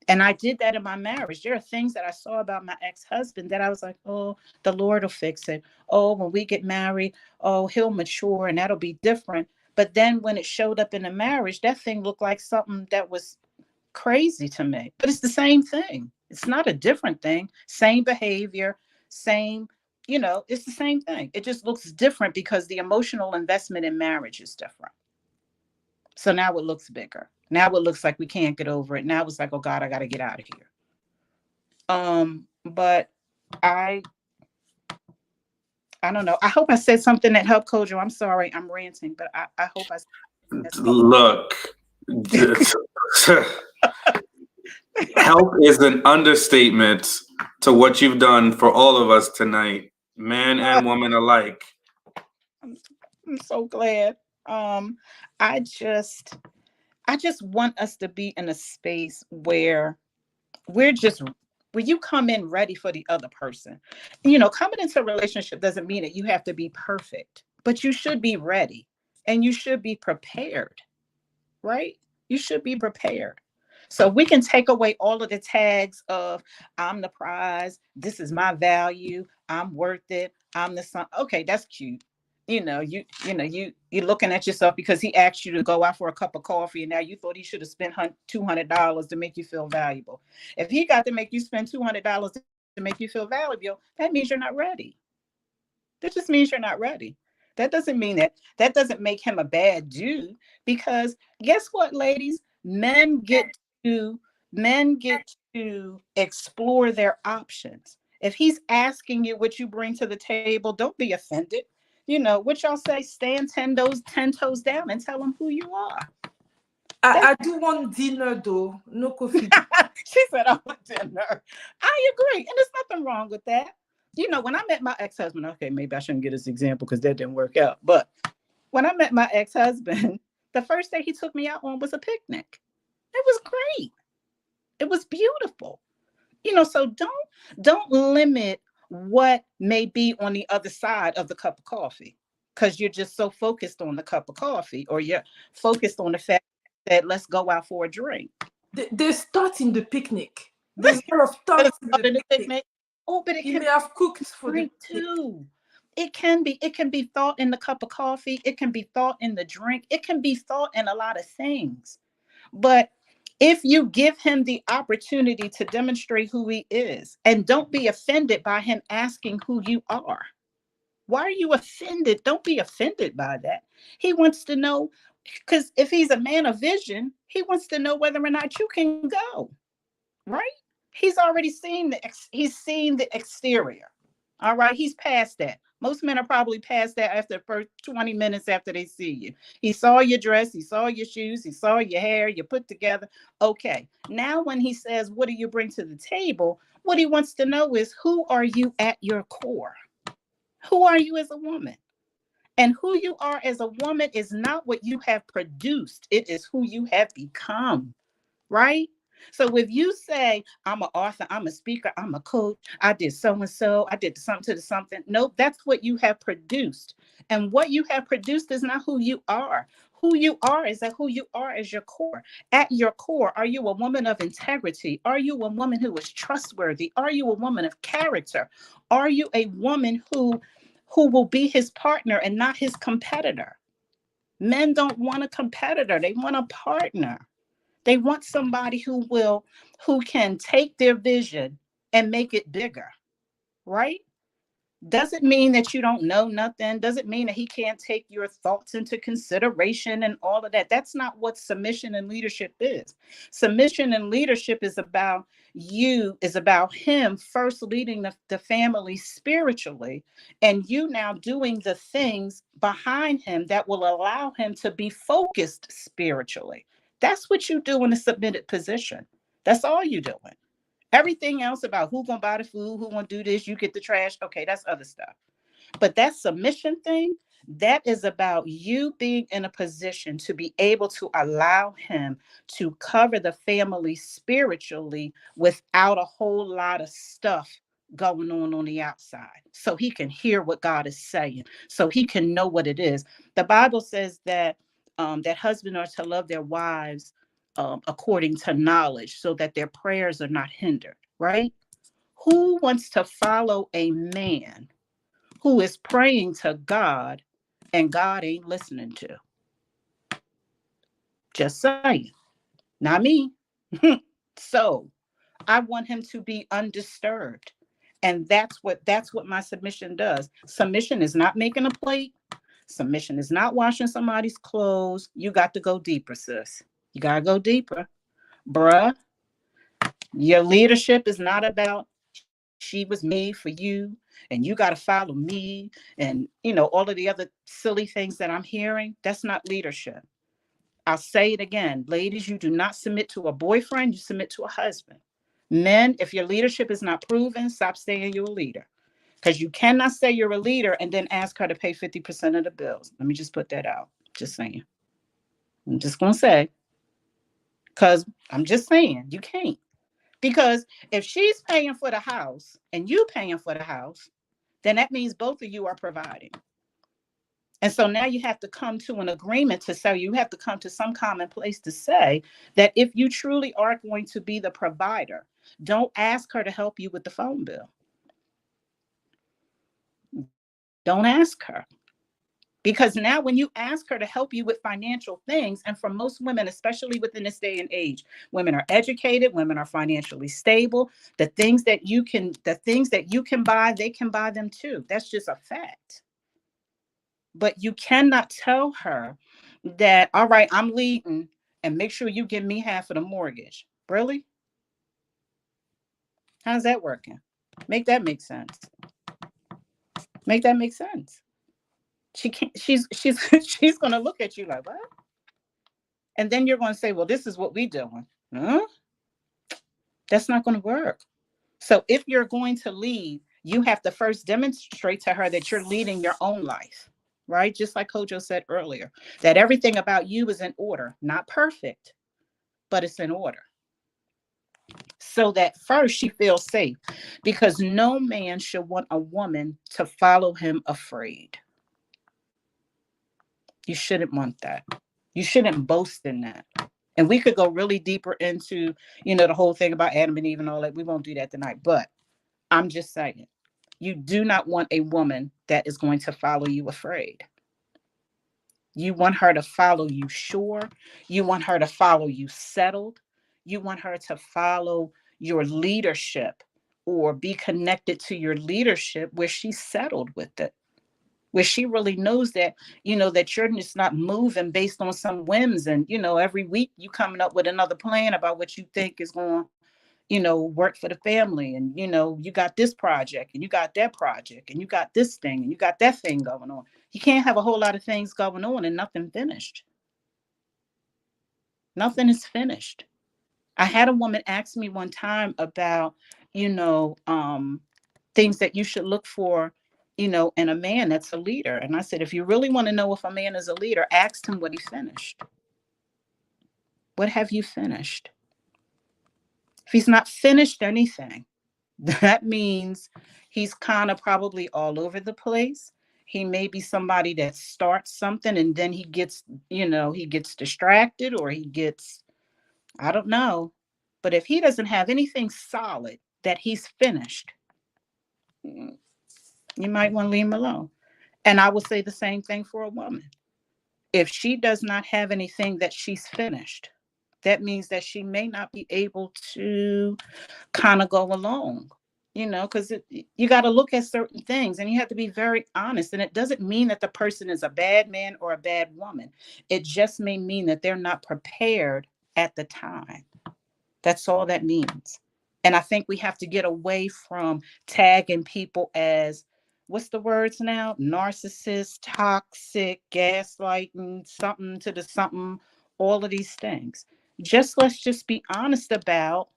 And I did that in my marriage. There are things that I saw about my ex-husband that I was like, oh, the Lord will fix it. Oh, when we get married, oh, he'll mature and that'll be different. But then when it showed up in the marriage, that thing looked like something that was crazy to me. But it's the same thing. It's not a different thing. Same behavior, same, it's the same thing. It just looks different because the emotional investment in marriage is different. So now it looks bigger. Now it looks like we can't get over it. Now it's like, oh God, I got to get out of here. But I don't know. I hope I said something that helped, Kojo. I'm sorry, I'm ranting, but I hope I said Look, help is an understatement to what you've done for all of us tonight, man and woman alike. I'm so glad. I just want us to be in a space where where you come in ready for the other person. Coming into a relationship doesn't mean that you have to be perfect, but you should be ready and you should be prepared, right? You should be prepared. So we can take away all of the tags of I'm the prize, this is my value, I'm worth it, I'm the son. Okay, that's cute. You're looking at yourself because he asked you to go out for a cup of coffee and now you thought he should have spent $200 to make you feel valuable. If he got to make you spend $200 to make you feel valuable, that means you're not ready. That just means you're not ready. That doesn't mean that doesn't make him a bad dude, because guess what, ladies? Men get to explore their options. If he's asking you what you bring to the table, don't be offended. What y'all say, stand 10 toes down and tell them who you are. I do want dinner though, no coffee. She said, I want dinner. I agree. And there's nothing wrong with that. When I met my ex-husband, okay, maybe I shouldn't get this example because that didn't work out. But when I met my ex-husband, the first day he took me out on was a picnic. It was great. It was beautiful. So don't limit what may be on the other side of the cup of coffee because you're just so focused on the cup of coffee, or you're focused on the fact that let's go out for a drink. They start in the picnic. There's a lot of thoughts in the picnic. Oh, but he may have cooked for the too. It can be thought in the cup of coffee. It can be thought in the drink. It can be thought in a lot of things. But if you give him the opportunity to demonstrate who he is, and don't be offended by him asking who you are. Why are you offended? Don't be offended by that. He wants to know, because if he's a man of vision, he wants to know whether or not you can go, right? He's already seen the exterior. All right, he's past that. Most men are probably past that after the first 20 minutes after they see you. He saw your dress, he saw your shoes, he saw your hair, you put together. Okay, now when he says, what do you bring to the table? What he wants to know is, who are you at your core? Who are you as a woman? And who you are as a woman is not what you have produced. It is who you have become, right? So if you say, I'm an author, I'm a speaker, I'm a coach, I did so-and-so, I did something to the something. Nope, that's what you have produced. And what you have produced is not who you are. Who you are is that who you are as your core. At your core, are you a woman of integrity? Are you a woman who is trustworthy? Are you a woman of character? Are you a woman who will be his partner and not his competitor? Men don't want a competitor. They want a partner. They want somebody who can take their vision and make it bigger, right? Doesn't mean that you don't know nothing. Doesn't mean that he can't take your thoughts into consideration and all of that. That's not what submission and leadership is. Submission and leadership is about him first leading the family spiritually, and you now doing the things behind him that will allow him to be focused spiritually. That's what you do in a submitted position. That's all you're doing. Everything else about who gonna buy the food, who gonna do this, you get the trash. Okay, that's other stuff. But that submission thing, that is about you being in a position to be able to allow him to cover the family spiritually without a whole lot of stuff going on the outside. So he can hear what God is saying, so he can know what it is. The Bible says that that husbands are to love their wives according to knowledge, so that their prayers are not hindered, right? Who wants to follow a man who is praying to God and God ain't listening to? Just saying. Not me. So I want him to be undisturbed. And that's what my submission does. Submission is not making a plate. Submission is not washing somebody's clothes. You got to go deeper, sis. You got to go deeper. Bruh, your leadership is not about she was made for you and you got to follow me and, all of the other silly things that I'm hearing. That's not leadership. I'll say it again. Ladies, you do not submit to a boyfriend. You submit to a husband. Men, if your leadership is not proven, stop saying you're a leader. Because you cannot say you're a leader and then ask her to pay 50% of the bills. Let me just put that out. Just saying. I'm just going to say. Because I'm just saying, you can't. Because if she's paying for the house and you paying for the house, then that means both of you are providing. And so now you have to come to an agreement to say, you have to come to some common place to say that if you truly are going to be the provider, don't ask her to help you with the phone bill. Don't ask her. Because now when you ask her to help you with financial things, and for most women, especially within this day and age, women are educated, women are financially stable. The things that you can buy, they can buy them too. That's just a fact. But you cannot tell her that, all right, I'm leading and make sure you give me half of the mortgage. Really? How's that working? Make that make sense. Make that make sense. She can't, she's going to look at you like, what? And then you're going to say, well, this is what we doing. Huh? That's not going to work. So if you're going to lead, you have to first demonstrate to her that you're leading your own life, right? Just like Kojo said earlier, that everything about you is in order, not perfect, but it's in order. So that first she feels safe, because no man should want a woman to follow him afraid. You shouldn't want that. You shouldn't boast in that. And we could go really deeper into, the whole thing about Adam and Eve and all that. We won't do that tonight. But I'm just saying, you do not want a woman that is going to follow you afraid. You want her to follow you sure. You want her to follow you settled. You want her to follow your leadership or be connected to your leadership where she's settled with it, where she really knows that, that you're just not moving based on some whims. And, every week you coming up with another plan about what you think is going, work for the family, and you got this project and you got that project and you got this thing and you got that thing going on. You can't have a whole lot of things going on and nothing finished. Nothing is finished. I had a woman ask me one time about, things that you should look for, in a man that's a leader. And I said, if you really want to know if a man is a leader, ask him what he finished. What have you finished? If he's not finished anything, that means he's kind of probably all over the place. He may be somebody that starts something and then he gets distracted, or he gets, I don't know. But if he doesn't have anything solid that he's finished, you might want to leave him alone. And I would say the same thing for a woman. If she does not have anything that she's finished, that means that she may not be able to kind of go along, because you got to look at certain things and you have to be very honest. And it doesn't mean that the person is a bad man or a bad woman. It just may mean that they're not prepared at the time. That's all that means. And I think we have to get away from tagging people as, what's the words now? Narcissist, toxic, gaslighting, something to the something, all of these things. Let's just be honest about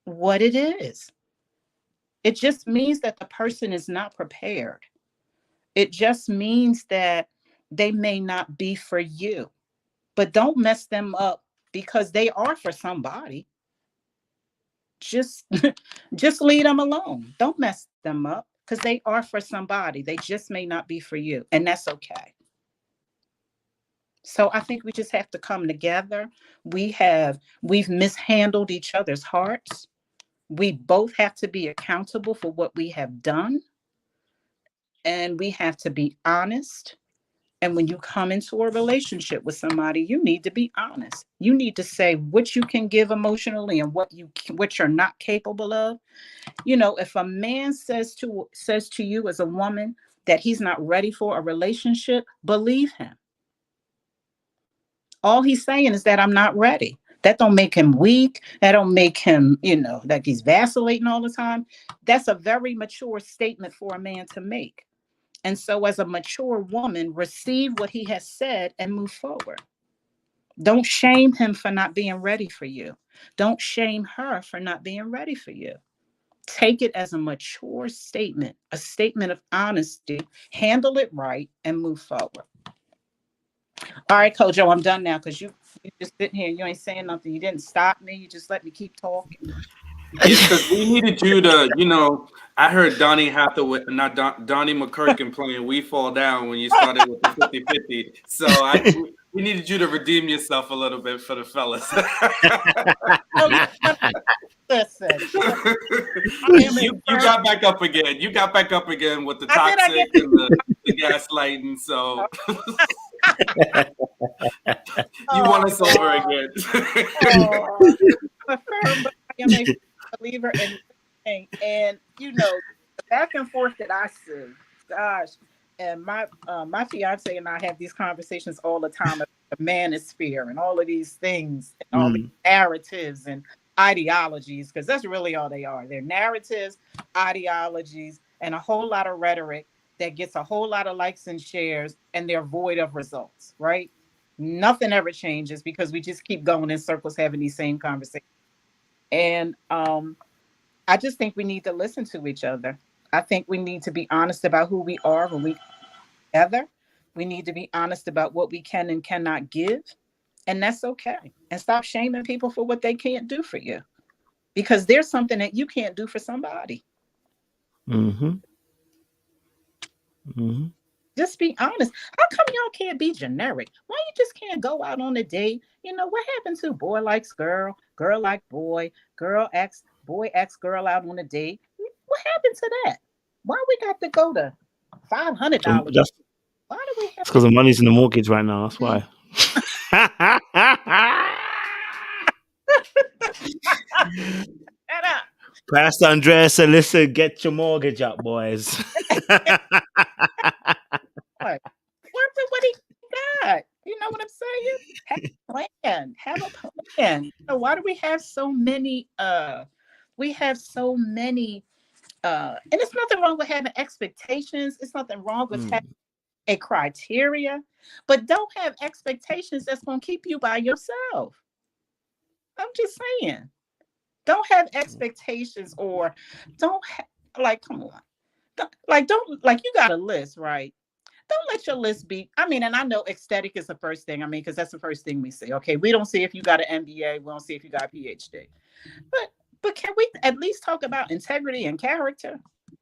what it is. It just means that the person is not prepared. It just means that they may not be for you, but don't mess them up because they are for somebody. Just leave them alone. Don't mess them up because they are for somebody. They just may not be for you, and that's okay. So I think we just have to come together. We've mishandled each other's hearts. We both have to be accountable for what we have done, and we have to be honest. And when you come into a relationship with somebody, you need to be honest. You need to say what you can give emotionally and what you're not capable of. If a man says to you as a woman that he's not ready for a relationship, believe him. All he's saying is that I'm not ready. That don't make him weak. That don't make him, like he's vacillating all the time. That's a very mature statement for a man to make. And so as a mature woman, receive what he has said and move forward. Don't shame him for not being ready for you. Don't shame her for not being ready for you. Take it as a mature statement, a statement of honesty, handle it right, and move forward. All right, Kojo, I'm done now because you just sitting here, you ain't saying nothing. You didn't stop me. You just let me keep talking. Yeah, because we needed you to, I heard Donnie Hathaway, not Donnie McCurkin playing We Fall Down when you started with the 50-50. So we needed you to redeem yourself a little bit for the fellas. Listen. You got back up again. You got back up again with the toxic and the gaslighting. So you won us over again. I am a believer in everything. And the back and forth that I see, gosh, and my fiance and I have these conversations all the time about the manosphere and all of these things, and all the narratives and ideologies, because that's really all they are. They're narratives, ideologies, and a whole lot of rhetoric that gets a whole lot of likes and shares, and they're void of results, right? Nothing ever changes because we just keep going in circles having these same conversations. And I just think we need to listen to each other. I think we need to be honest about who we are when we come together. We need to be honest about what we can and cannot give. And that's okay. And stop shaming people for what they can't do for you. Because there's something that you can't do for somebody. Just be honest. How come y'all can't be generic? Why you just can't go out on a date? What happened to boy likes girl, girl like boy, boy asks girl out on a date? What happened to that? Why we got to go to $500? Why do we have? It's because the money's in the mortgage right now. That's why. Pastor Andrea said, listen, get your mortgage up, boys. What do you got? You know what I'm saying? Have a plan. Why do we have so many We have so many, and it's nothing wrong with having expectations. It's nothing wrong with having a criteria, but don't have expectations that's going to keep you by yourself. I'm just saying, don't have expectations, or like, come on. Don't like, you got a list, right? Don't let your list be. I mean, and I know ecstatic is the first thing. I mean, because that's the first thing we see. Okay, we don't see if you got an MBA. We don't see if you got a PhD. But can we at least talk about integrity and character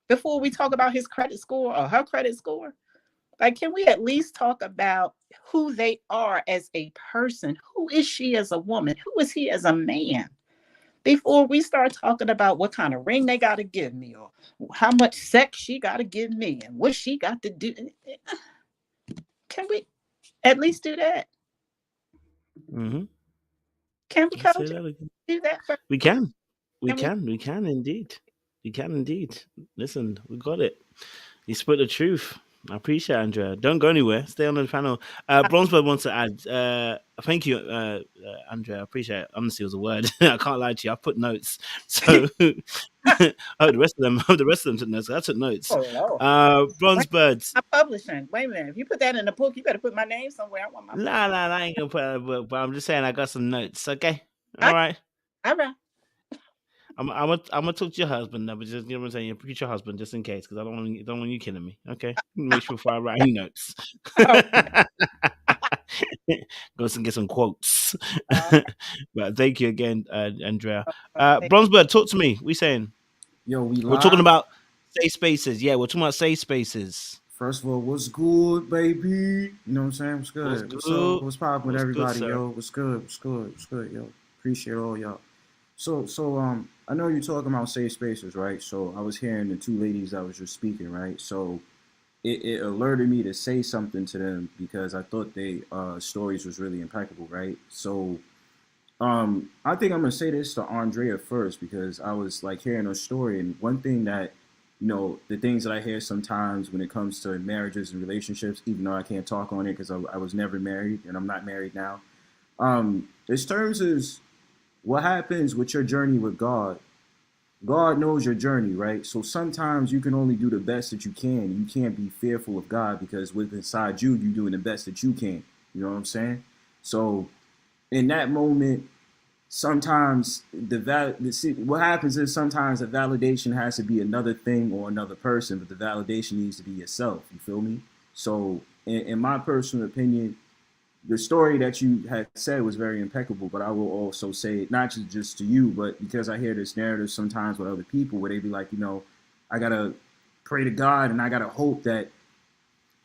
before we talk about his credit score or her credit score? Like, can we at least talk about who they are as a person? Who is she as a woman? Who is he as a man? Before we start talking about what kind of ring they got to give me, or how much sex she got to give me, and what she got to do. Can we at least do that? Mm-hmm. Can we, coach, do that first? We can. We can indeed. We can indeed. Listen, we got it. You spoke the truth. I appreciate it, Andrea. Don't go anywhere. Stay on the panel. Bronsberg wants to add. Thank you, Andrea. I appreciate it. Honestly, it was a word. I can't lie to you. I put notes. So the rest of them took notes. I took notes. Bronsberg. I'm publishing. Wait a minute. If you put that in the book, you better put my name somewhere. I want my Nah, I ain't gonna put it in the book, but I'm just saying I got some notes. Okay. All right. I'm gonna talk to your husband now, but just, you know what I'm saying, you preach your husband just in case, because I don't want you killing me. Okay, make sure before I write any notes. Go and get some quotes. But thank you again, Andrea. Bronsberg, talk to me. We saying, we're talking about safe spaces. Yeah, we're talking about safe spaces. First of all, what's good, baby? You know what I'm saying? What's good? What's up? What's poppin' with everybody, yo? What's good? What's good? What's good, yo? Appreciate all y'all. So I know you're talking about safe spaces, right? So I was hearing the two ladies that was just speaking, right? So it alerted me to say something to them because I thought they stories was really impeccable, right? So I think I'm gonna say this to Andrea first because I was like hearing her story, and one thing that, you know, the things that I hear sometimes when it comes to marriages and relationships, even though I can't talk on it because I was never married and I'm not married now. This terms is what happens with your journey with God. God knows your journey, right? So sometimes you can only do the best that you can. You can't be fearful of God because with inside you, you're doing the best that you can. You know what I'm saying? So in that moment, sometimes what happens is sometimes the validation has to be another thing or another person, but the validation needs to be yourself. You feel me? So in my personal opinion, the story that you had said was very impeccable, but I will also say, not just to you, but because I hear this narrative sometimes with other people where they be like, you know, I got to pray to God and I got to hope that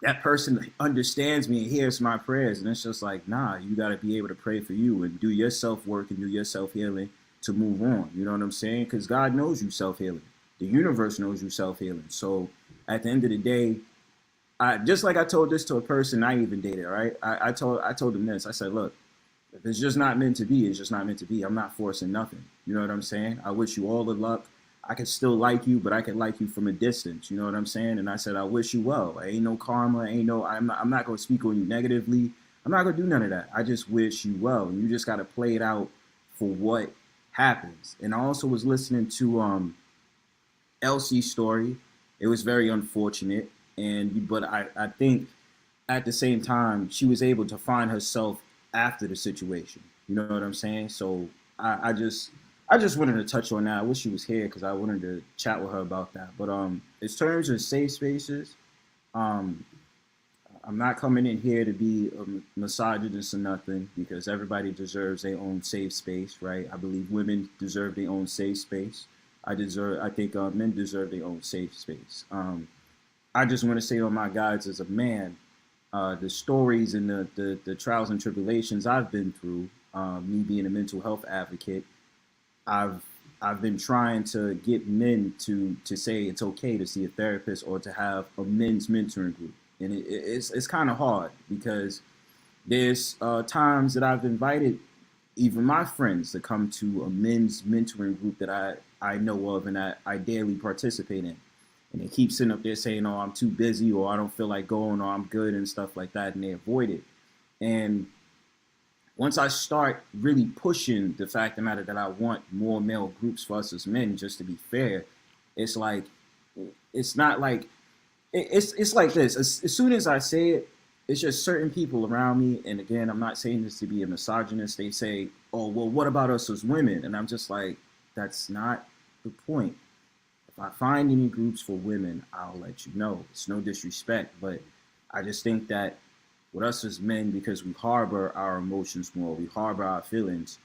that person understands me and hears my prayers. And it's just like, nah, you got to be able to pray for you and do your self-work and do your self-healing to move on. You know what I'm saying? Because God knows you self-healing. The universe knows you self-healing. So at the end of the day, just like I told this to a person I even dated, right? I told them this. I said, look, if it's just not meant to be, it's just not meant to be. I'm not forcing nothing. You know what I'm saying? I wish you all the luck. I can still like you, but I can like you from a distance. You know what I'm saying? And I said, I wish you well. Ain't no karma. I'm not going to speak on you negatively. I'm not going to do none of that. I just wish you well. And you just got to play it out for what happens. And I also was listening to ELSIE's story. It was very unfortunate. But I think at the same time, she was able to find herself after the situation. You know what I'm saying? So I just wanted to touch on that. I wish she was here because I wanted to chat with her about that. But in terms of safe spaces, I'm not coming in here to be a misogynist or nothing because everybody deserves their own safe space, right? I believe women deserve their own safe space. I think men deserve their own safe space. I just want to say on my guides as a man, the stories and the trials and tribulations I've been through, me being a mental health advocate, I've been trying to get men to say it's okay to see a therapist or to have a men's mentoring group. And it's kind of hard because there's times that I've invited even my friends to come to a men's mentoring group that I know of and that I daily participate in. And they keep sitting up there saying, oh, I'm too busy or I don't feel like going or I'm good and stuff like that. And they avoid it. And once I start really pushing the fact of the matter that I want more male groups for us as men, just to be fair, it's like, it's not like, it's like this. As soon as I say it, it's just certain people around me. And again, I'm not saying this to be a misogynist. They say, oh, well, what about us as women? And I'm just like, that's not the point. If I find any groups for women, I'll let you know. It's no disrespect, but I just think that with us as men, because we harbor our emotions more, we harbor our feelings,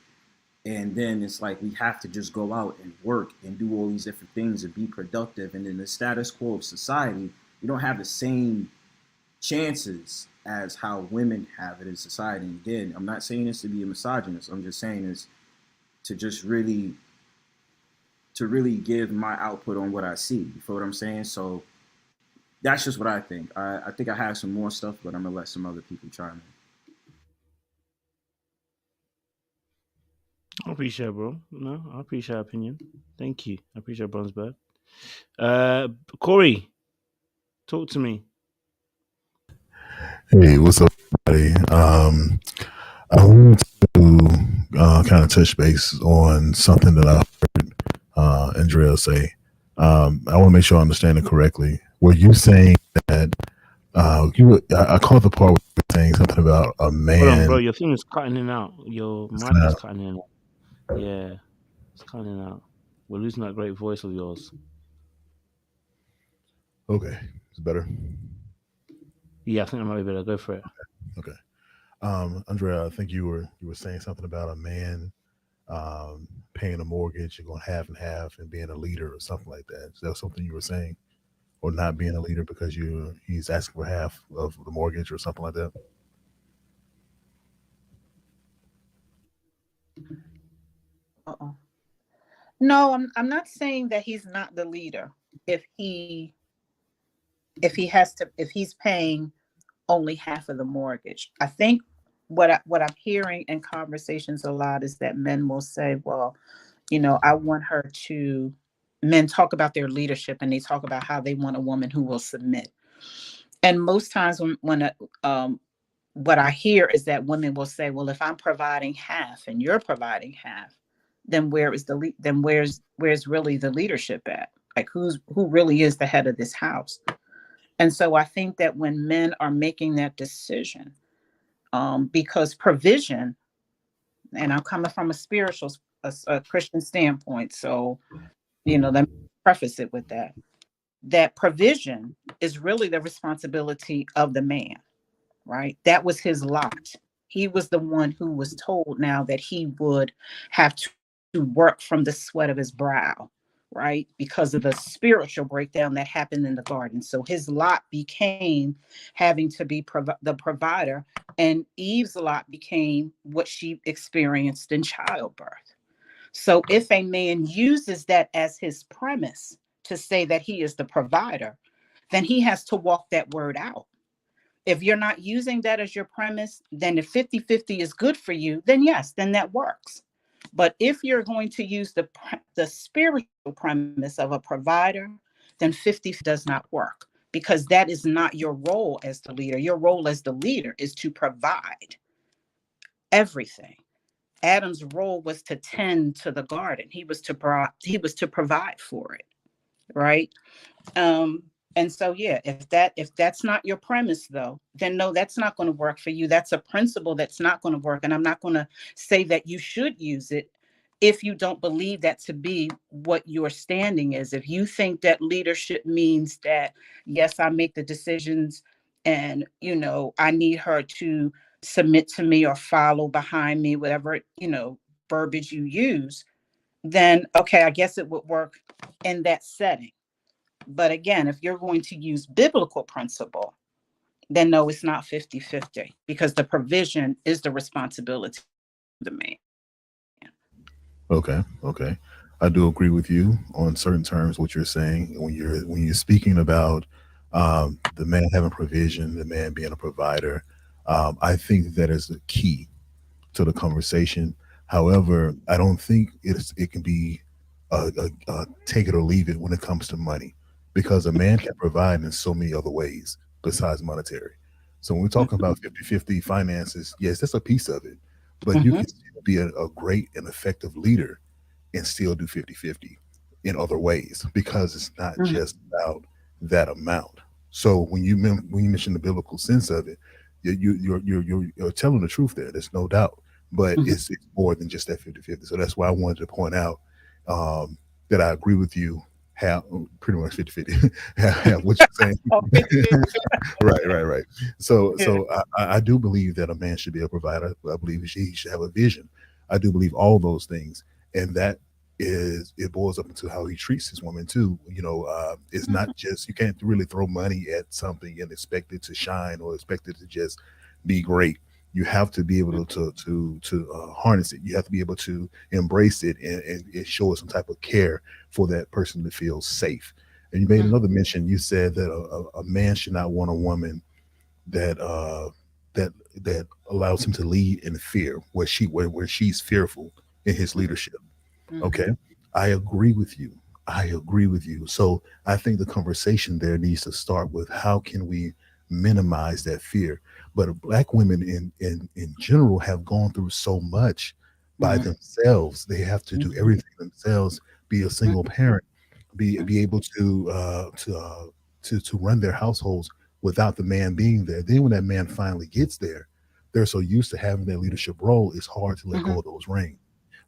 and then it's like we have to just go out and work and do all these different things and be productive. And in the status quo of society, we don't have the same chances as how women have it in society. And again, I'm not saying this to be a misogynist. I'm just saying this to just really give my output on what I see. You feel what I'm saying? So that's just what I think. I think I have some more stuff, but I'm gonna let some other people chime in. I appreciate it, bro. No, I appreciate your opinion. Thank you. I appreciate Bronzeberg. Corey, talk to me. Hey, what's up, everybody? I wanted to kind of touch base on something that I heard Andrea say. I want to make sure I understand it correctly. Were you saying that I caught the part where you were saying something about a man? Hold on, bro. Your thing is cutting in and out. Your mic is cutting in and out. Yeah, it's cutting in and out. We're losing that great voice of yours. Okay, it's better. Yeah, I think I might be better. Go for it. Okay. Andrea, I think you were saying something about a man paying a mortgage and going half and half and being a leader or something like that. Is that something you were saying? Or not being a leader because he's asking for half of the mortgage or something like that? Uh-oh. No, I'm not saying that he's not the leader. If he's paying only half of the mortgage. I think what I'm hearing in conversations a lot is that men will say, well, I want her to, men talk about their leadership and they talk about how they want a woman who will submit. And most times when what I hear is that women will say, well, if I'm providing half and you're providing half, then where's really the leadership at? Like who really is the head of this house? And so I think that when men are making that decision, because provision, and I'm coming from a Christian standpoint, so let me preface it with that provision is really the responsibility of the man, right? That was his lot. He was the one who was told now that he would have to work from the sweat of his brow, right? Because of the spiritual breakdown that happened in the garden. So his lot became having to be the provider, and Eve's lot became what she experienced in childbirth. So if a man uses that as his premise to say that he is the provider, then he has to walk that word out. If you're not using that as your premise, then if 50-50 is good for you, then yes, then that works. But if you're going to use the spiritual premise of a provider, then 50 does not work, because that is not your role as the leader. Your role as the leader is to provide everything. Adam's role was to tend to the garden. He was to provide for it, right? And so, yeah, if that's not your premise, though, then no, that's not going to work for you. That's a principle that's not going to work. And I'm not going to say that you should use it if you don't believe that to be what your standing is. If you think that leadership means that, yes, I make the decisions and, I need her to submit to me or follow behind me, whatever, verbiage you use, then, okay, I guess it would work in that setting. But again, if you're going to use biblical principle, then no, it's not 50-50, because the provision is the responsibility of the man. Okay. I do agree with you on certain terms, what you're saying. When you're speaking about the man having provision, the man being a provider, I think that is the key to the conversation. However, I don't think it can be a take it or leave it when it comes to money, because a man can provide in so many other ways besides monetary. So when we're talking about 50-50 finances, yes, that's a piece of it. but you can still be a great and effective leader and still do 50-50 in other ways, because it's not just about that amount. So when you mention the biblical sense of it, you're telling the truth there. There's no doubt, but it's more than just that 50-50. So that's why I wanted to point out that I agree with you. Have pretty much 50-50. Have what you're saying. Right. So I do believe that a man should be a provider. I believe he should have a vision. I do believe all those things, and that it boils up into how he treats his woman too. It's not just, you can't really throw money at something and expect it to shine or expect it to just be great. You have to be able to harness it. You have to be able to embrace it and show some type of care for that person to feel safe. And you made another mention. You said that a man should not want a woman that that allows him to lead in fear, where she's fearful in his leadership. Okay, I agree with you. So I think the conversation there needs to start with, how can we minimize that fear? But Black women in general have gone through so much by themselves. They have to do everything themselves, be a single parent, be able to run their households without the man being there. Then when that man finally gets there, they're so used to having that leadership role, it's hard to let go of those reins.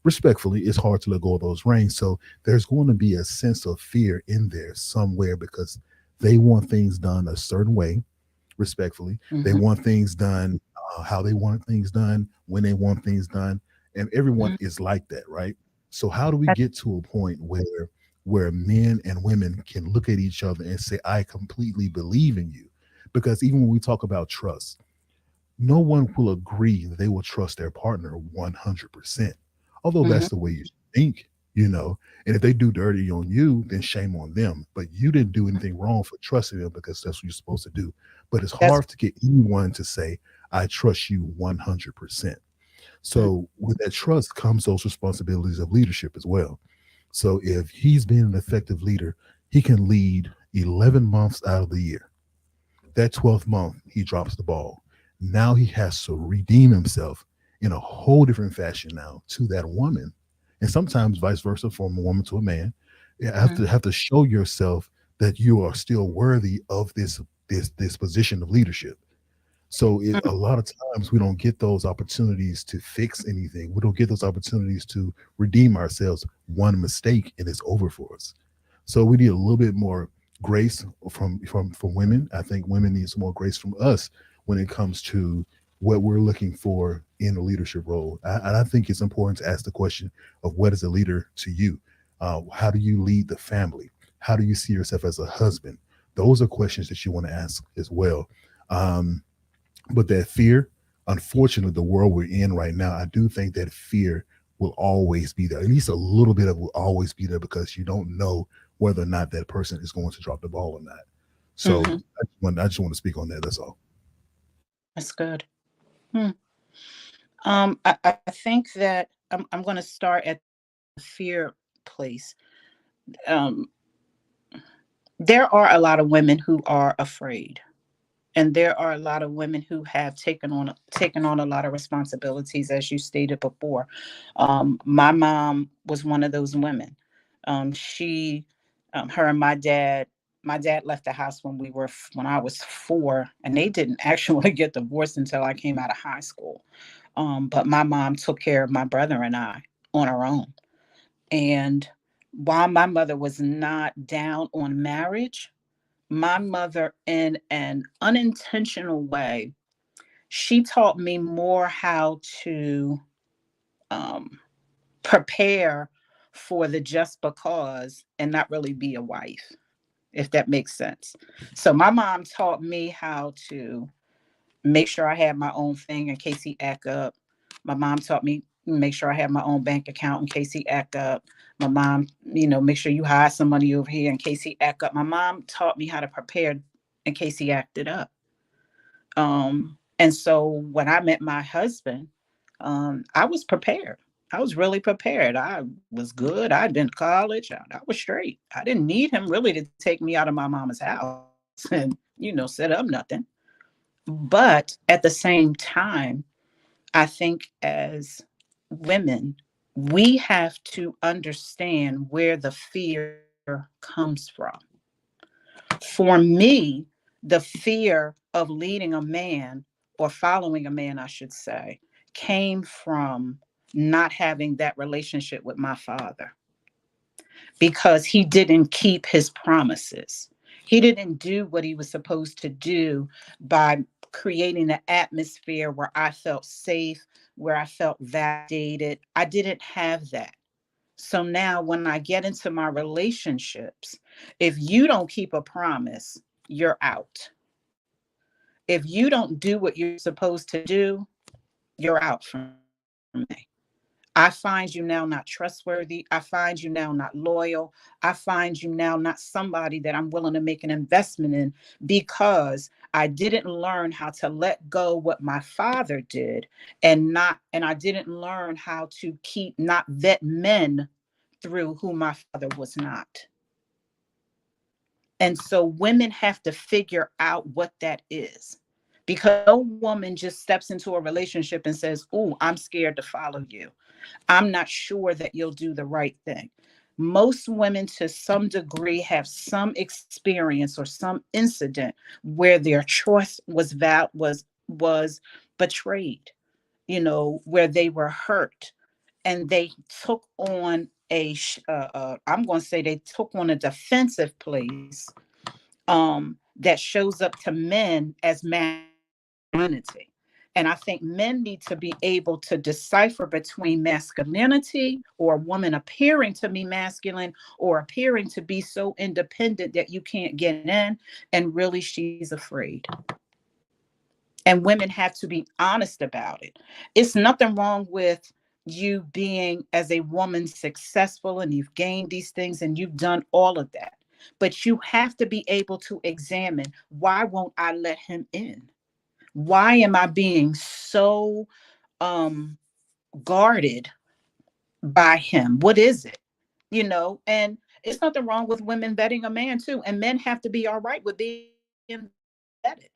Respectfully, it's hard to let go of those reins. So there's going to be a sense of fear in there somewhere, because they want things done a certain way. Respectfully, they want things done how they want things done, when they want things done, and everyone is like that, right? So how do we get to a point where men and women can look at each other and say, I completely believe in you? Because even when we talk about trust, no one will agree that they will trust their partner 100%. Although that's the way you think, and if they do dirty on you, then shame on them. But you didn't do anything wrong for trusting them, because that's what you're supposed to do. But it's hard to get anyone to say, I trust you 100%. So with that trust comes those responsibilities of leadership as well. So if he's been an effective leader, he can lead 11 months out of the year. That 12th month, he drops the ball. Now he has to redeem himself in a whole different fashion now to that woman, and sometimes vice versa, from a woman to a man. You have to show yourself that you are still worthy of this position of leadership. So a lot of times we don't get those opportunities to fix anything. We don't get those opportunities to redeem ourselves. One mistake and it's over for us. So we need a little bit more grace from women. I think women need some more grace from us when it comes to what we're looking for in a leadership role. And I think it's important to ask the question of, what is a leader to you? How do you lead the family? How do you see yourself as a husband? Those are questions that you want to ask as well. But that fear, unfortunately, the world we're in right now, I do think that fear will always be there. At least a little bit of it will always be there, because you don't know whether or not that person is going to drop the ball or not. So I just want to speak on that. That's all. That's good. I think that I'm going to start at the fear place. There are a lot of women who are afraid. And there are a lot of women who have taken on a lot of responsibilities, as you stated before. My mom was one of those women. Her and my dad left the house when I was 4, and they didn't actually get divorced until I came out of high school. But my mom took care of my brother and I on her own. And while my mother was not down on marriage, my mother, in an unintentional way, she taught me more how to prepare for the just because and not really be a wife, if that makes sense. So my mom taught me how to make sure I had my own thing in case he act up. My mom taught me make sure I have my own bank account in case he act up. My mom, make sure you hide some money over here in case he act up. My mom taught me how to prepare in case he acted up. And so when I met my husband, I was prepared. I was really prepared. I was good. I'd been to college. I was straight. I didn't need him really to take me out of my mama's house and, set up nothing. But at the same time, I think as women, we have to understand where the fear comes from. For me, the fear of leading a man or following a man, I should say, came from not having that relationship with my father because he didn't keep his promises. He didn't do what he was supposed to do by creating an atmosphere where I felt safe, where I felt validated. I didn't have that. So now when I get into my relationships, if you don't keep a promise, you're out. If you don't do what you're supposed to do, you're out from me. I find you now not trustworthy. I find you now not loyal. I find you now not somebody that I'm willing to make an investment in because I didn't learn how to let go what my father did and I didn't learn how to not vet men through who my father was not. And so women have to figure out what that is. Because no woman just steps into a relationship and says, "Oh, I'm scared to follow you. I'm not sure that you'll do the right thing." Most women to some degree have some experience or some incident where their trust was betrayed, where they were hurt and they took on I'm going to say they took on a defensive place that shows up to men as masculinity. And I think men need to be able to decipher between masculinity or a woman appearing to be masculine or appearing to be so independent that you can't get in, and really she's afraid. And women have to be honest about it. It's nothing wrong with you being, as a woman, successful and you've gained these things and you've done all of that. But you have to be able to examine, why won't I let him in? Why am I being so guarded by him? What is it? And it's nothing wrong with women vetting a man too. And men have to be all right with being vetted.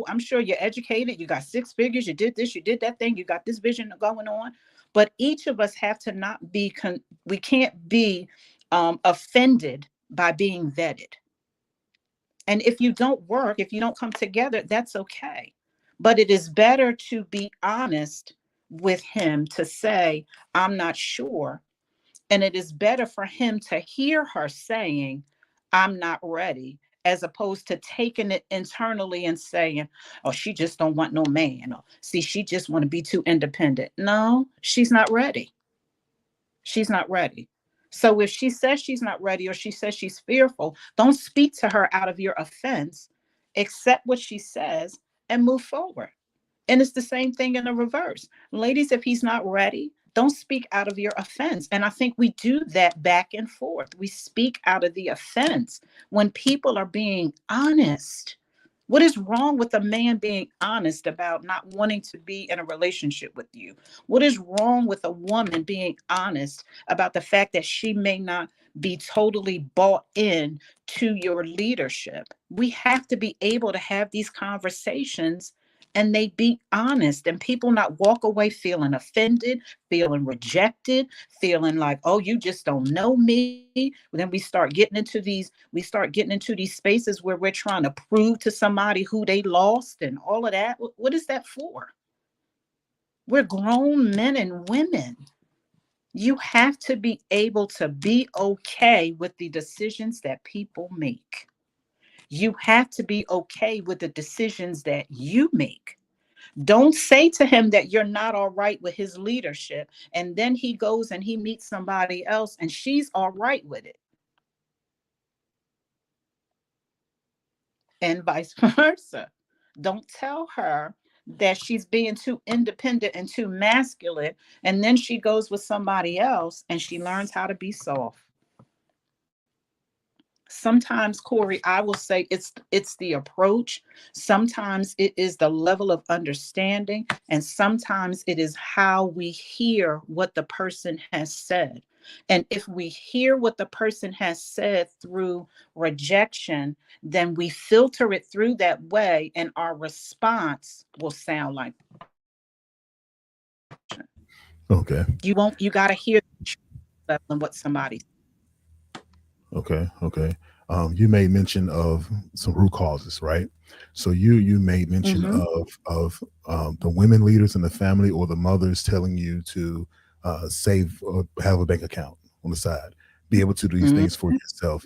I'm sure you're educated, you got 6 figures, you did this, you did that thing, you got this vision going on. But each of us have to not be, we can't be offended by being vetted. And if you don't work, if you don't come together, that's okay. But it is better to be honest with him to say, "I'm not sure." And it is better for him to hear her saying, "I'm not ready," as opposed to taking it internally and saying, "Oh, she just don't want no man," or "See, she just want to be too independent." No, she's not ready. She's not ready. So if she says she's not ready or she says she's fearful, don't speak to her out of your offense. Accept what she says and move forward. And it's the same thing in the reverse. Ladies, if he's not ready, don't speak out of your offense. And I think we do that back and forth. We speak out of the offense when people are being honest. What is wrong with a man being honest about not wanting to be in a relationship with you? What is wrong with a woman being honest about the fact that she may not be totally bought in to your leadership? We have to be able to have these conversations and they be honest, and people not walk away feeling offended, feeling rejected, feeling like, "Oh, you just don't know me." Then we start getting into these spaces where we're trying to prove to somebody who they lost and all of that. What is that for? We're grown men and women. You have to be able to be okay with the decisions that people make. You have to be okay with the decisions that you make. Don't say to him that you're not all right with his leadership, and then he goes and he meets somebody else and she's all right with it. And vice versa. Don't tell her that she's being too independent and too masculine, and then she goes with somebody else and she learns how to be soft. Sometimes, Corey, I will say it's the approach. Sometimes it is the level of understanding, and sometimes it is how we hear what the person has said. And if we hear what the person has said through rejection, then we filter it through that way, and our response will sound like Okay. You got to hear the truth rather than what somebody. Okay. Okay. You made mention of some root causes, right? So you made mention Mm-hmm. of the women leaders in the family or the mothers telling you to save or have a bank account on the side, be able to do these things for yourself.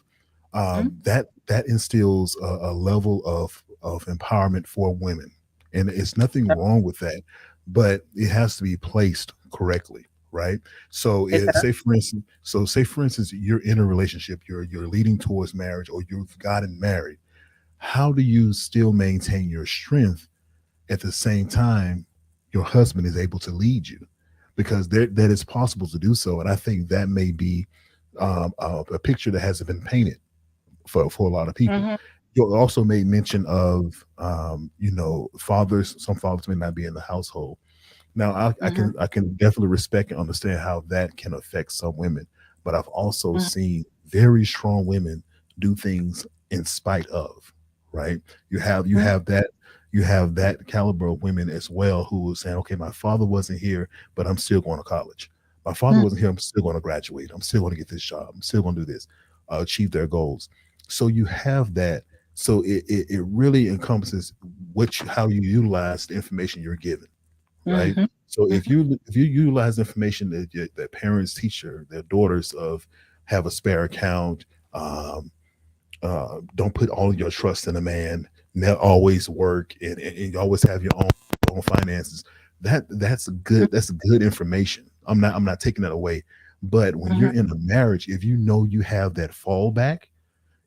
That instills a level of empowerment for women, and it's nothing wrong with that, but it has to be placed correctly, right? So It if does. say for instance you're in a relationship, you're leading towards marriage, or you've gotten married. How do you still maintain your strength at the same time your husband is able to lead you? Because that is possible to do so, and I think that may be a picture that hasn't been painted for a lot of people. Mm-hmm. You also made mention of fathers. Some fathers may not be in the household. Now, Mm-hmm. I can definitely respect and understand how that can affect some women, but I've also Mm-hmm. seen very strong women do things in spite of. Right? You have that caliber of women as well who are saying, okay, my father wasn't here, but I'm still going to college. My father wasn't here. I'm still going to graduate. I'm still going to get this job. I'm still going to do this, achieve their goals. So you have that. So it really encompasses how you utilize the information you're given, right? Mm-hmm. So if you utilize information that parents teach their daughters of, have a spare account, um, don't put all of your trust in a man, always work, and you always have your own finances. That's good information. I'm not taking that away. But when Mm-hmm. you're in a marriage, if you know you have that fallback,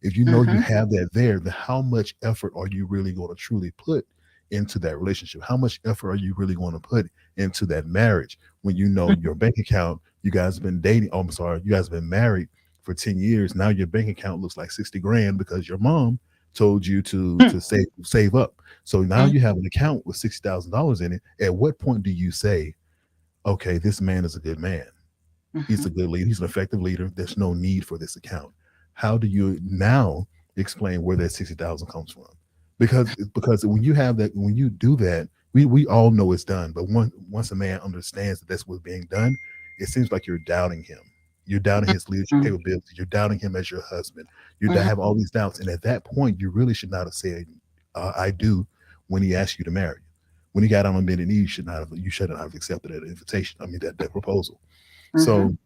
if you know you Mm-hmm. have that there, then how much effort are you really going to truly put into that relationship? How much effort are you really going to put into that marriage when you know your bank account, you guys have been dating, oh, I'm sorry, you guys have been married for 10 years. Now your bank account looks like 60 grand because your mom told you to save up. So now Mm-hmm. you have an account with $60,000 in it. At what point do you say, okay, this man is a good man? He's Mm-hmm. a good leader. He's an effective leader. There's no need for this account. How do you now explain where that 60,000 comes from? Because when you have that, when you do that, we all know it's done. But once a man understands that that's what's being done, it seems like you're doubting him. You're doubting his leadership capabilities. You're doubting him as your husband. You Mm-hmm. have all these doubts, and at that point, you really should not have said, "I do," when he asked you to marry you. When he got on bended knee, you should not have accepted that invitation. I mean that proposal. Mm-hmm. So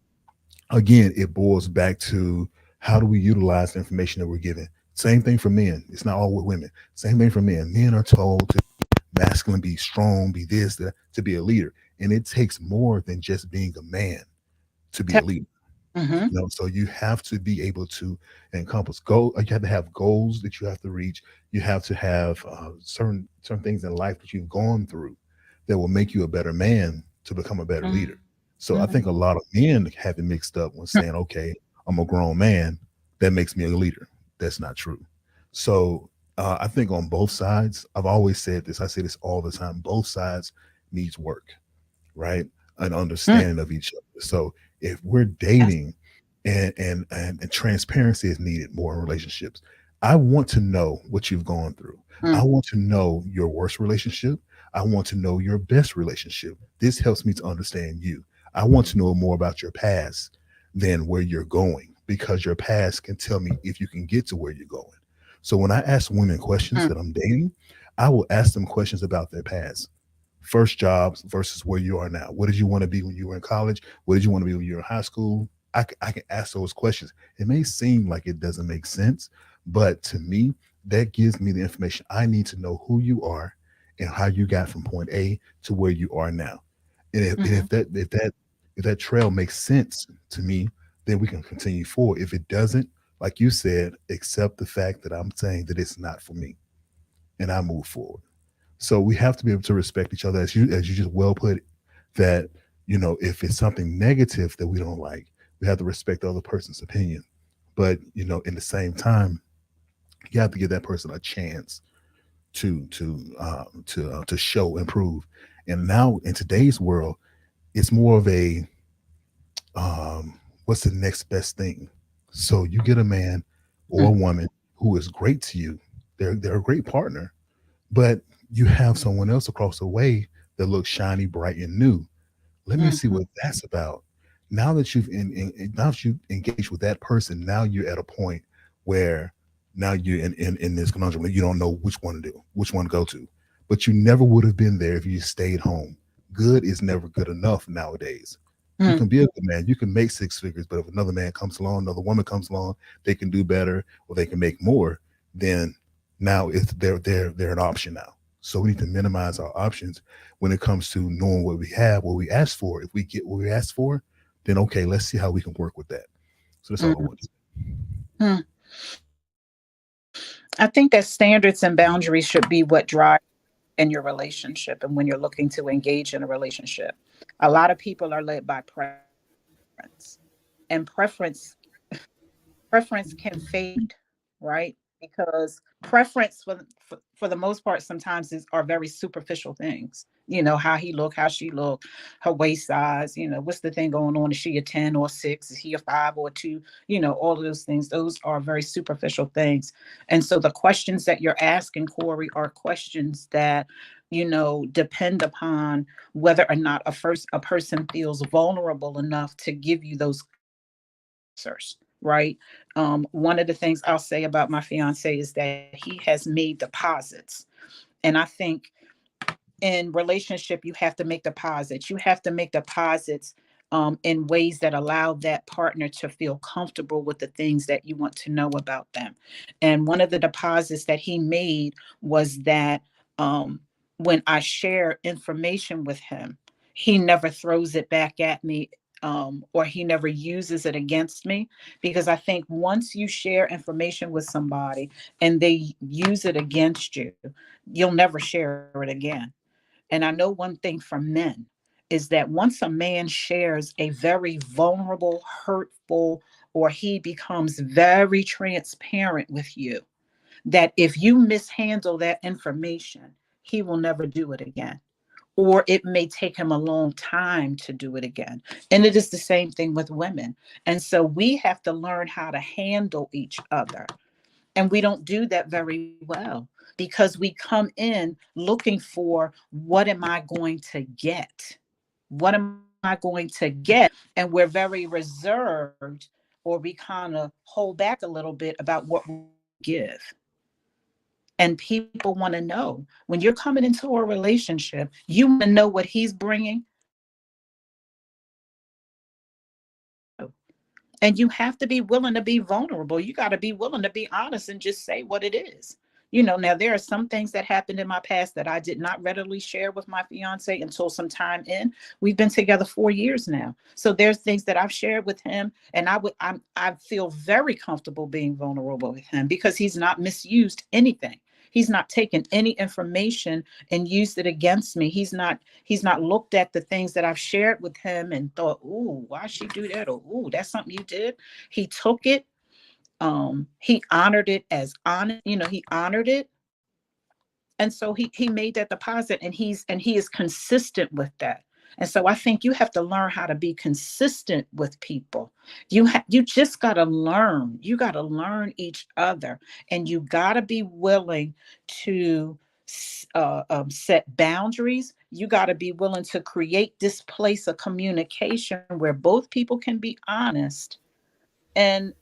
again, it boils back to how do we utilize the information that we're given. Same thing for men. It's not all with women. Same thing for men. Men are told to be masculine, be strong, be this, that, to be a leader. And it takes more than just being a man to be a leader. Mm-hmm. So you have to be able to encompass goal. You have to have goals that you have to reach. You have to have certain things in life that you've gone through that will make you a better man to become a better leader. So I think a lot of men have it mixed up when saying, okay, I'm a grown man, that makes me a leader. That's not true. So I think on both sides, I've always said this, I say this all the time, both sides needs work, right? An understanding of each other. So if we're dating and transparency is needed more in relationships, I want to know what you've gone through. I want to know your worst relationship. I want to know your best relationship. This helps me to understand you. I want to know more about your past than where you're going, because your past can tell me if you can get to where you're going. So when I ask women questions that I'm dating, I will ask them questions about their past. First jobs versus where you are now. What did you want to be when you were in college? What did you want to be when you were in high school? I can ask those questions. It may seem like it doesn't make sense, but to me, that gives me the information I need to know who you are and how you got from point A to where you are now. And if that trail makes sense to me, then we can continue forward. If it doesn't, like you said, accept the fact that I'm saying that it's not for me, and I move forward. So we have to be able to respect each other, as you just well put it, that if it's something negative that we don't like, we have to respect the other person's opinion. But in the same time, you have to give that person a chance to show improve. And now in today's world, it's more of a what's the next best thing. So you get a man or a woman who is great to you. They're a great partner, but you have someone else across the way that looks shiny, bright, and new. Let me see what that's about. Now that you've now that you engaged with that person, now you're at a point where now you're in this conundrum where you don't know which one to do, which one to go to. But you never would have been there if you stayed home. Good is never good enough nowadays. You can be a good man, you can make six figures, but if another man comes along, another woman comes along, they can do better or they can make more, then now it's they're an option now. So we need to minimize our options when it comes to knowing what we have, what we asked for. If we get what we asked for, then okay, let's see how we can work with that. So that's all I want to say. I think that standards and boundaries should be what drive in your relationship and when you're looking to engage in a relationship. A lot of people are led by preference, and preference can fade, right? Because preference for the most part sometimes are very superficial things. You know, how he look, how she look, her waist size, you know, what's the thing going on? Is she a 10 or 6? Is he a 5 or 2? You know, all of those things. Those are very superficial things. And so the questions that you're asking, Corey, are questions that, you know, depend upon whether or not a person feels vulnerable enough to give you those answers, right? One of the things I'll say about my fiance is that he has made deposits. And I think in relationship, you have to make deposits. You have to make deposits in ways that allow that partner to feel comfortable with the things that you want to know about them. And one of the deposits that he made was that when I share information with him, he never throws it back at me, or he never uses it against me. Because I think once you share information with somebody and they use it against you, you'll never share it again. And I know one thing from men is that once a man shares a very vulnerable, hurtful, or he becomes very transparent with you, that if you mishandle that information, he will never do it again. Or it may take him a long time to do it again. And it is the same thing with women. And so we have to learn how to handle each other. And we don't do that very well because we come in looking for, what am I going to get? What am I going to get? And we're very reserved, or we kind of hold back a little bit about what we give. And people want to know, when you're coming into a relationship, you want to know what he's bringing. And you have to be willing to be vulnerable. You got to be willing to be honest and just say what it is. You know, now there are some things that happened in my past that I did not readily share with my fiance until some time in. We've been together 4 years now. So there's things that I've shared with him, and I feel very comfortable being vulnerable with him because he's not misused anything. He's not taken any information and used it against me. He's not looked at the things that I've shared with him and thought, ooh, why she do that? Or, ooh, that's something you did. He took it. He honored it as honest, you know, he honored it. And so he made that deposit, and he is consistent with that. And so I think you have to learn how to be consistent with people. You just got to learn. You got to learn each other, and you got to be willing to set boundaries. You got to be willing to create this place of communication where both people can be honest, and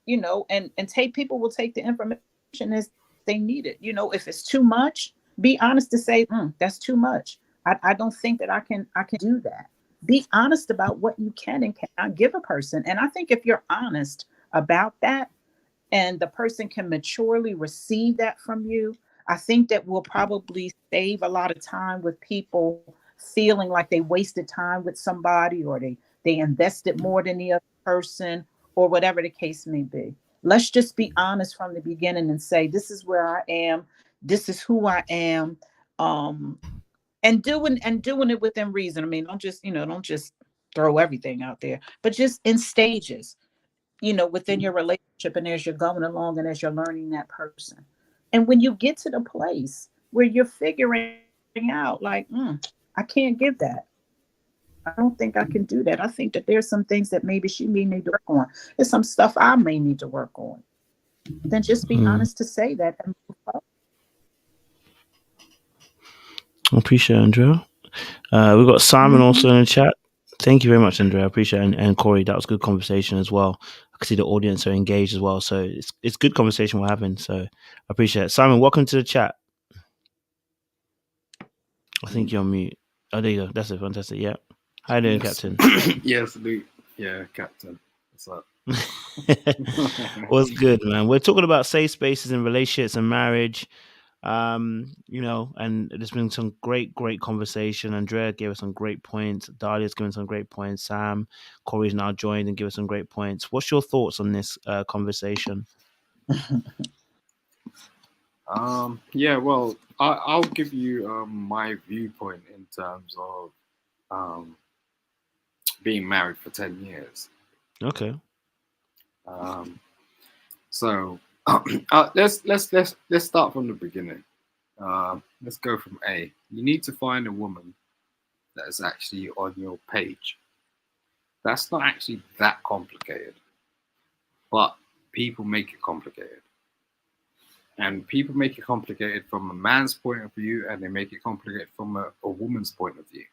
you know, and take people will take the information as they need it. You know, if it's too much, be honest to say, that's too much. I don't think that I can do that. Be honest about what you can and cannot give a person. And I think if you're honest about that, and the person can maturely receive that from you, I think that will probably save a lot of time with people feeling like they wasted time with somebody, or they invested more than the other person, or whatever the case may be. Let's just be honest from the beginning and say, this is where I am. This is who I am. And doing it within reason. I mean, don't just throw everything out there, but just in stages, you know, within your relationship, and as you're going along and as you're learning that person. And when you get to the place where you're figuring out, like, I can't give that. I don't think I can do that. I think that there's some things that maybe she may need to work on. There's some stuff I may need to work on. Then just be honest to say that. And I appreciate it, Andrea. We've got Simon also in the chat. Thank you very much, Andrea. I appreciate it. And Corey, that was good conversation as well. I can see the audience are engaged as well. So it's good conversation we're having. So I appreciate it. Simon, welcome to the chat. I think you're on mute. Oh, there you go. That's it. Fantastic. Yeah. How you doing, Yes. Captain? Yes, Luke. Yeah, Captain. What's up? What's good, man? We're talking about safe spaces in relationships and marriage. You know, and there's been some great conversation. Andrea gave us some great points. Dahlia's given some great points. Sam, Corey's now joined and give us some great points. What's your thoughts on this conversation? Yeah, well, I'll give you my viewpoint in terms of being married for 10 years. Okay. So let's start from the beginning. Let's go from A. You need to find a woman that is actually on your page. That's not actually that complicated, but people make it complicated. And people make it complicated from a man's point of view, and they make it complicated from a woman's point of view,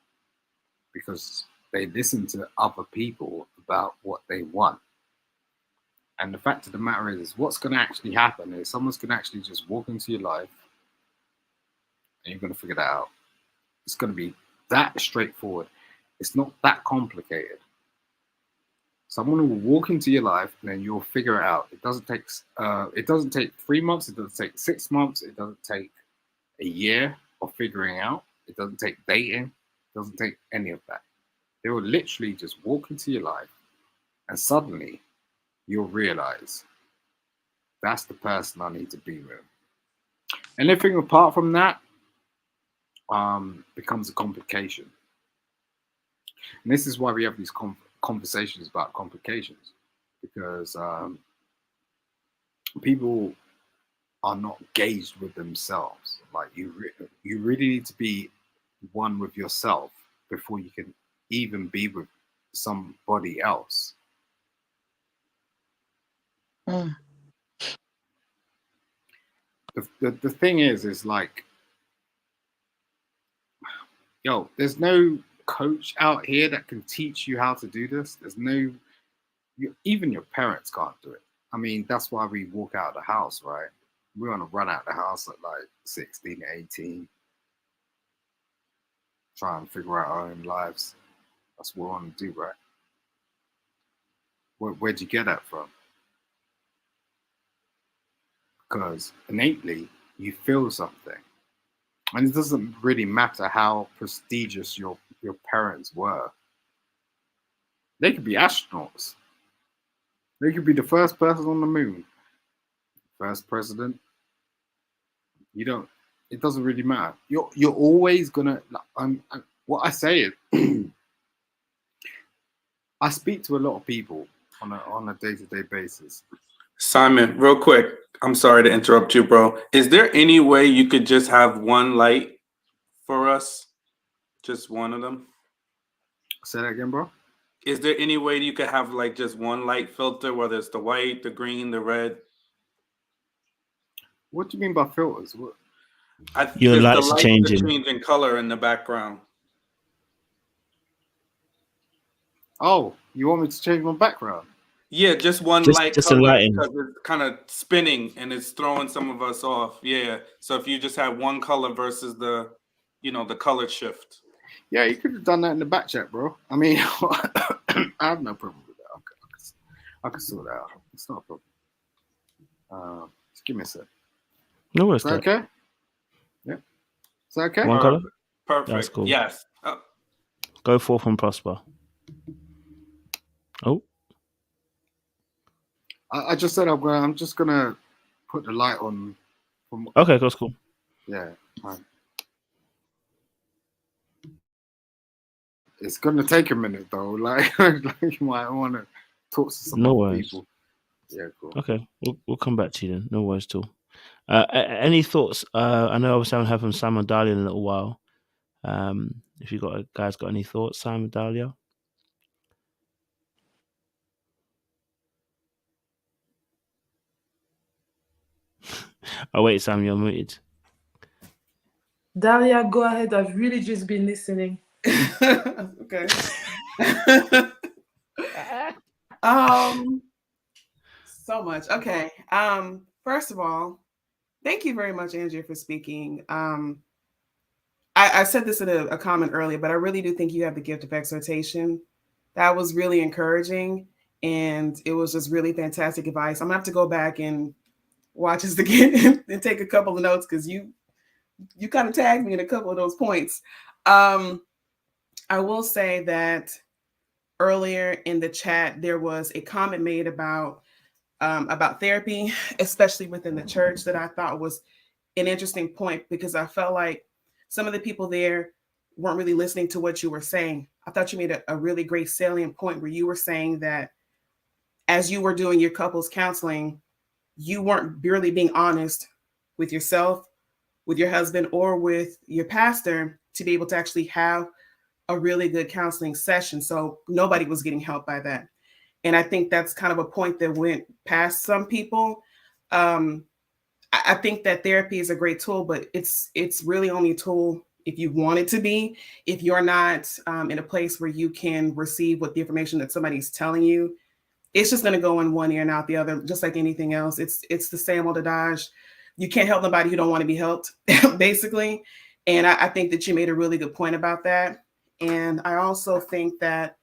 because they listen to other people about what they want. And the fact of the matter is what's going to actually happen is someone's going to actually just walk into your life, and you're going to figure that out. It's going to be that straightforward. It's not that complicated. Someone will walk into your life, and then you'll figure it out. It doesn't take 3 months. It doesn't take 6 months. It doesn't take a year of figuring out. It doesn't take dating. It doesn't take any of that. They will literally just walk into your life, and suddenly you'll realize that's the person I need to be with. Anything apart from that becomes a complication. And this is why we have these conversations about complications, because people are not gauged with themselves. Like you really need to be one with yourself before you can even be with somebody else. The thing is like, yo, there's no coach out here that can teach you how to do this. There's no, even your parents can't do it. I mean, that's why we walk out of the house, right? We want to run out of the house at like 16, 18, try and figure out our own lives. That's what we want to do, right? Where'd you get that from? Because innately you feel something, and it doesn't really matter how prestigious your parents were. They could be astronauts. They could be the first person on the moon, first president. It doesn't really matter. You're always gonna. What I say is, I speak to a lot of people on a day-to-day basis. Simon, real quick, I'm sorry to interrupt you, bro. Is there any way you could just have one light for us? Just one of them? Say that again, bro. Is there any way you could have like just one light filter, whether it's the white, the green, the red? What do you mean by filters? Your lights are changing. Changing color in the background. Oh, you want me to change my background? Yeah, just one light just color, a lighting. because it's kind of spinning and it's throwing some of us off. Yeah. So if you just had one color versus the color shift. Yeah, you could have done that in the back chat, bro. I mean, I have no problem with that. I can sort that out. It's not a problem. Just give me a sec. No worries. Is that okay? Yeah. Is that okay? One color? Perfect. That's cool. Yes. Go forth and prosper. Oh. I just said I'm just gonna put the light on. Okay, that's cool. Yeah. Fine. It's gonna take a minute though. Like you might want to talk to some other people. Yeah, cool. Okay, we'll come back to you then. No worries at all. Any thoughts? I know obviously I haven't heard from Sam and Dahlia in a little while. If you guys got any thoughts, Sam and Dahlia? Oh wait, Sam, you're muted. Dahlia, go ahead. I've really just been listening. Okay. So much. Okay. First of all, thank you very much, Andrea, for speaking. I said this in a comment earlier, but I really do think you have the gift of exhortation. That was really encouraging, and it was just really fantastic advice. I'm gonna have to go back and watch this again and take a couple of notes because you kind of tagged me in a couple of those points. I will say that earlier in the chat there was a comment made about therapy, especially within the church, that I thought was an interesting point because I felt like some of the people there weren't really listening to what you were saying. I thought you made a really great salient point where you were saying that as you were doing your couples counseling, you weren't really being honest with yourself, with your husband, or with your pastor to be able to actually have a really good counseling session. So nobody was getting help by that. And I think that's kind of a point that went past some people. I think that therapy is a great tool, but it's really only a tool if you want it to be. If you're not in a place where you can receive what the information that somebody's telling you, it's just going to go in one ear and out the other, just like anything else. It's the same old adage. You can't help nobody who don't want to be helped, basically. And I think that you made a really good point about that. And I also think that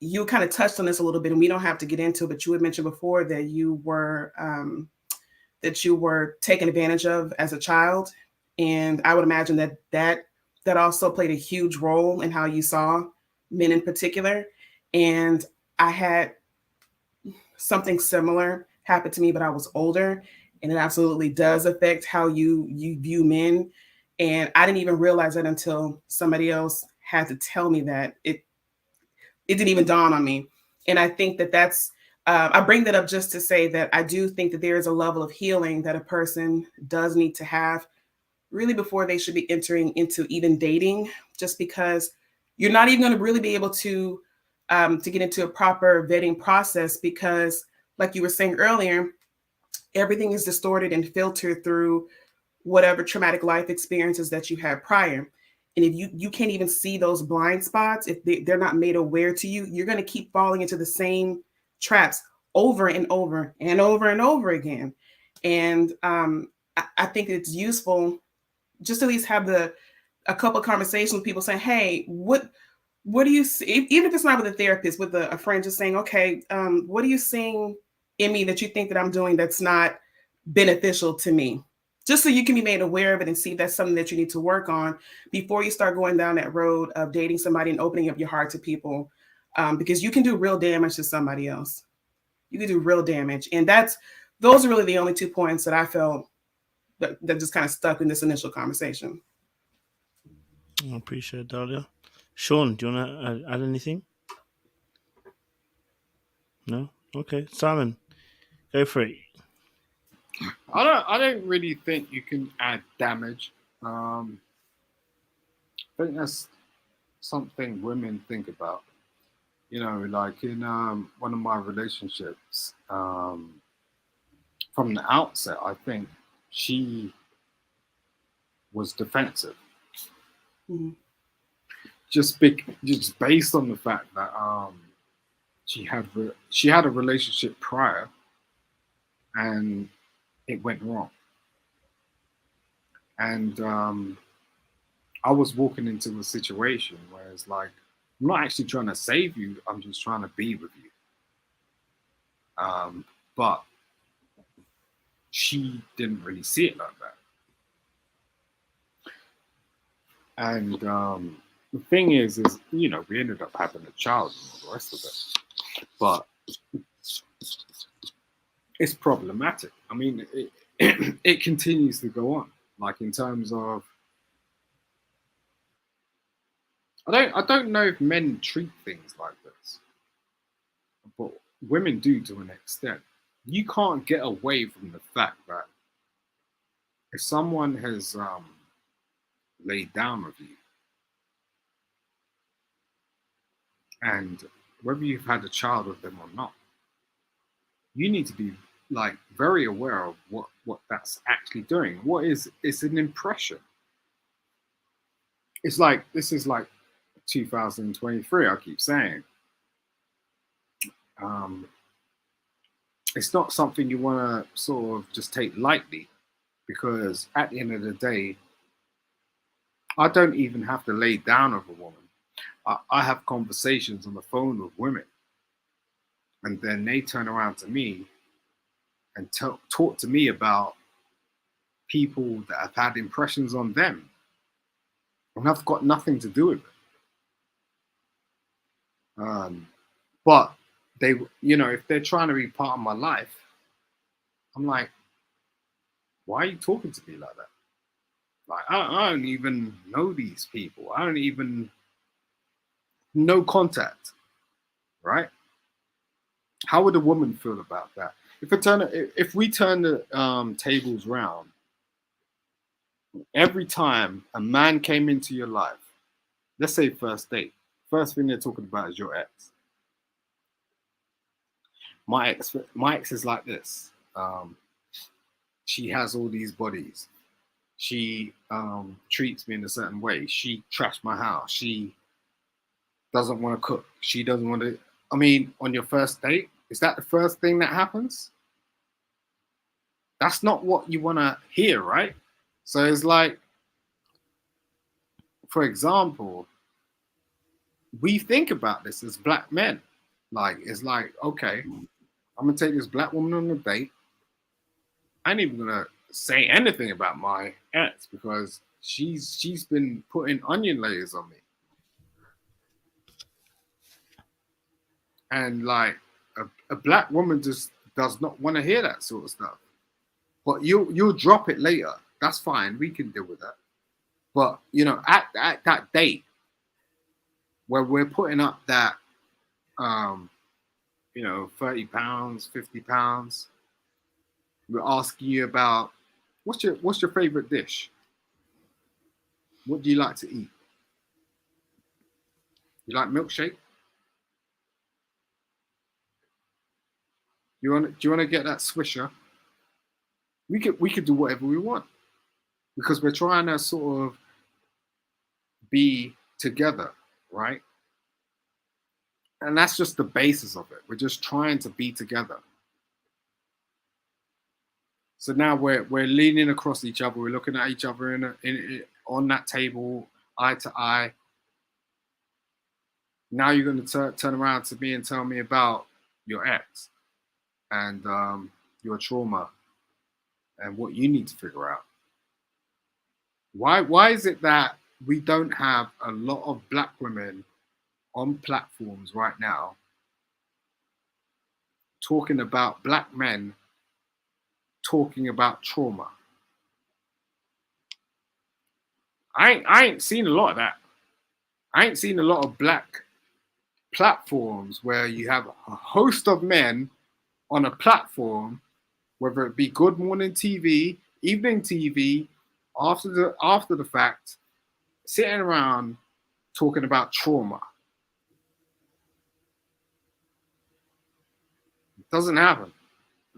you kind of touched on this a little bit, and we don't have to get into it, but you had mentioned before that you were taken advantage of as a child. And I would imagine that also played a huge role in how you saw men in particular. And I had something similar happen to me, but I was older, and it absolutely does affect how you view men. And I didn't even realize that until somebody else had to tell me that. It didn't even dawn on me. And I think that's, I bring that up just to say that I do think that there is a level of healing that a person does need to have really before they should be entering into even dating, just because you're not even going to really be able to get into a proper vetting process because, like you were saying earlier, everything is distorted and filtered through whatever traumatic life experiences that you had prior. And if you can't even see those blind spots, if they're not made aware to you, you're going to keep falling into the same traps over and over and over and over again. And I think it's useful just to at least have a couple of conversations with people saying, hey, what do you see? Even if it's not with a therapist, with a friend, just saying, okay, what are you seeing in me that you think that I'm doing that's not beneficial to me? Just so you can be made aware of it and see if that's something that you need to work on before you start going down that road of dating somebody and opening up your heart to people, because you can do real damage to somebody else. You can do real damage. And those are really the only 2 points that I felt that just kind of stuck in this initial conversation. I appreciate it, Dahlia. Sean, do you want to add anything? No? Okay. Simon, go for it. I don't really think you can add damage. I think that's something women think about. You know, like in one of my relationships, from the outset, I think she was defensive. Mm-hmm. Just based on the fact that she had a relationship prior, and it went wrong. And I was walking into a situation where it's like, I'm not actually trying to save you, I'm just trying to be with you. But she didn't really see it like that. And the thing is, you know, we ended up having a child and all the rest of it. But it's problematic. I mean, it continues to go on. Like in terms of, I don't know if men treat things like this, but women do to an extent. You can't get away from the fact that if someone has laid down with you, and whether you've had a child with them or not, you need to be like very aware of what that's actually doing. It's an impression. It's like, this is like 2023. I keep saying, it's not something you want to sort of just take lightly, because at the end of the day, I don't even have to lay down with a woman. I have conversations on the phone with women, and then they turn around to me and talk to me about people that have had impressions on them, and I've got nothing to do with it. But they, you know, if they're trying to be part of my life, I'm like, why are you talking to me like that? Like, I don't even know these people. I don't even no contact, right? How would a woman feel about that? If we turn the tables round, every time a man came into your life, let's say first date, first thing they're talking about is your ex. My ex is like this. She has all these bodies. She treats me in a certain way. She trashed my house. She doesn't want to cook. She doesn't want to. I mean, on your first date, is that the first thing that happens? That's not what you want to hear, right? So it's like, for example, we think about this as black men. Like, it's like, okay, I'm going to take this black woman on a date. I ain't even going to say anything about my ex because she's been putting onion layers on me. And like a black woman just does not want to hear that sort of stuff. But you'll drop it later. That's fine. We can deal with that. But you know, at that date where we're putting up that 30 pounds, 50 pounds, we're asking you about what's your favorite dish? What do you like to eat? You like milkshake? Do you want to get that Swisher? We could do whatever we want because we're trying to sort of be together, right? And that's just the basis of it. We're just trying to be together. So now we're leaning across each other. We're looking at each other on that table, eye to eye. Now you're going to turn around to me and tell me about your ex and your trauma and what you need to figure out. Why is it that we don't have a lot of black women on platforms right now talking about black men talking about trauma? I ain't seen a lot of that. I ain't seen a lot of black platforms where you have a host of men on a platform, whether it be Good Morning TV, Evening TV, after the fact, sitting around talking about trauma. It doesn't happen.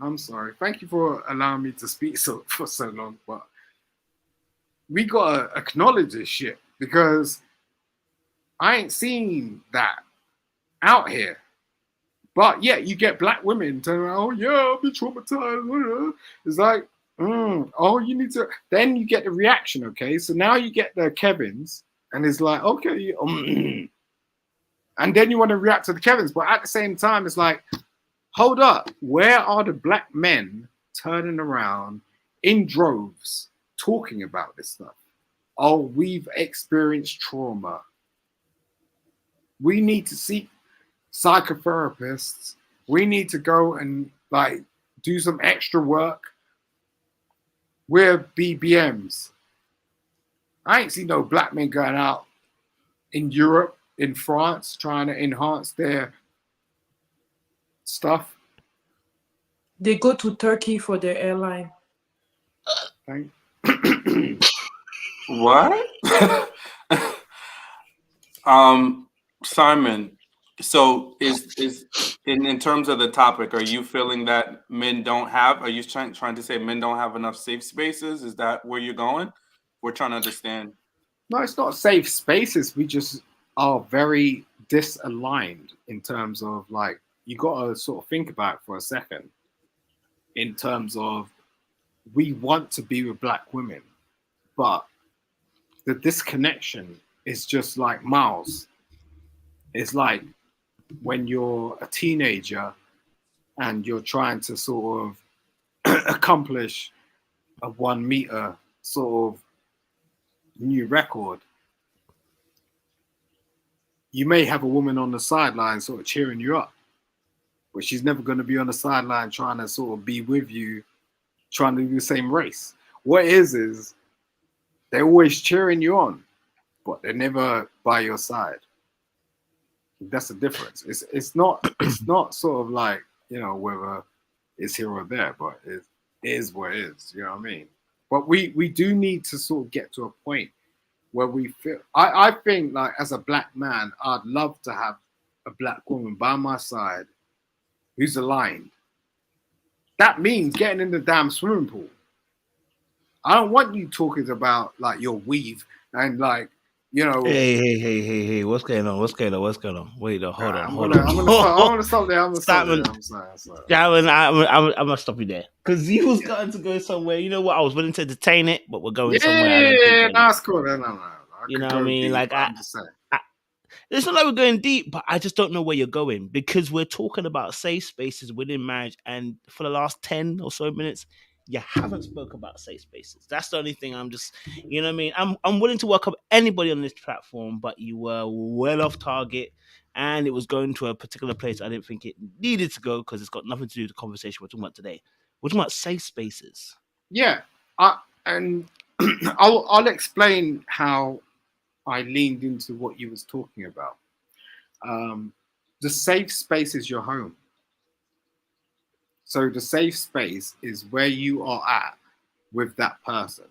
I'm sorry. Thank you for allowing me to speak for so long, but we gotta acknowledge this shit because I ain't seen that out here. But yeah, you get black women turning around, oh yeah, I'll be traumatized. It's like, oh, you need to. Then you get the reaction, okay? So now you get the Kevins, and it's like, okay, and then you want to react to the Kevins, but at the same time, it's like, hold up, where are the black men turning around in droves talking about this stuff? Oh, we've experienced trauma. We need to seek psychotherapists. We need to go and like do some extra work. We're BBMs. I ain't seen no black men going out in Europe, in France, trying to enhance their stuff. They go to Turkey for their airline. What? Simon, so is in terms of the topic, are you feeling that men don't have, are you trying to say men don't have enough safe spaces? Is that where you're going? We're trying to understand. No, it's not safe spaces. We just are very disaligned in terms of like, you got to sort of think about it for a second in terms of, we want to be with black women, but the disconnection is just like miles. It's like when you're a teenager and you're trying to sort of accomplish a 1 meter sort of new record. You may have a woman on the sideline sort of cheering you up, but she's never going to be on the sideline trying to sort of be with you, trying to do the same race. What it is they're always cheering you on, but they're never by your side. That's the difference. It's not sort of like, you know, whether it's here or there, but it is what it is. You know what I mean? But we do need to sort of get to a point where we feel. I think like as a black man, I'd love to have a black woman by my side who's aligned. That means getting in the damn swimming pool. I don't want you talking about like your weave and like, you know. Hey, what's going on? Wait, hold on. I'm gonna stop there. Simon, I'm gonna stop you there because you was going to go somewhere. You know what? I was willing to detain it, but we're going somewhere. Yeah, that's cool. No. You know what I mean? Like it's not like we're going deep, but I just don't know where you're going because we're talking about safe spaces within marriage, and for the last 10 or so minutes, you haven't spoke about safe spaces. That's the only thing. I'm just, you know what I mean? I'm willing to welcome anybody on this platform, but you were well off target, and it was going to a particular place I didn't think it needed to go because it's got nothing to do with the conversation we're talking about today. We're talking about safe spaces. Yeah, and I'll explain how I leaned into what you was talking about. The safe space is your home. So the safe space is where you are at with that person.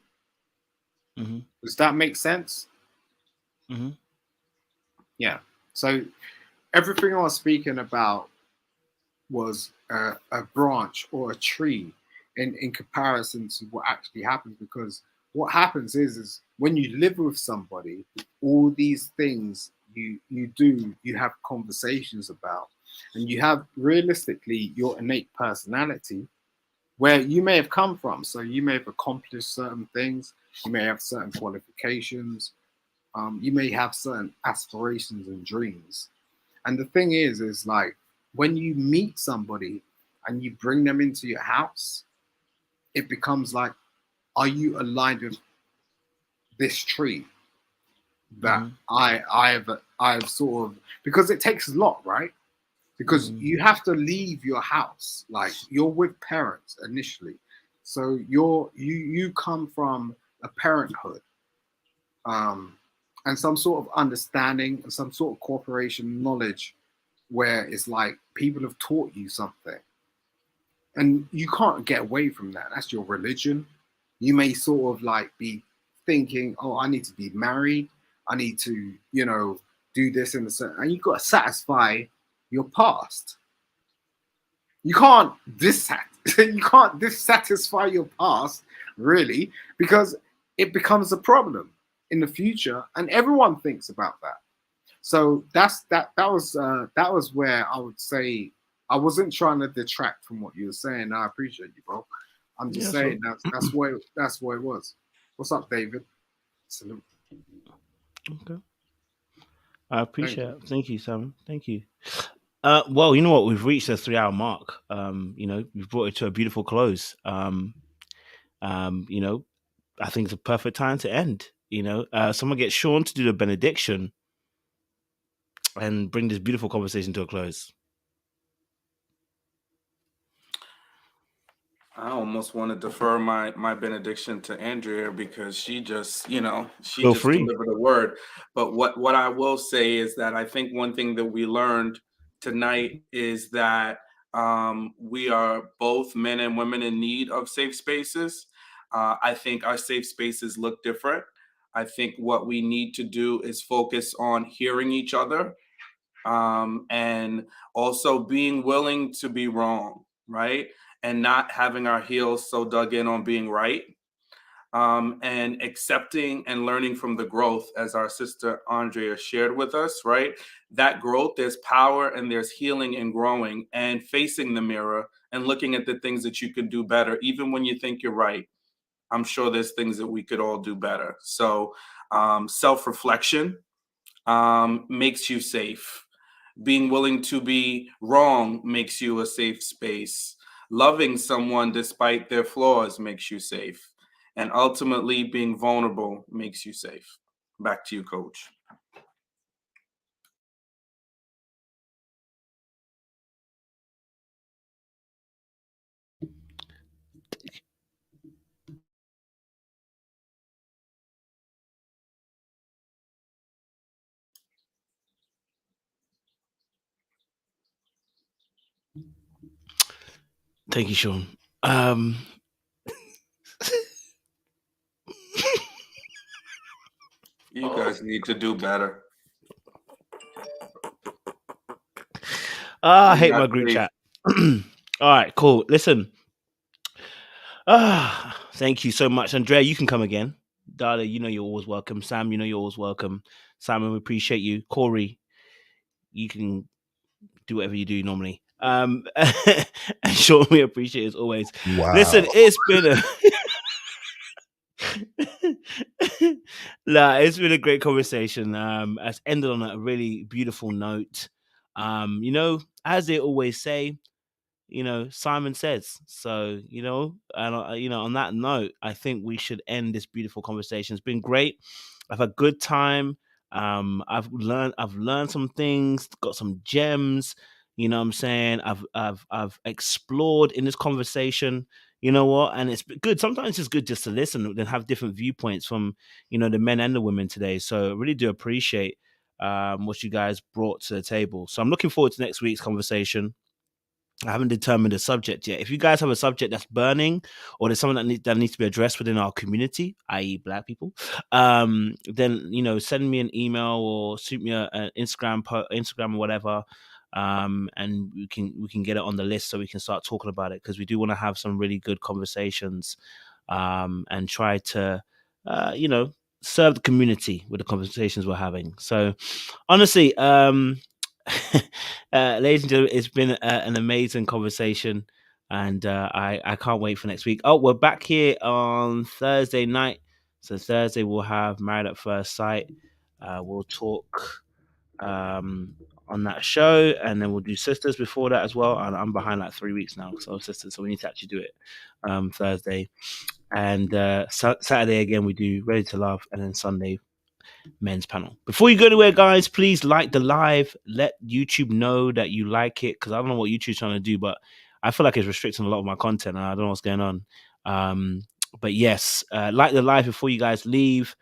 Mm-hmm. Does that make sense? Mm-hmm. Yeah. So everything I was speaking about was a branch or a tree in comparison to what actually happens, because what happens is when you live with somebody, all these things you have conversations about, and you have realistically your innate personality where you may have come from. So you may have accomplished certain things, you may have certain qualifications, you may have certain aspirations and dreams. And the thing is like when you meet somebody and you bring them into your house, it becomes like, are you aligned with this tree that I've sort of, because it takes a lot, right? Because you have to leave your house, like you're with parents initially, so you come from a parenthood, and some sort of understanding and some sort of cooperation knowledge, where it's like people have taught you something, and you can't get away from that. That's your religion. You may sort of like be thinking, oh, I need to be married, I need to, you know, do this and certain, and you've got to satisfy your past. You can't dissatisfy your past, really, because it becomes a problem in the future, and everyone thinks about that. So that was where I would say I wasn't trying to detract from what you were saying. I appreciate you, bro. I'm just saying that's where it was. What's up, David? Salute. Okay. I appreciate it. Thank you, Simon. Thank you. Well, you know what? We've reached the 3-hour mark. You know, we've brought it to a beautiful close. You know, I think it's a perfect time to end. You know, someone get Sean to do the benediction and bring this beautiful conversation to a close. I almost want to defer my benediction to Andrea because she just, you know, Feel free. delivered a word. But what I will say is that I think one thing that we learned tonight is that we are both men and women in need of safe spaces. I think our safe spaces look different. I think what we need to do is focus on hearing each other, and also being willing to be wrong, right? And not having our heels so dug in on being right. and accepting and learning from the growth, as our sister Andrea shared with us, right? That growth, there's power and there's healing and growing, and facing the mirror and looking at the things that you could do better, even when you think you're right. I'm sure there's things that we could all do better. So self-reflection makes you safe. Being willing to be wrong makes you a safe space. Loving someone despite their flaws makes you safe. And ultimately, being vulnerable makes you safe. Back to you, Coach. Thank you, Sean. You guys need to do better. I hate my group chat. All right, cool. Listen. Thank you so much. Andrea, you can come again. Dada, you know you're always welcome. Sam, you know you're always welcome. Simon, we appreciate you. Corey, you can do whatever you do normally. And Sean, we appreciate it as always. Wow. Listen, it's been a it's been a great conversation. It's ended on a really beautiful note. You know, as they always say, you know, Simon says. So, you know, and you know, on that note, I think we should end this beautiful conversation. It's been great. I've had a good time. I've learned some things, got some gems. You know what I'm saying? I've explored in this conversation. You know what? And it's good. Sometimes it's good just to listen and have different viewpoints from, you know, the men and the women today. So I really do appreciate what you guys brought to the table. So I'm looking forward to next week's conversation. I haven't determined a subject yet. If you guys have a subject that's burning, or there's something that needs to be addressed within our community, i.e., Black people, then, you know, send me an email or shoot me an Instagram or whatever, and we can get it on the list so we can start talking about it, because we do want to have some really good conversations, and try to, you know, serve the community with the conversations we're having. So, honestly, ladies and gentlemen, it's been an amazing conversation, and I can't wait for next week. Oh, we're back here on Thursday night. So Thursday we'll have Married at First Sight. We'll talk on that show, and then we'll do Sisters before that as well. And I'm behind like 3 weeks now, so Sisters, so we need to actually do it Thursday. And Saturday again we do Ready to Love, and then Sunday men's panel. Before you go anywhere, guys, please like the live. Let YouTube know that you like it, because I don't know what YouTube's trying to do, but I feel like it's restricting a lot of my content, and I don't know what's going on. But yes, like the live before you guys leave,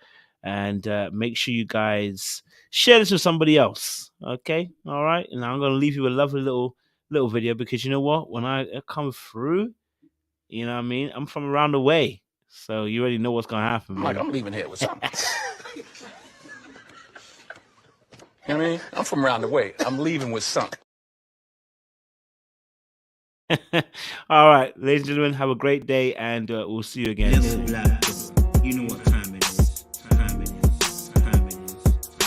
and make sure you guys share this with somebody else. Okay, all right. And I'm gonna leave you a lovely little video, because you know what? When I come through, you know what I mean, I'm from around the way, so you already know what's gonna happen. Mike, I'm leaving here with something. You know what I mean? I'm from around the way. I'm leaving with something. All right, ladies and gentlemen, have a great day, and we'll see you again. You know what?